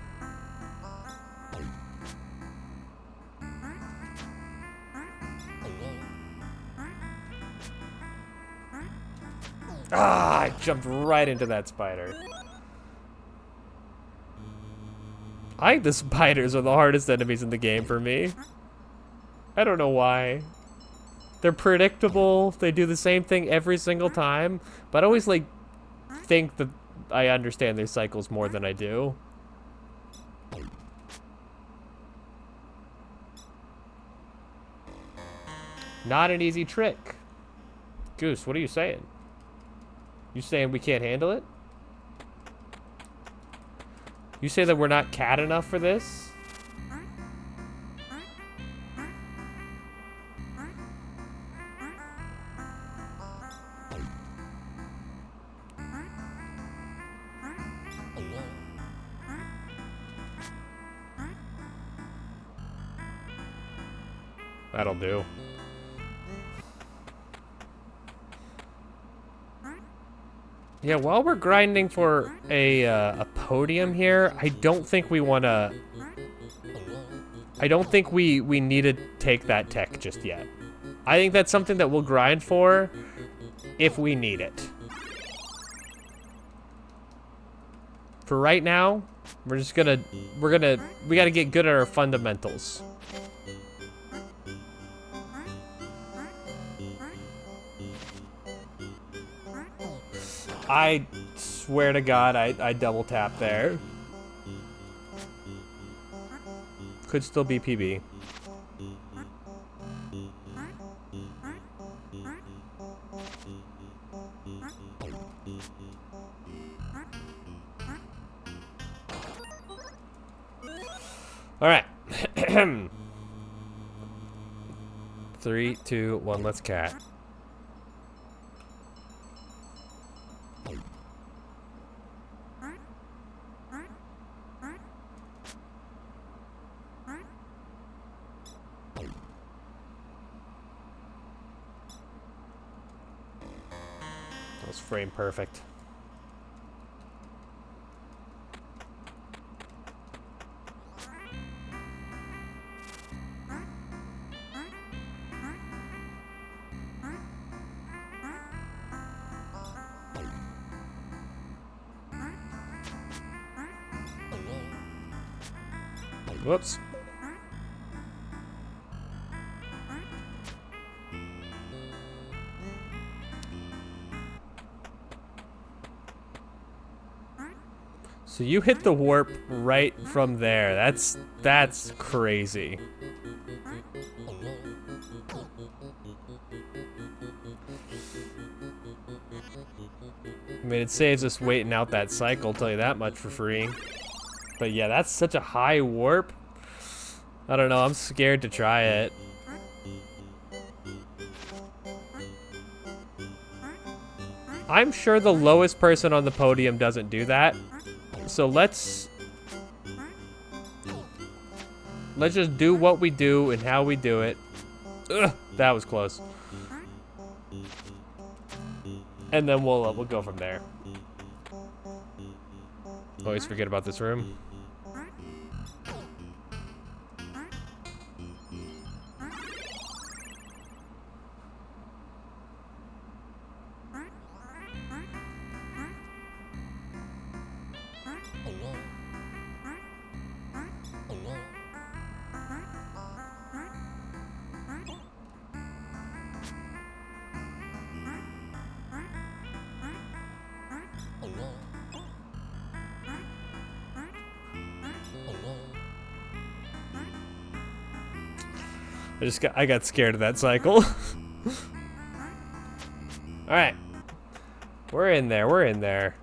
Ah, I jumped right into that spider. I think the spiders are the hardest enemies in the game for me. I don't know why. They're predictable, they do the same thing every single time, but I always like think that I understand their cycles more than I do. Not an easy trick. Goose, what are you saying? You saying we can't handle it? You say that we're not cat enough for this? That'll do. Yeah, while we're grinding for a podium here, I don't think we want to... I don't think we need to take that tech just yet. I think that's something that we'll grind for if we need it. For right now, we're just gonna... We gotta get good at our fundamentals. I swear to God, I double tap there. Could still be PB. All right. 3, 2, 1, let's cat. That's frame perfect. Whoops. So you hit the warp right from there. That's crazy. I mean, it saves us waiting out that cycle, I'll tell you that much for free. But yeah, that's such a high warp. I don't know, I'm scared to try it. I'm sure the lowest person on the podium doesn't do that. So let's just do what we do and how we do it. Ugh, that was close. And then we'll go from there. Always forget about this room. I got scared of that cycle. All right. We're in there. We're in there.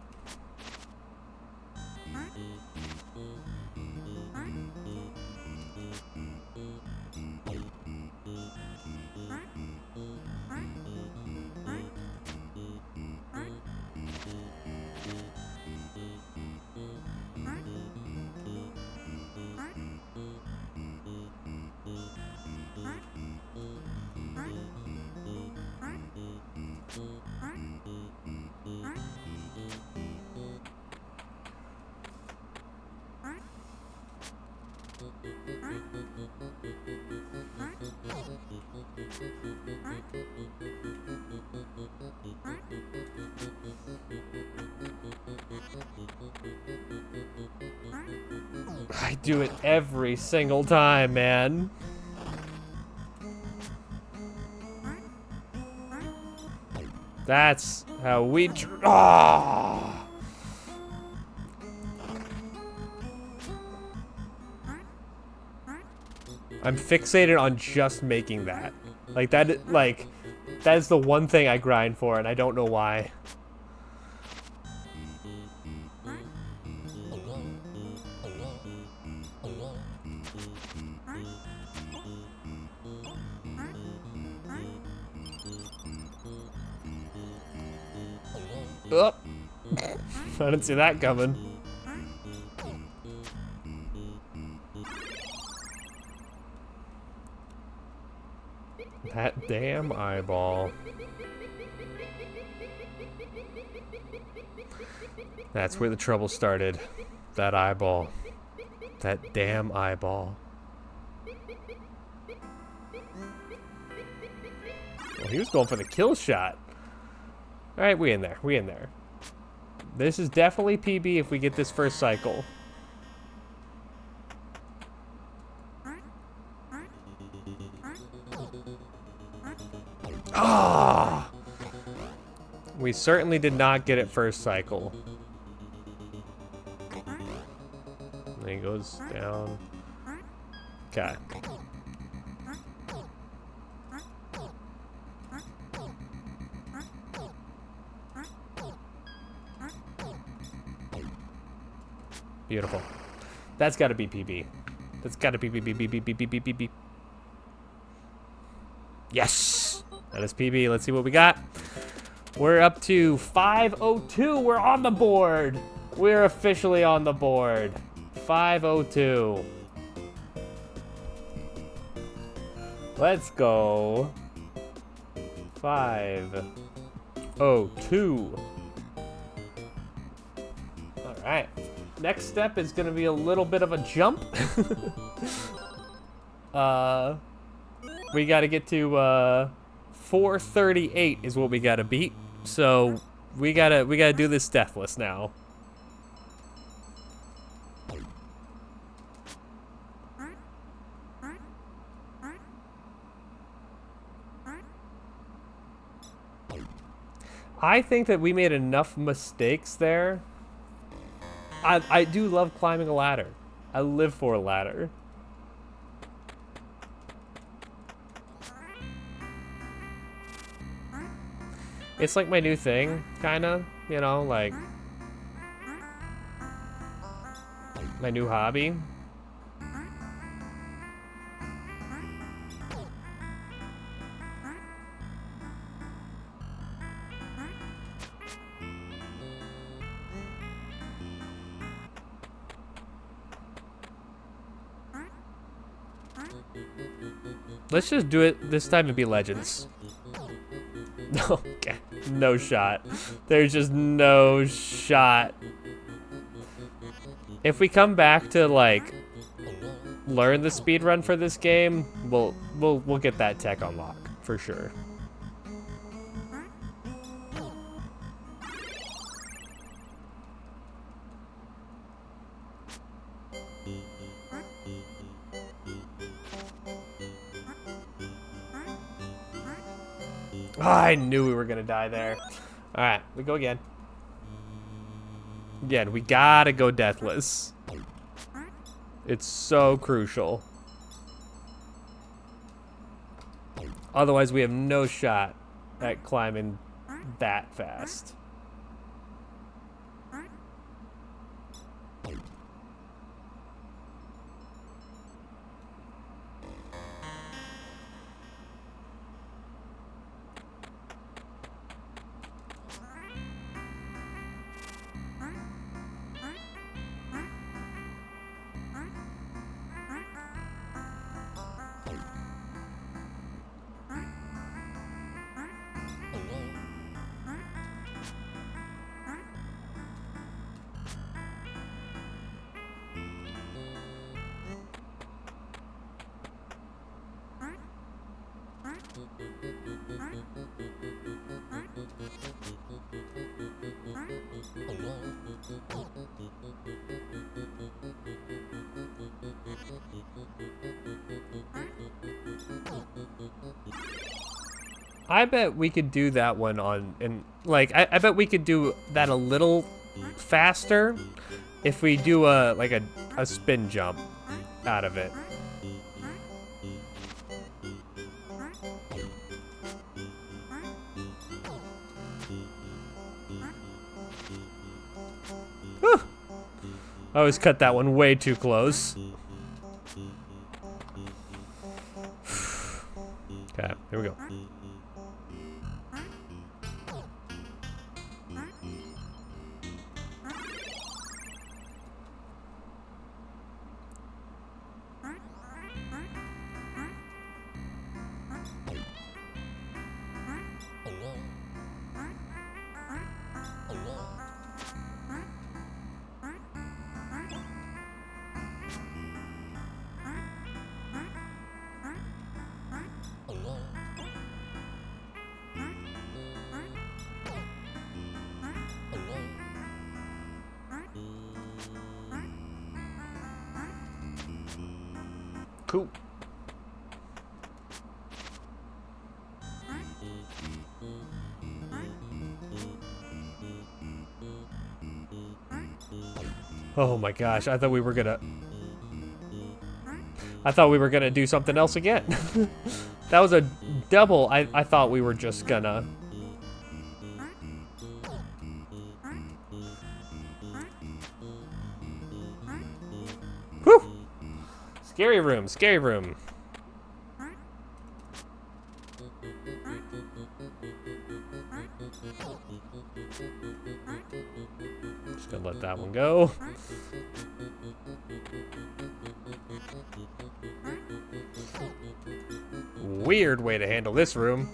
I do it every single time, man. That's how we... I'm fixated on just making that. Like, that is the one thing I grind for, and I don't know why. Oh. I didn't see that coming. That damn eyeball. That's where the trouble started. That eyeball. That damn eyeball. Well, he was going for the kill shot. Alright, we in there. We in there. This is definitely PB if we get this first cycle. Ah! We certainly did not get it first cycle. And he goes down. Okay. Beautiful. That's got to be PB. That's got to be PB. Yes! That is PB. Let's see what we got. We're up to 502. We're on the board. We're officially on the board. 502. Let's go. 502. All right. Next step is going to be a little bit of a jump. We got to get to 438 is what we got to beat. So we got to do this deathless now. I think that we made enough mistakes there. I do love climbing a ladder. I live for a ladder. It's like my new thing, kinda, you know, like my new hobby. Let's just do it this time and be legends. Okay, no shot. There's just no shot. If we come back to like learn the speedrun for this game, we'll get that tech unlock for sure. Oh, I knew we were gonna die there. All right, we go again. Again, we gotta go deathless. It's so crucial. Otherwise, we have no shot at climbing that fast. I bet we could do that one on, and like, I bet we could do that a little faster if we do a spin jump out of it. I always cut that one way too close. Okay, here we go. Cool. Oh my gosh, I thought we were gonna do something else again. That was a double. I thought we were just gonna. Whew! Scary room, scary room. Just gonna let that one go. Weird way to handle this room.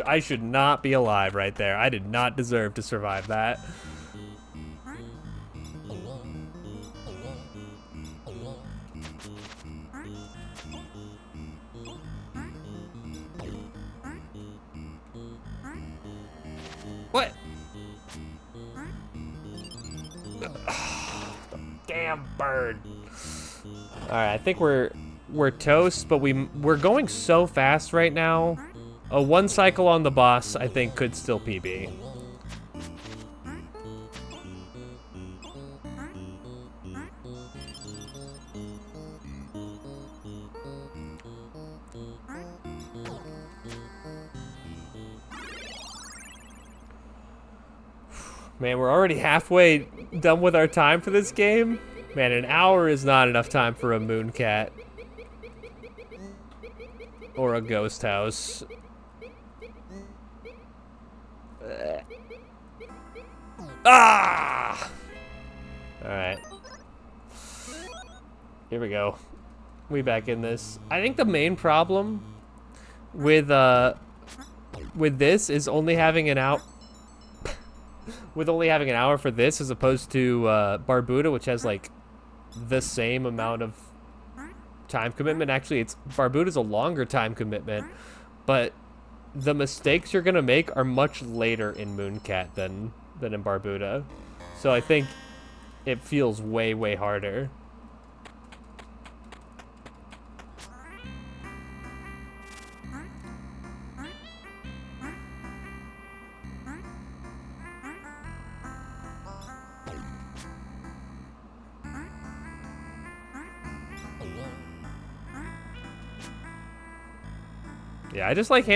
I should not be alive right there. I did not deserve to survive that. What? Damn bird. All right, I think we're toast, but we're going so fast right now. A one cycle on the boss, I think, could still PB. Man, we're already halfway done with our time for this game. Man, an hour is not enough time for a Mooncat. Or a ghost house. Ah! Alright. Here we go. We back in this. I think the main problem with this is only having an hour for this as opposed to Barbuta, which has like the same amount of time commitment. Actually, Barbuta's a longer time commitment, but the mistakes you're gonna make are much later in Mooncat than in Barbuta. So I think it feels way, way harder. Yeah, I just like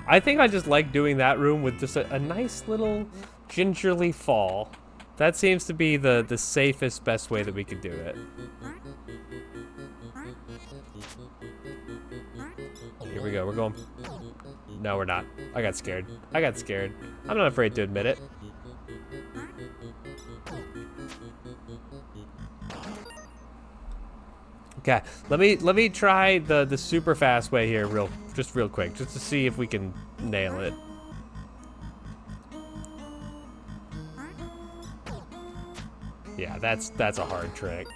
I think I just like doing that room with just a nice little gingerly fall. That seems to be the safest, best way that we could do it. Here we go, we're going. No, we're not. I got scared. I got scared. I'm not afraid to admit it. Okay, let me try the super fast way here real quick, just to see if we can nail it. Yeah, that's a hard trick.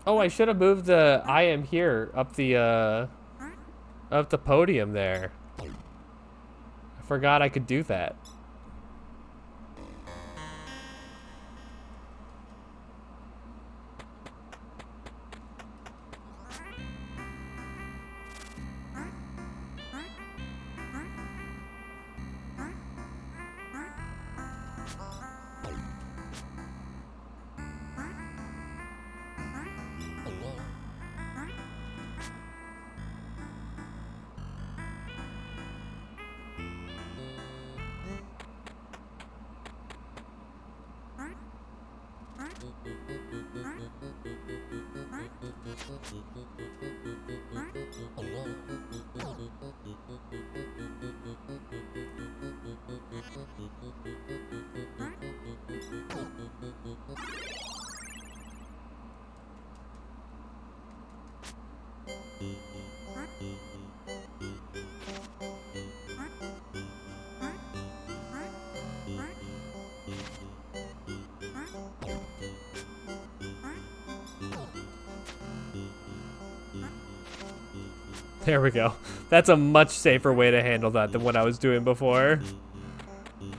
Oh, I should have moved the I am here up the podium there. I forgot I could do that. There we go. That's a much safer way to handle that than what I was doing before.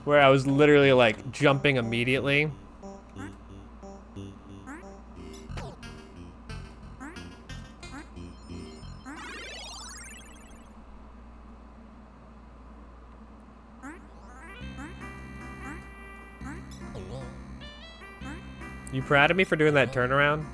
Where I was literally like jumping immediately. You proud of me for doing that turnaround?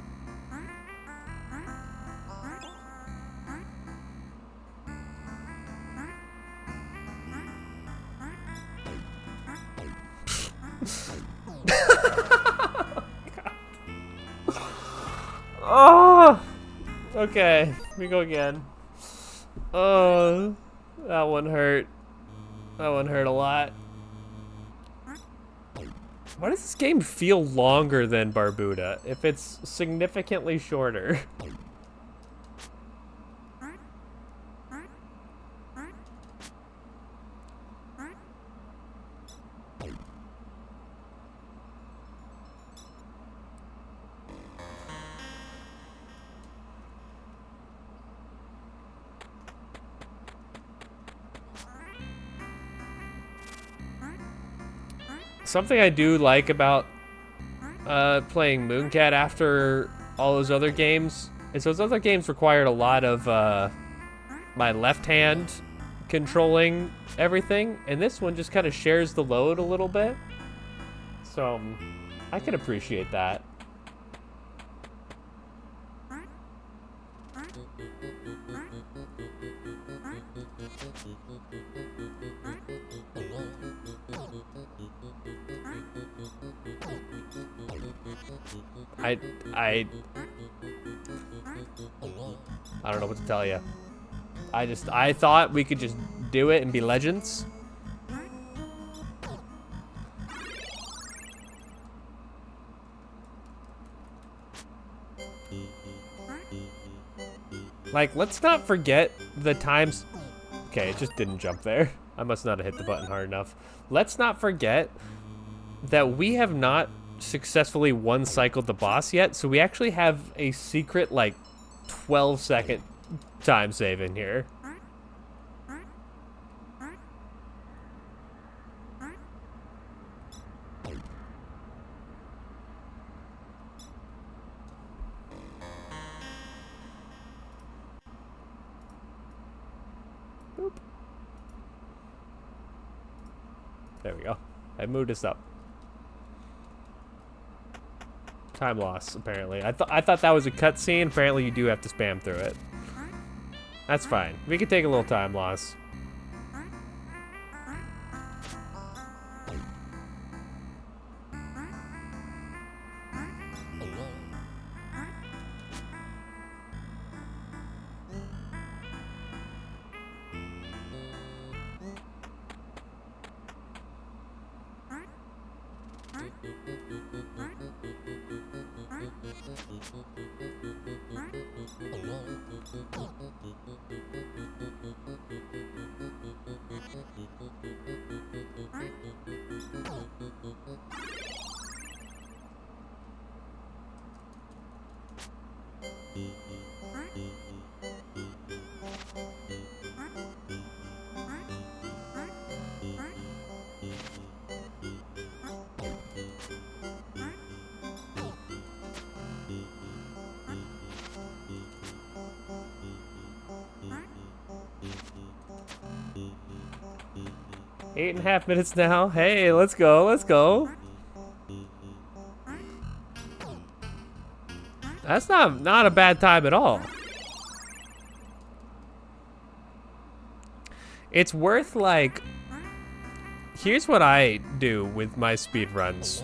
Oh, okay. We go again. Oh, that one hurt. That one hurt a lot. Why does this game feel longer than Barbuta if it's significantly shorter? Something I do like about playing Mooncat after all those other games is those other games required a lot of my left hand controlling everything, and this one just kind of shares the load a little bit. So I can appreciate that. I don't know what to tell you. I thought we could just do it and be legends. Like, let's not forget the times. Okay, it just didn't jump there. I must not have hit the button hard enough. Let's not forget that we have not successfully one-cycled the boss yet, so we actually have a secret, like, 12-second time save in here. Boop. There we go. I moved us up. Time loss, apparently. I thought that was a cutscene. Apparently you do have to spam through it. That's fine. We can take a little time loss. Eight and a half minutes now. Hey, let's go, let's go. That's not a bad time at all. It's worth, like, here's what I do with my speed runs.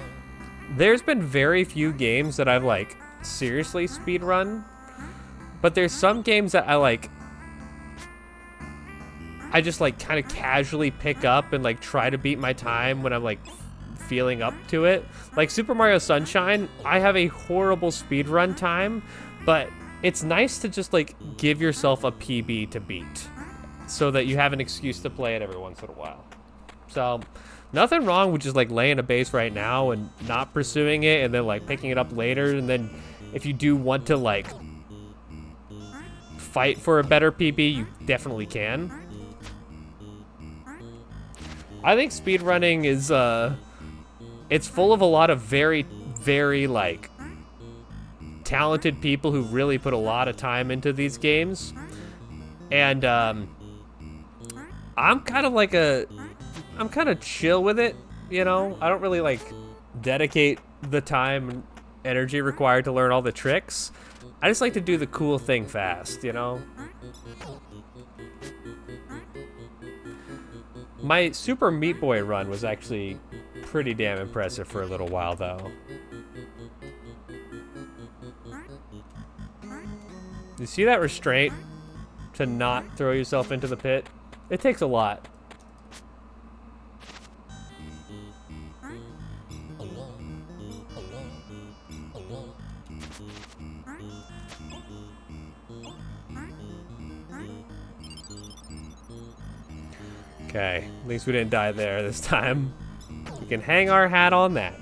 There's been very few games that I've like seriously speedrun, but there's some games that I just like kind of casually pick up and like try to beat my time when I'm like feeling up to it. Like Super Mario Sunshine, I have a horrible speedrun time, but it's nice to just like give yourself a PB to beat so that you have an excuse to play it every once in a while. So nothing wrong with just like laying a base right now and not pursuing it and then like picking it up later. And then if you do want to like fight for a better PB, you definitely can. I think speedrunning is it's full of a lot of very, very like talented people who really put a lot of time into these games. And I'm kind of like I'm kind of chill with it, you know? I don't really like dedicate the time and energy required to learn all the tricks. I just like to do the cool thing fast, you know? My Super Meat Boy run was actually pretty damn impressive for a little while, though. You see that restraint to not throw yourself into the pit? It takes a lot. Okay, at least we didn't die there this time. We can hang our hat on that.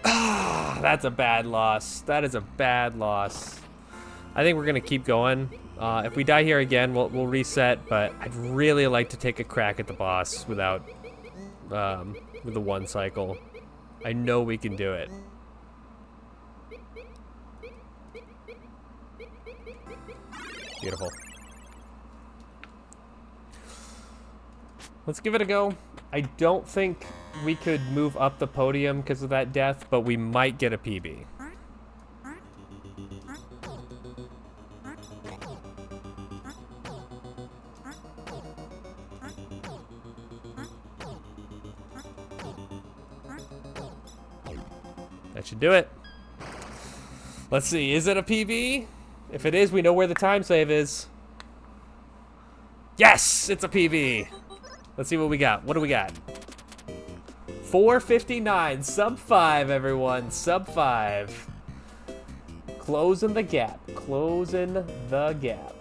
Ah, that's a bad loss. That is a bad loss. I think we're gonna keep going. If we die here again, we'll reset. But I'd really like to take a crack at the boss without with the one cycle. I know we can do it. Beautiful. Let's give it a go. I don't think we could move up the podium because of that death, but we might get a PB. That should do it. Let's see, is it a PB? If it is, we know where the time save is. Yes, it's a PB. Let's see what we got. What do we got? 4:59, sub 5, everyone, sub 5. Closing the gap, closing the gap.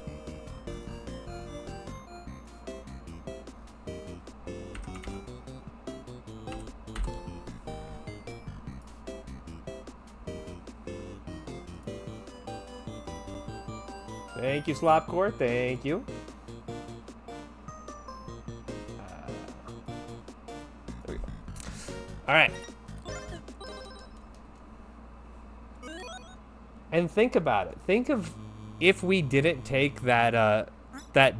Thank you, Slopcore. Thank you. There we go. All right. And think about it. Think of if we didn't take that that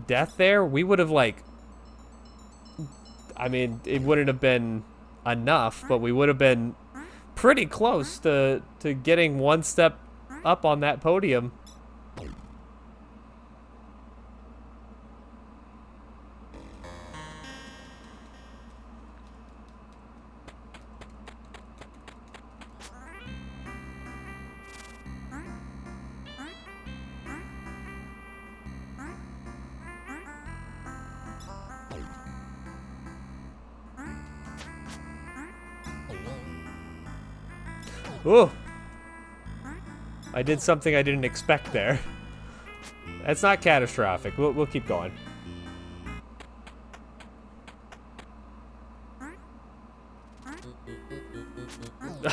death there, we would have like. I mean, it wouldn't have been enough, but we would have been pretty close to getting one step up on that podium. Ooh. I did something I didn't expect there. That's not catastrophic. We'll keep going.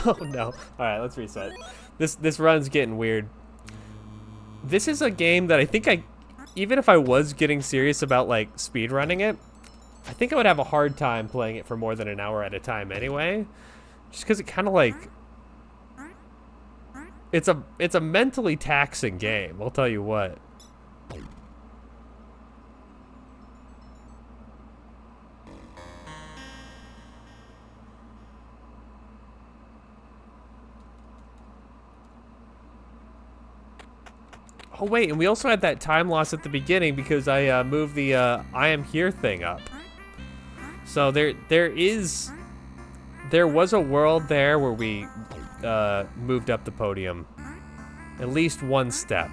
Oh no. Alright, let's reset. This run's getting weird. This is a game that I think even if I was getting serious about like speedrunning it, I think I would have a hard time playing it for more than an hour at a time anyway. Just because it kind of like it's a mentally taxing game, I'll tell you what. Oh wait, and we also had that time loss at the beginning because I moved the I am here thing up. So there was a world there where we moved up the podium at least one step.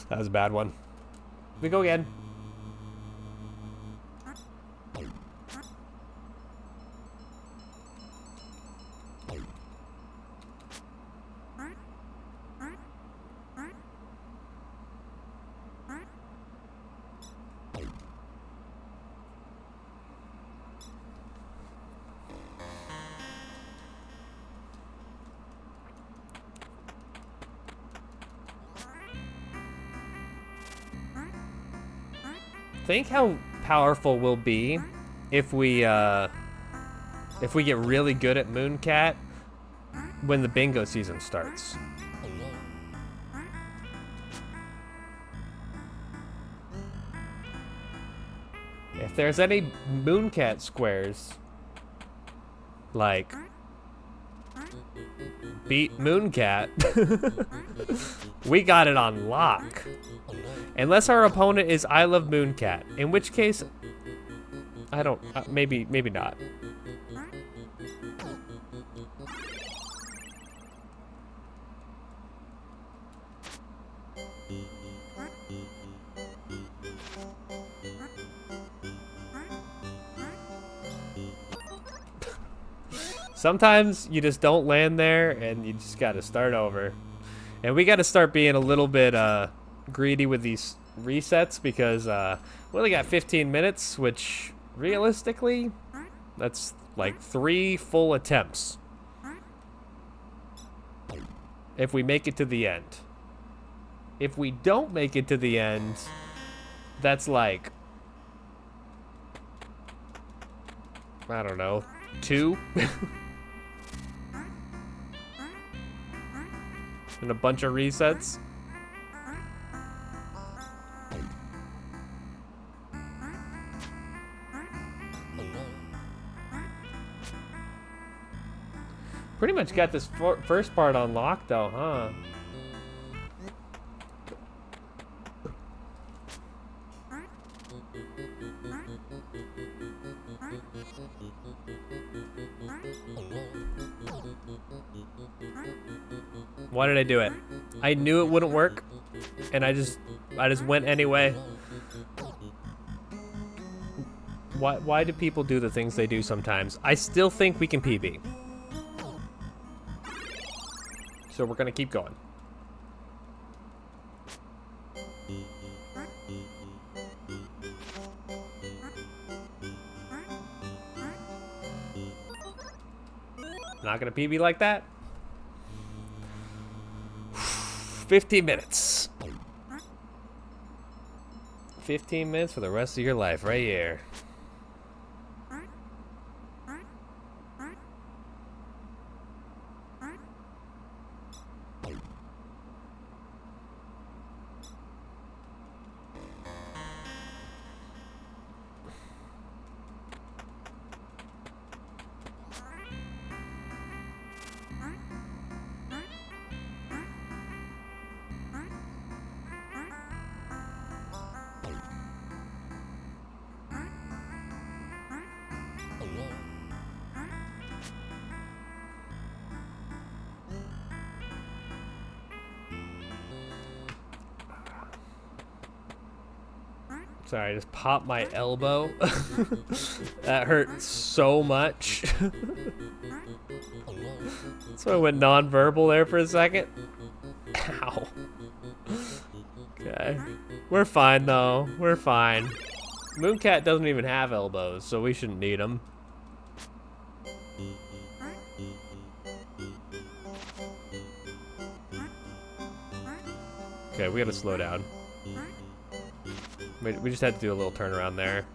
That was a bad one. We go again. Think how powerful we'll be if we get really good at Mooncat when the bingo season starts. If there's any Mooncat squares, like beat Mooncat, we got it on lock. Unless our opponent is I Love Mooncat, in which case, I don't, maybe not. Sometimes you just don't land there and you just gotta start over. And we gotta start being a little bit, greedy with these resets because we only got 15 minutes, which realistically, that's like 3 full attempts if we make it to the end. If we don't make it to the end, that's like, I don't know, 2 and a bunch of resets. Pretty much got this first part unlocked though, huh? Why did I do it? I knew it wouldn't work, and I just went anyway. Why do people do the things they do sometimes? I still think we can PB. So we're gonna keep going. Not gonna PB like that. 15 minutes. 15 minutes for the rest of your life right here. Sorry, I just popped my elbow. That hurt so much. So I went non-verbal there for a second. Ow. Okay. We're fine though. We're fine. Mooncat doesn't even have elbows, so we shouldn't need them. Okay, we gotta slow down. We just had to do a little turnaround there.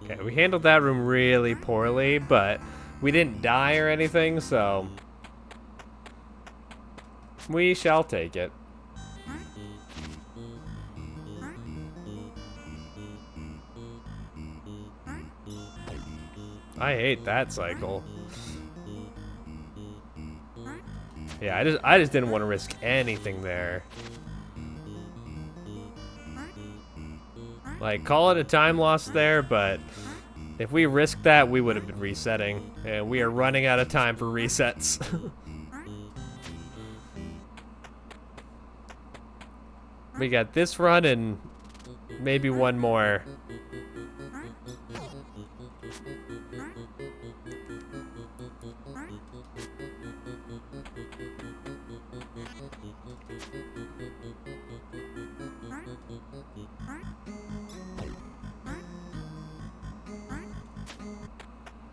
Okay, we handled that room really poorly, but we didn't die or anything, so we shall take it. I hate that cycle. Yeah, I just didn't want to risk anything there. Like, call it a time loss there, but if we risked that, we would have been resetting. And we are running out of time for resets. We got this run and maybe one more.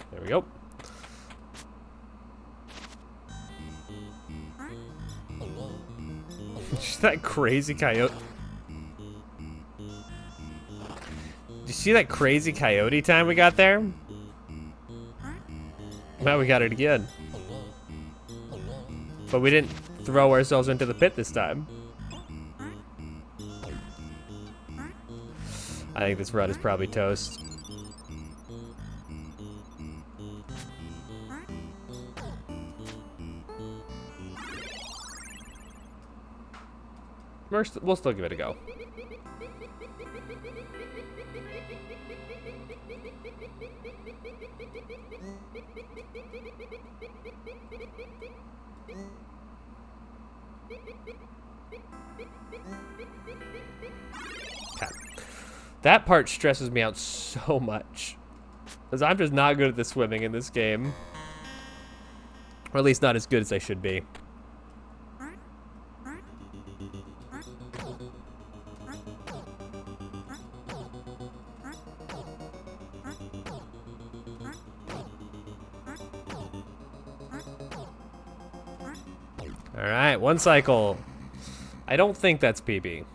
There we go. That crazy coyote. Did you see that crazy coyote time we got there? Now we got it again. But we didn't throw ourselves into the pit this time. I think this run is probably toast. We'll still give it a go. Okay. That part stresses me out so much. Because I'm just not good at the swimming in this game. Or at least not as good as I should be. Alright, one cycle. I don't think that's PB.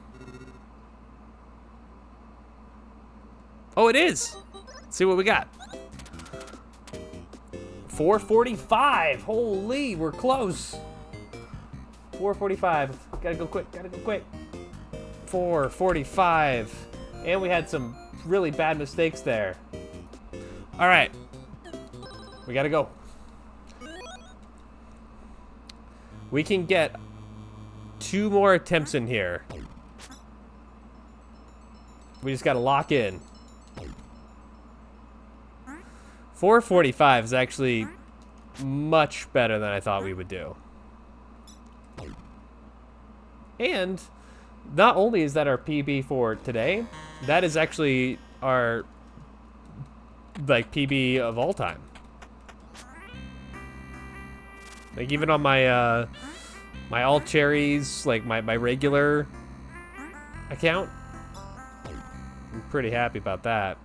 Oh, it is! Let's see what we got. 4:45. Holy, we're close. 4:45. Gotta go quick, gotta go quick. 4:45. And we had some really bad mistakes there. Alright. We gotta go. We can get 2 more attempts in here. We just gotta lock in. 4:45 is actually much better than I thought we would do. And not only is that our PB for today, that is actually our like PB of all time. Like even on my my all cherries, like my regular account, I'm pretty happy about that.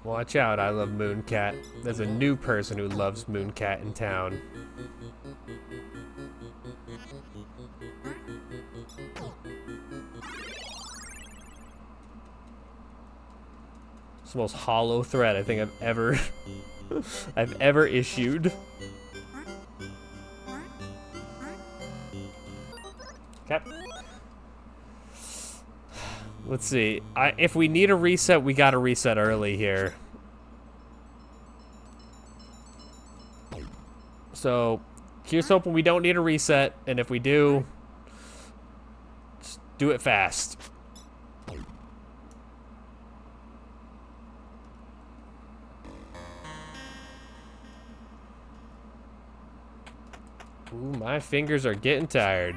Watch out, I love Mooncat. There's a new person who loves Mooncat in town. It's the most hollow threat I think I've ever I've ever issued. Okay. Let's see. If we need a reset, we gotta reset early here. So, here's hoping we don't need a reset, and if we do, just do it fast. Ooh, my fingers are getting tired.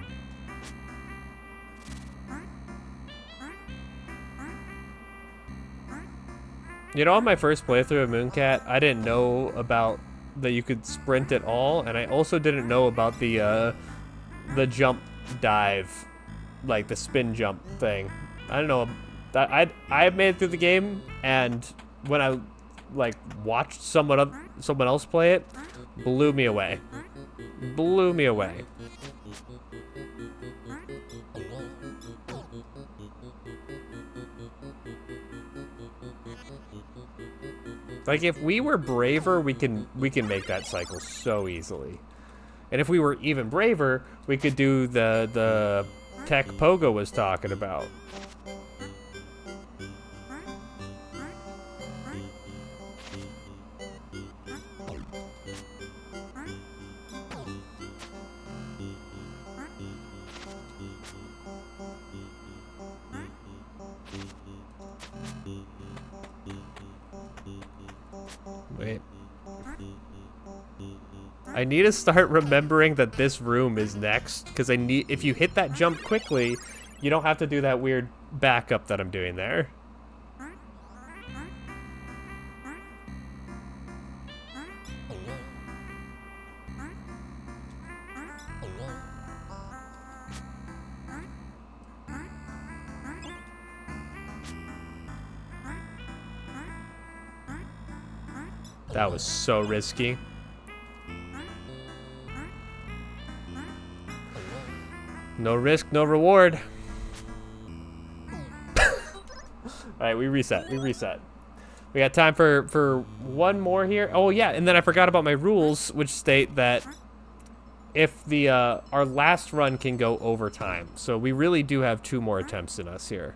You know, on my first playthrough of Mooncat, I didn't know about that you could sprint at all, and I also didn't know about the jump dive, like the spin jump thing. I don't know. I made it through the game, and when I like watched someone else play it, blew me away. Blew me away. Like, if we were braver, we can make that cycle so easily. And if we were even braver, we could do the tech Pogo was talking about. Wait. I need to start remembering that this room is next, because if you hit that jump quickly, you don't have to do that weird backup that I'm doing there. That was so risky. No risk, no reward. Alright, we reset. We got time for one more here. Oh yeah, and then I forgot about my rules, which state that if the our last run can go over time. So we really do have 2 more attempts in us here.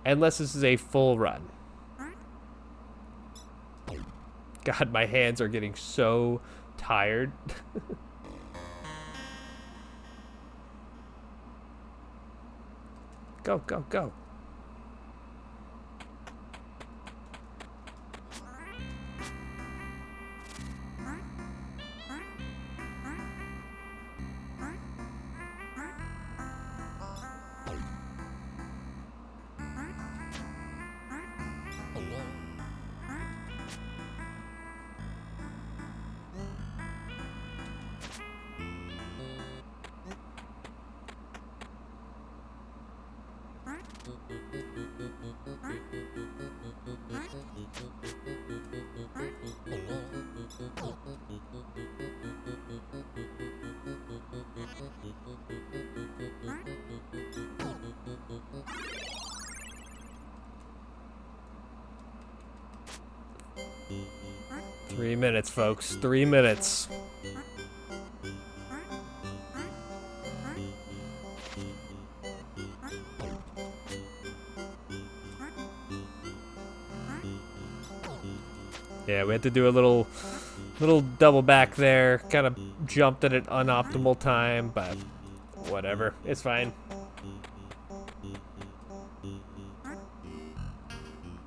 Unless this is a full run. God, my hands are getting so tired. Go, go, go. Three minutes, folks. 3 minutes. Yeah, we had to do a little double back there. Kind of jumped at an unoptimal time, but whatever. It's fine.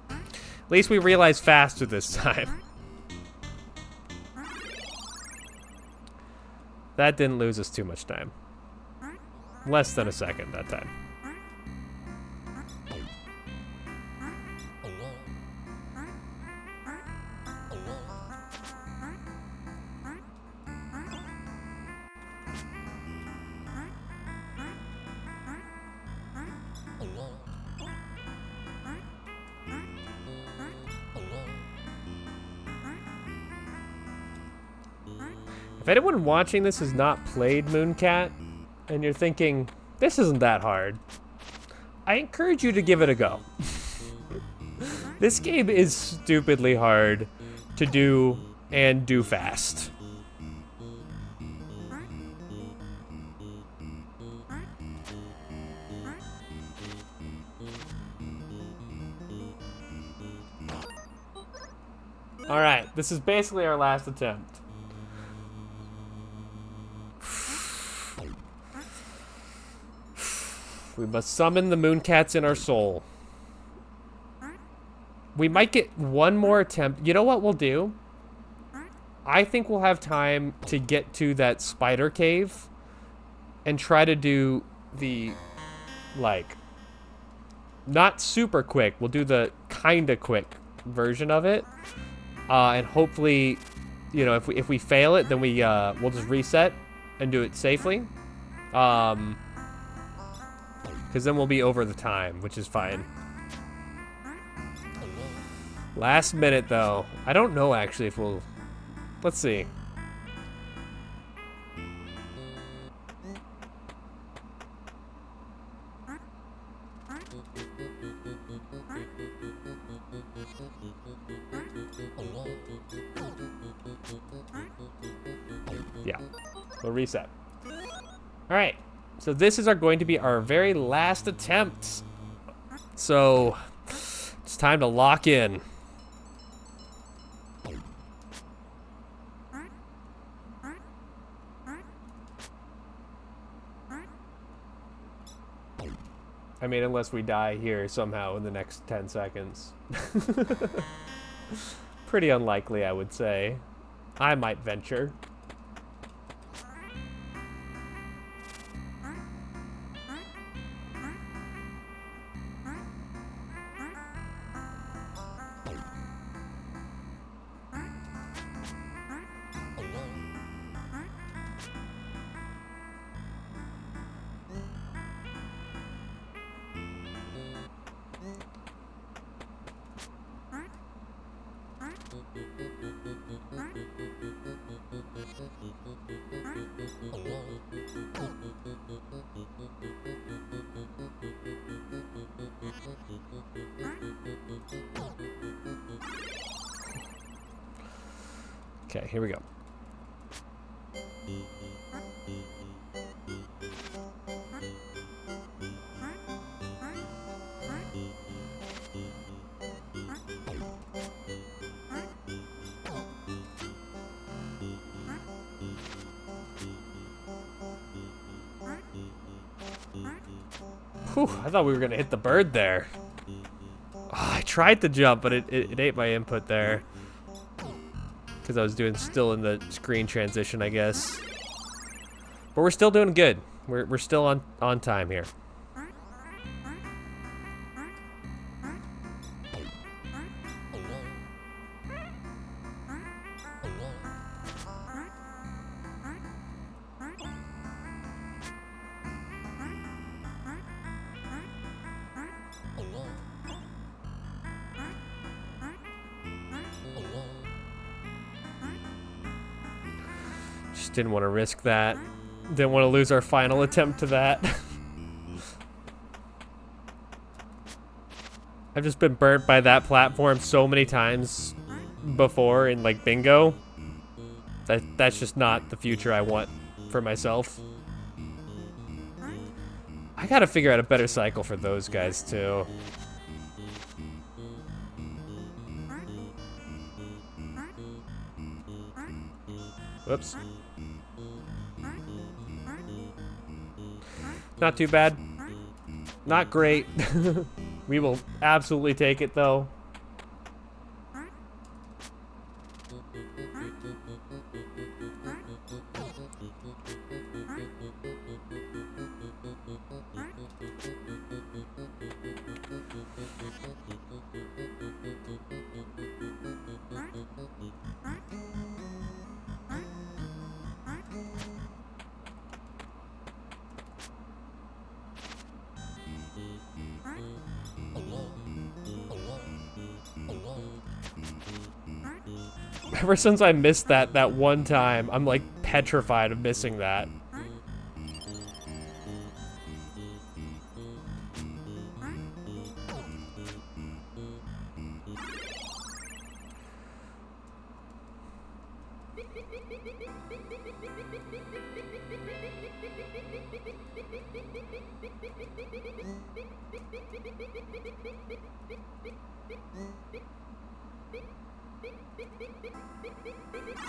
At least we realized faster this time. That didn't lose us too much time. Less than a second that time. If anyone watching this has not played Mooncat, and you're thinking, this isn't that hard, I encourage you to give it a go. This game is stupidly hard to do and do fast. All right, this is basically our last attempt. We must summon the Mooncats in our soul. We might get one more attempt. You know what we'll do? I think we'll have time to get to that spider cave and try to do the, like, not super quick. We'll do the kinda quick version of it. And hopefully, you know, if we fail it, then we'll just reset and do it safely. Because then we'll be over the time, which is fine. Last minute, though. I don't know, actually, if we'll... Let's see. Yeah, we'll reset. All right, so this is going to be our very last attempt. So it's time to lock in. I mean, unless we die here somehow in the next 10 seconds. Pretty unlikely, I would say. I might venture. Okay, here we go. Whew, I thought we were gonna hit the bird there. Oh, I tried to jump, but it ate my input there. Because I was still in the screen transition, I guess. But we're still doing good. We're still on time here. Just didn't want to risk that. Didn't want to lose our final attempt to that. I've just been burnt by that platform so many times before in like bingo. That's just not the future I want for myself. I gotta figure out a better cycle for those guys too. Whoops. Not too bad. Not great. We will absolutely take it though. Ever since I missed that one time, I'm like petrified of missing that.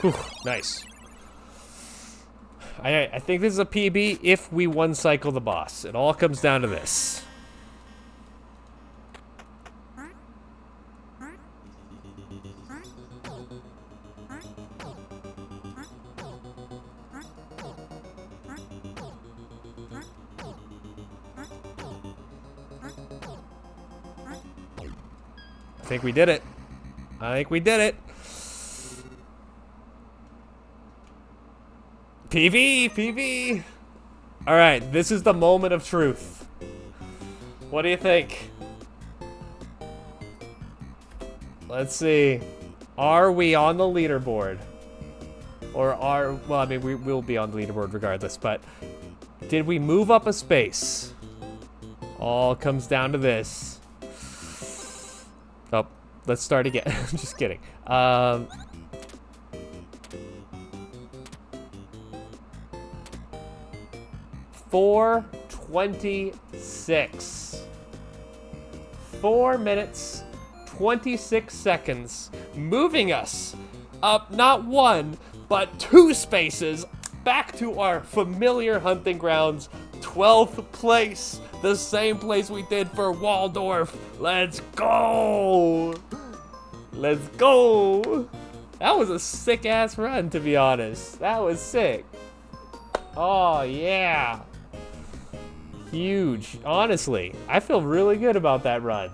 Whew, nice. I think this is a PB if we one cycle the boss. It all comes down to this. I think we did it. I think we did it. PV, PV. All right, this is the moment of truth. What do you think? Let's see. Are we on the leaderboard? Or well, I mean, we will be on the leaderboard regardless, but did we move up a space? All comes down to this. Oh, let's start again. I'm just kidding. 4:26. 4 minutes, 26 seconds, moving us up not one, but 2 spaces back to our familiar hunting grounds, 12th place, the same place we did for Waldorf. Let's go! Let's go! That was a sick-ass run, to be honest. That was sick. Oh, yeah. Huge. Honestly, I feel really good about that run.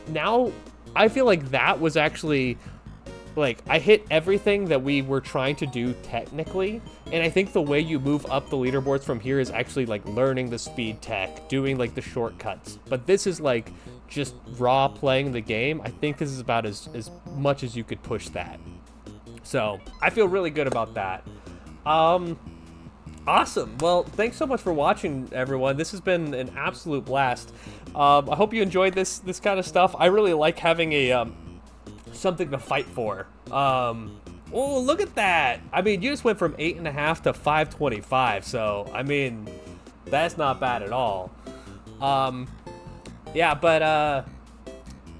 Now, I feel like that was actually, like, I hit everything that we were trying to do technically, and I think the way you move up the leaderboards from here is actually, like, learning the speed tech, doing, like, the shortcuts. But this is, like, just raw playing the game. I think this is about as much as you could push that. So, I feel really good about that. Awesome. Well, thanks so much for watching, everyone. This has been an absolute blast. I hope you enjoyed this kind of stuff. I really like having a something to fight for. Oh, look at that! I mean, you just went from 8.5 to 525. So, I mean, that's not bad at all. Yeah, but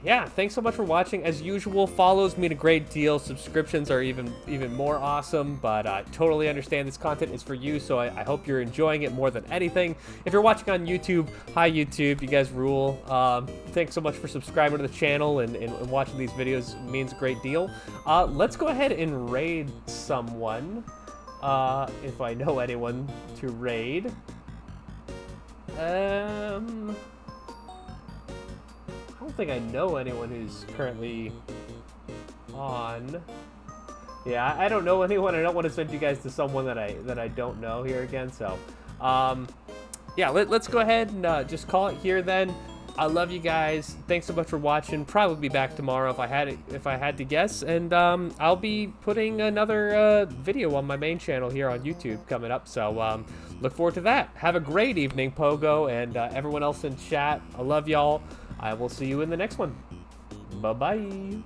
yeah, thanks so much for watching. As usual, follows mean a great deal. Subscriptions are even more awesome, but I totally understand this content is for you, so I hope you're enjoying it more than anything. If you're watching on YouTube, hi YouTube, you guys rule. Thanks so much for subscribing to the channel and watching these videos. It means a great deal. Let's go ahead and raid someone, if I know anyone to raid. I don't think I know anyone who's currently on. Yeah, I don't know anyone. I don't want to send you guys to someone that I don't know here again. So, yeah, let's go ahead and just call it here then. I love you guys. Thanks so much for watching. Probably be back tomorrow if I had to guess, and I'll be putting another video on my main channel here on YouTube coming up. So look forward to that. Have a great evening, Pogo, and everyone else in chat. I love y'all. I will see you in the next one. Bye-bye.